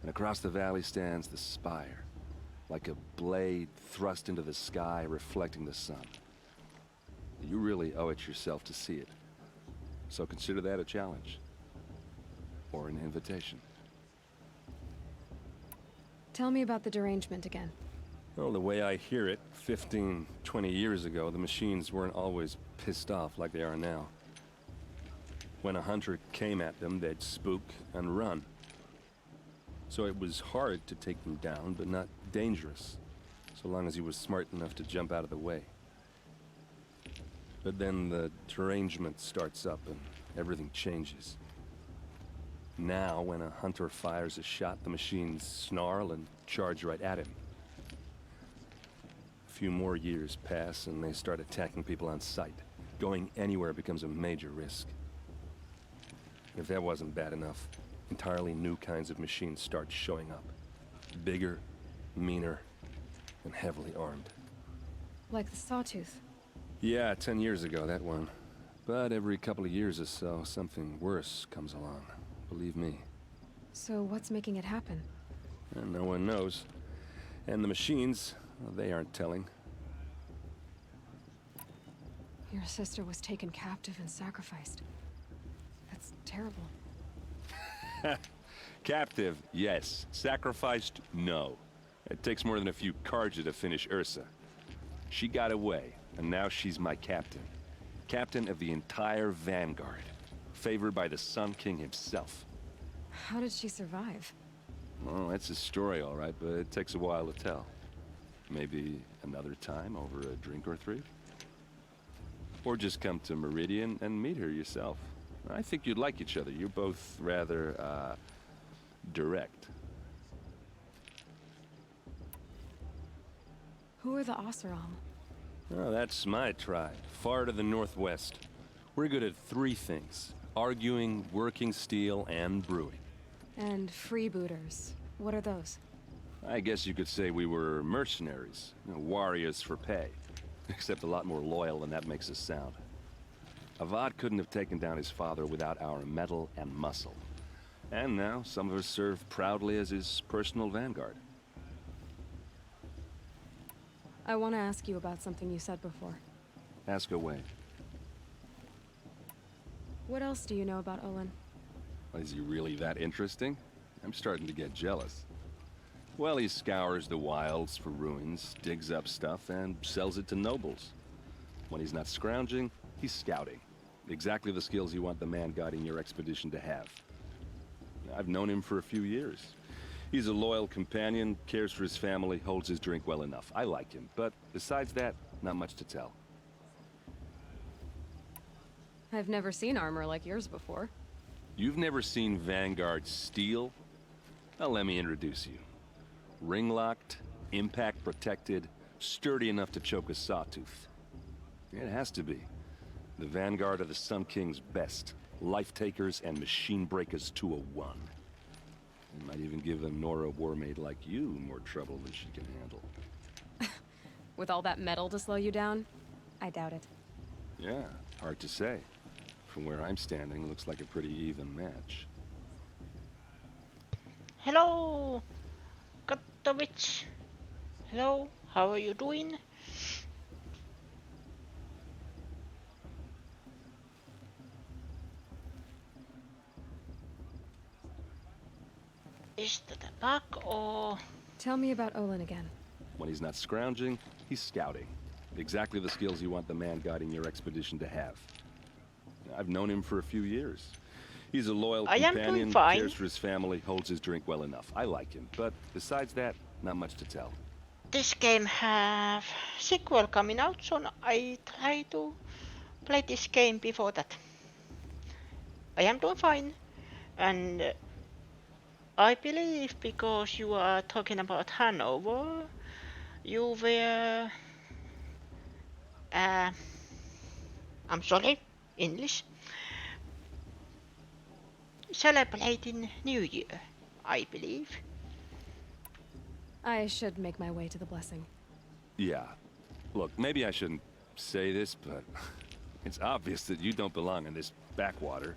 And across the valley stands the spire, like a blade thrust into the sky reflecting the sun. You really owe it yourself to see it. So consider that a challenge. Or an invitation. Tell me about the derangement again. Well, the way I hear it, 15, 20 years ago, the machines weren't always pissed off like they are now. When a hunter came at them, they'd spook and run. So it was hard to take them down, but not dangerous, so long as he was smart enough to jump out of the way. But then the derangement starts up and everything changes. Now, when a hunter fires a shot, the machines snarl and charge right at him. A few more years pass and they start attacking people on sight. Going anywhere becomes a major risk. If that wasn't bad enough, entirely new kinds of machines start showing up. Bigger, meaner, and heavily armed. Like the Sawtooth. Yeah, 10 years ago, that one. But every couple of years or so, something worse comes along. Believe me. So what's making it happen? And no one knows. And the machines, well, they aren't telling. Your sister was taken captive and sacrificed. That's terrible. Captive, yes. Sacrificed, no. It takes more than a few Carja to finish Ursa. She got away, and now she's my captain. Captain of the entire Vanguard. Favored by the Sun King himself. How did she survive? Well, that's a story, all right, but it takes a while to tell. Maybe another time over a drink or three? Or just come to Meridian and meet her yourself. I think you'd like each other. You're both rather, direct. Who are the Oseram? Oh, that's my tribe, far to the northwest. We're good at three things. Arguing, working steel, and brewing. And freebooters. What are those? I guess you could say we were mercenaries, warriors for pay. Except a lot more loyal than that makes us sound. Avad couldn't have taken down his father without our metal and muscle. And now, some of us serve proudly as his personal vanguard. I want to ask you about something you said before. Ask away. What else do you know about Olin? Is he really that interesting? I'm starting to get jealous. Well, he scours the wilds for ruins, digs up stuff, and sells it to nobles. When he's not scrounging, he's scouting. Exactly the skills you want the man guiding your expedition to have. I've known him for a few years. He's a loyal companion, cares for his family, holds his drink well enough. I like him, but besides that, not much to tell. I've never seen armor like yours before. You've never seen Vanguard steel? Well, let me introduce you. Ring-locked, impact-protected, sturdy enough to choke a sawtooth. It has to be. The Vanguard are the Sun King's best. Life-takers and machine breakers to a one. It might even give a Nora warmaid like you more trouble than she can handle. With all that metal to slow you down? I doubt it. Yeah, hard to say. From where I'm standing, looks like a pretty even match. Hello, Katowice. Hello, how are you doing? Is that a bug or... Tell me about Olin again. When he's not scrounging, he's scouting. Exactly the skills you want the man guiding your expedition to have. I've known him for a few years. He's a loyal companion, cares for his family, holds his drink well enough. I like him, but besides that, not much to tell. This game have sequel coming out, so I try to play this game before that. I am doing fine, and I believe because you are talking about Hanover, you were... I'm sorry, English. Celebrating New Year, I believe. I should make my way to the blessing. Yeah. Look, maybe I shouldn't say this, but it's obvious that you don't belong in this backwater.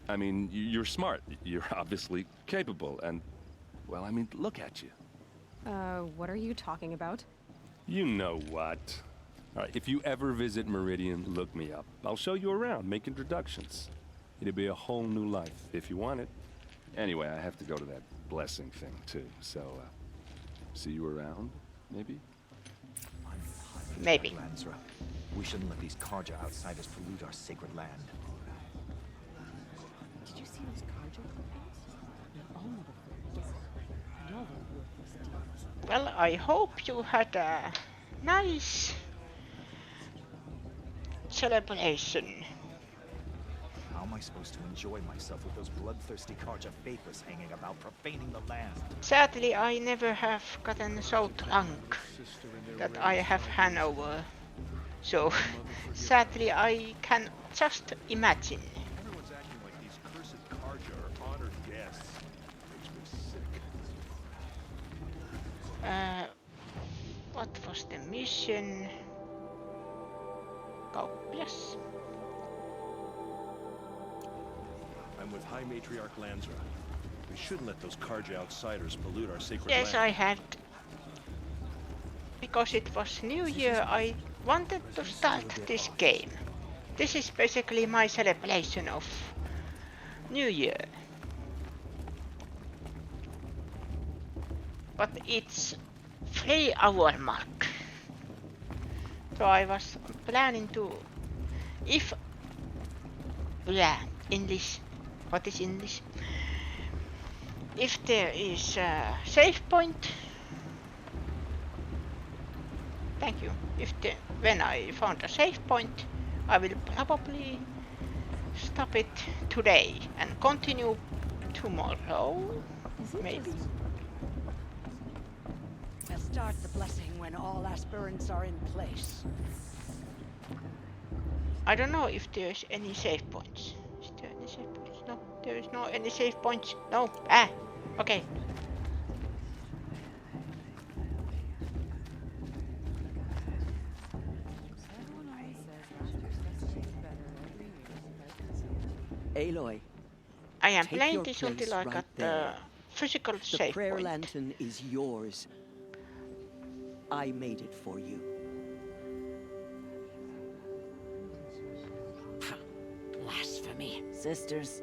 I mean, you're smart. You're obviously capable, and, well, I mean, look at you. What are you talking about? You know what. All right, if you ever visit Meridian, look me up. I'll show you around, make introductions. It'll be a whole new life, if you want it. Anyway, I have to go to that blessing thing, too. So, see you around, maybe? Maybe. Lansra. We shouldn't let these Carja outsiders pollute our sacred land. Did you see those Carja clippings? They're all over the Well, I hope you had a nice celebration. How am I supposed to enjoy myself with those bloodthirsty Carja vapors hanging about, profaning the land? Sadly, I never have gotten so drunk that I have Hanover. So, sadly, I can just imagine. Everyone's acting like these cursed Carja are honored guests. Makes me sick. What was the mission? Kauppias. I'm with High Matriarch Lansra. We shouldn't let those Carja outsiders pollute our sacred land. Yes, I had. Because it was New Year, I wanted to start this game. This is basically my celebration of New Year. But it's 3-hour mark. So I was planning to... English. What is English? If there is a save point... Thank you. When I found a save point, I will probably stop it today and continue tomorrow. Maybe. We'll start the blessing when all aspirants are in place. I don't know if there's any save points. Is there any save points? No, There is no any save points. No. Ah. Okay. Aloy. I am take playing your this place until I right got the there. physical The save prayer point. lantern is yours. I made it for you. Blasphemy. Sisters.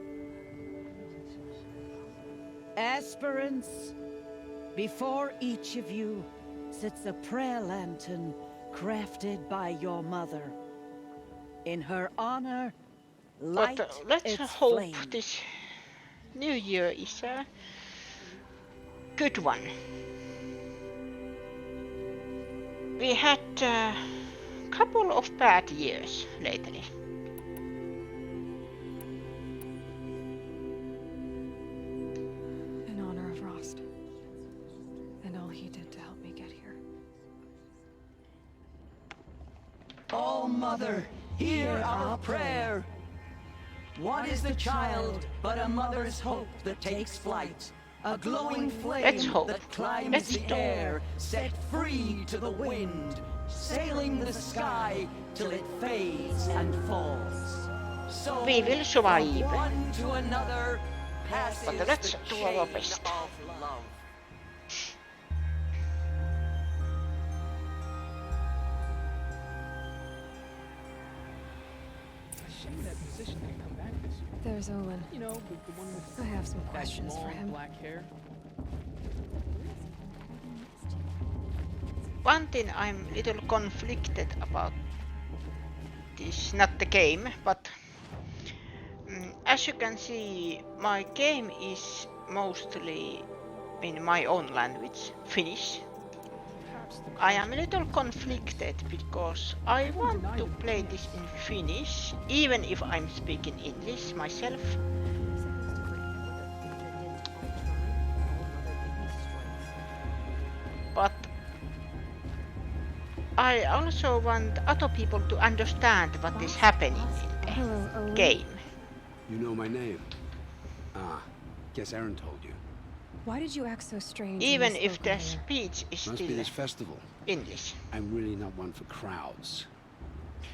Aspirants, before each of you sits a prayer lantern crafted by your mother. In her honor, light But let's its hope flame. this new year is a good one. We had a couple of bad years lately. In honor of Rost. And all he did to help me get here. Oh, Mother, hear our prayer. What is the child but a mother's hope that takes flight? A glowing Let's flame hope. that climbs Let's the hope. air, set free to the wind, sailing the sky till it fades and falls. So We will survive. from one to another passes But let's the do our chain best. of love. Shame that musician didn't come back this year. There's Olin. You know, the one with I have some that questions for long him. black hair. One thing I'm a little conflicted about this, not the game, but as you can see, my game is mostly in my own language, Finnish. I am a little conflicted because I want to play this in Finnish, even if I'm speaking English myself. But I also want other people to understand what is happening in the game. You know my name? Ah, guess Aaron told you. Why did you act so strange? Even if the speech is Must be still this festival. English. I'm really not one for crowds.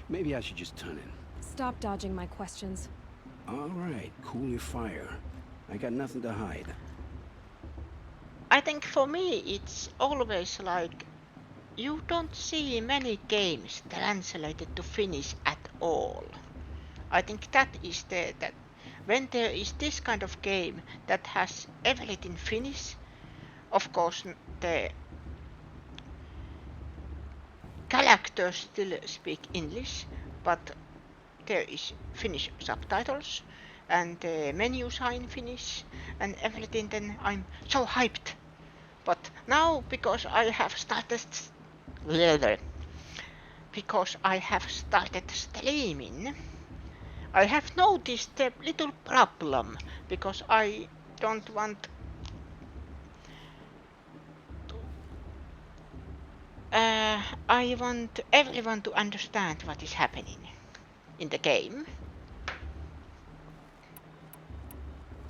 Maybe I should just turn in. Stop dodging my questions. All right, cool your fire. I got nothing to hide. I think for me it's always like you don't see many games translated to Finnish at all. I think that is that when there is this kind of game that has everything Finnish, of course the characters still speak English, but there is Finnish subtitles and the menus are in Finnish and everything, then I'm so hyped. But now because I have started streaming, I have noticed a little problem because I don't want I want everyone to understand what is happening in the game.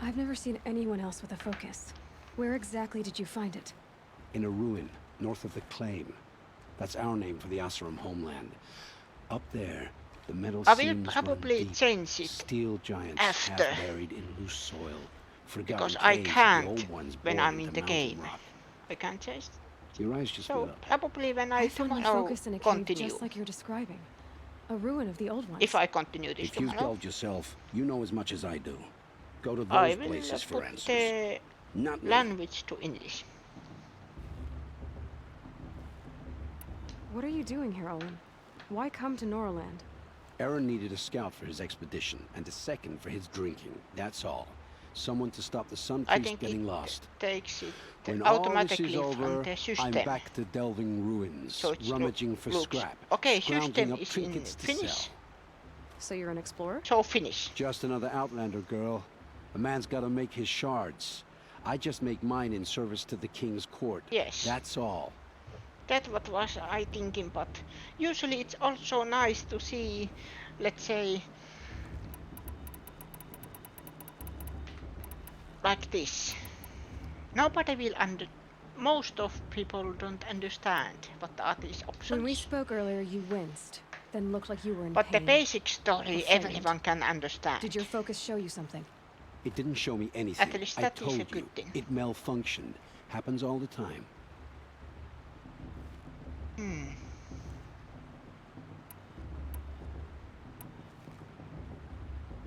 I've never seen anyone else with a focus. Where exactly did you find it? In a ruin, north of the Claim. That's our name for the Asuram homeland. Up there, the metal I will seams probably run deep. change it Steel giants after, half buried in loose soil. Forgotten because I caves of the can't old ones when bored I'm in into the mountain game. rock. I can't change. Your eyes just So lit up. probably when I found my tomorrow focus in a cave continue. just like you're describing. A ruin of the old ones. If I continue this If you've tomorrow, delved yourself, you know as much as I do. Go to I those will places for put answers. the Not me. language to English. What are you doing here, Olin? Why come to Noraland? Aaron needed a scout for his expedition, and a second for his drinking. That's all. Someone to stop the Sun I Priest think getting it lost. takes it When all this automatically is from over, the I'm system. back to delving ruins, So it's rummaging for looks- scrap, Okay, scrounging system up is in trinkets to Finnish. sell. So you're an explorer? So Finnish. Just another Outlander girl. A man's got to make his shards. I just make mine in service to the king's court. Yes. That's all. That what was I thinking, but usually it's also nice to see, let's say, like this. Nobody will most of people don't understand what are these options. When we spoke earlier, you winced, then looked like you were in But pain. the basic story Afraid. everyone can understand. Did your focus show you something? It didn't show me anything. At least I that is a told good you, thing. it malfunctioned. Happens all the time.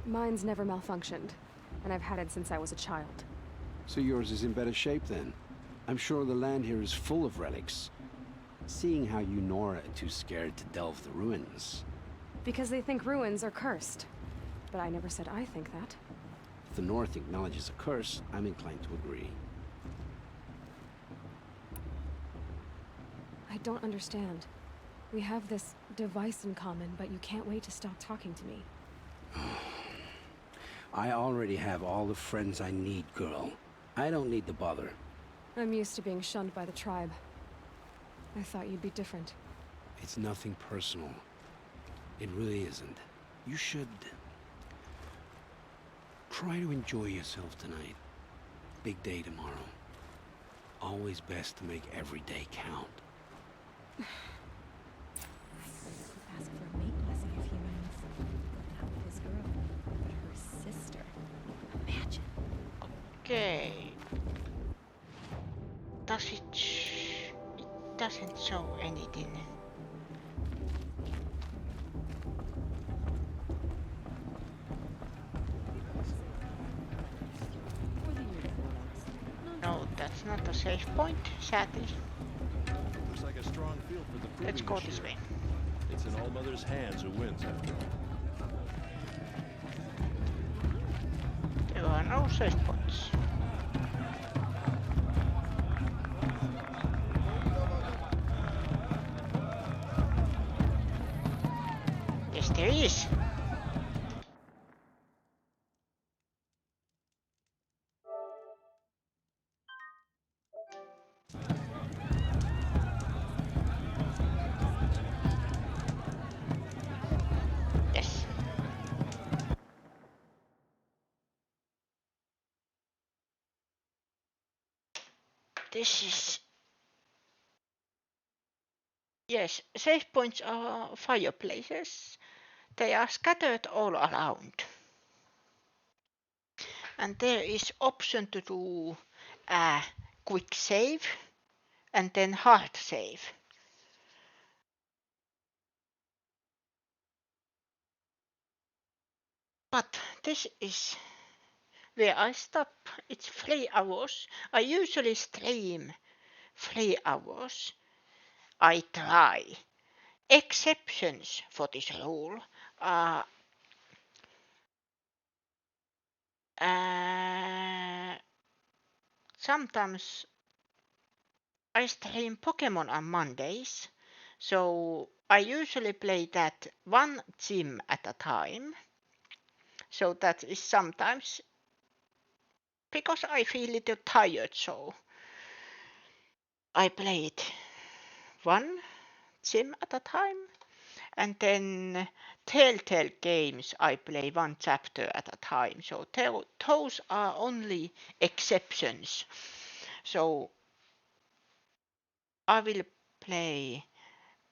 Mine's never malfunctioned, and I've had it since I was a child. So yours is in better shape then. I'm sure the land here is full of relics. Seeing how you Nora are too scared to delve the ruins. Because they think ruins are cursed. But I never said I think that. If the North acknowledges a curse, I'm inclined to agree. I don't understand. We have this device in common, but you can't wait to stop talking to me. I already have all the friends I need, girl. I don't need the bother. I'm used to being shunned by the tribe. I thought you'd be different. It's nothing personal. It really isn't. You should... try to enjoy yourself tonight. Big day tomorrow. Always best to make every day count. Ask for a mate blessing if humans. Not with his girl, but her sister. Imagine. Okay. It doesn't show anything. No, that's not a safe point, sadly. Looks like a strong field for the proving Let's go this this year. way. It's in All-Mother's hands who wins, after all. There are no safe points. Yes, there is. Yes. This is... Yes, safe points are fireplaces. They are scattered all around. And there is option to do a quick save and then hard save. But this is where I stop. It's 3 hours. I usually stream 3 hours. I try. Exceptions for this rule are sometimes I stream Pokemon on Mondays, so I usually play that one gym at a time. So that is sometimes because I feel a little tired, so I play it one gym at a time. And then Telltale games, I play one chapter at a time. So those are only exceptions. So I will play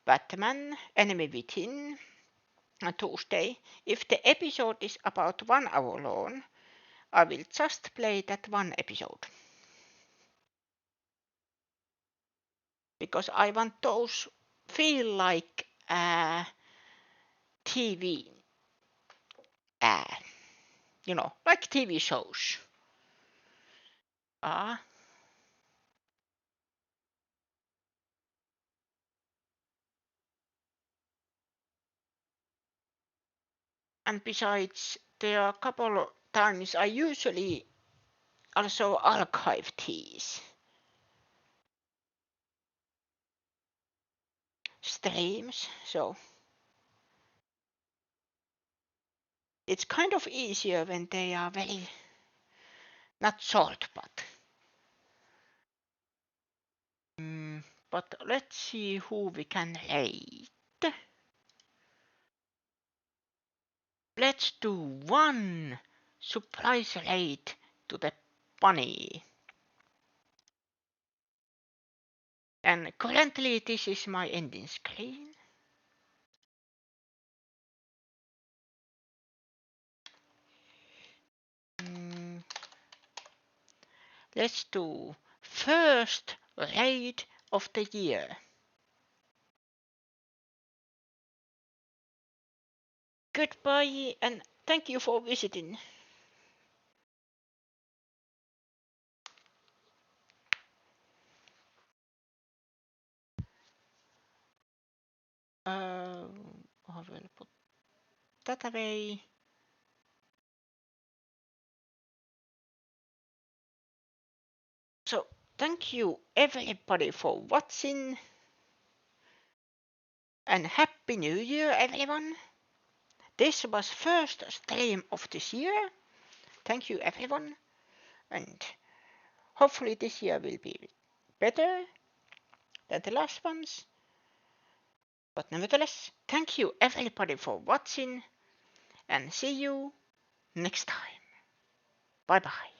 Batman Enemy Within on Tuesday. If the episode is about 1 hour long, I will just play that one episode. Because I want those feel like TV, like TV shows. And besides, there are a couple of times I usually also archive these streams, so it's kind of easier when they are very not short, but let's see who we can raid. Let's do one surprise raid to the bunny. And currently this is my ending screen. Let's do first raid of the year. Goodbye and thank you for visiting. I will put that away. So thank you everybody for watching and Happy New Year everyone. This was first stream of this year. Thank you everyone and hopefully this year will be better than the last ones. But nevertheless, thank you everybody for watching and see you next time. Bye bye.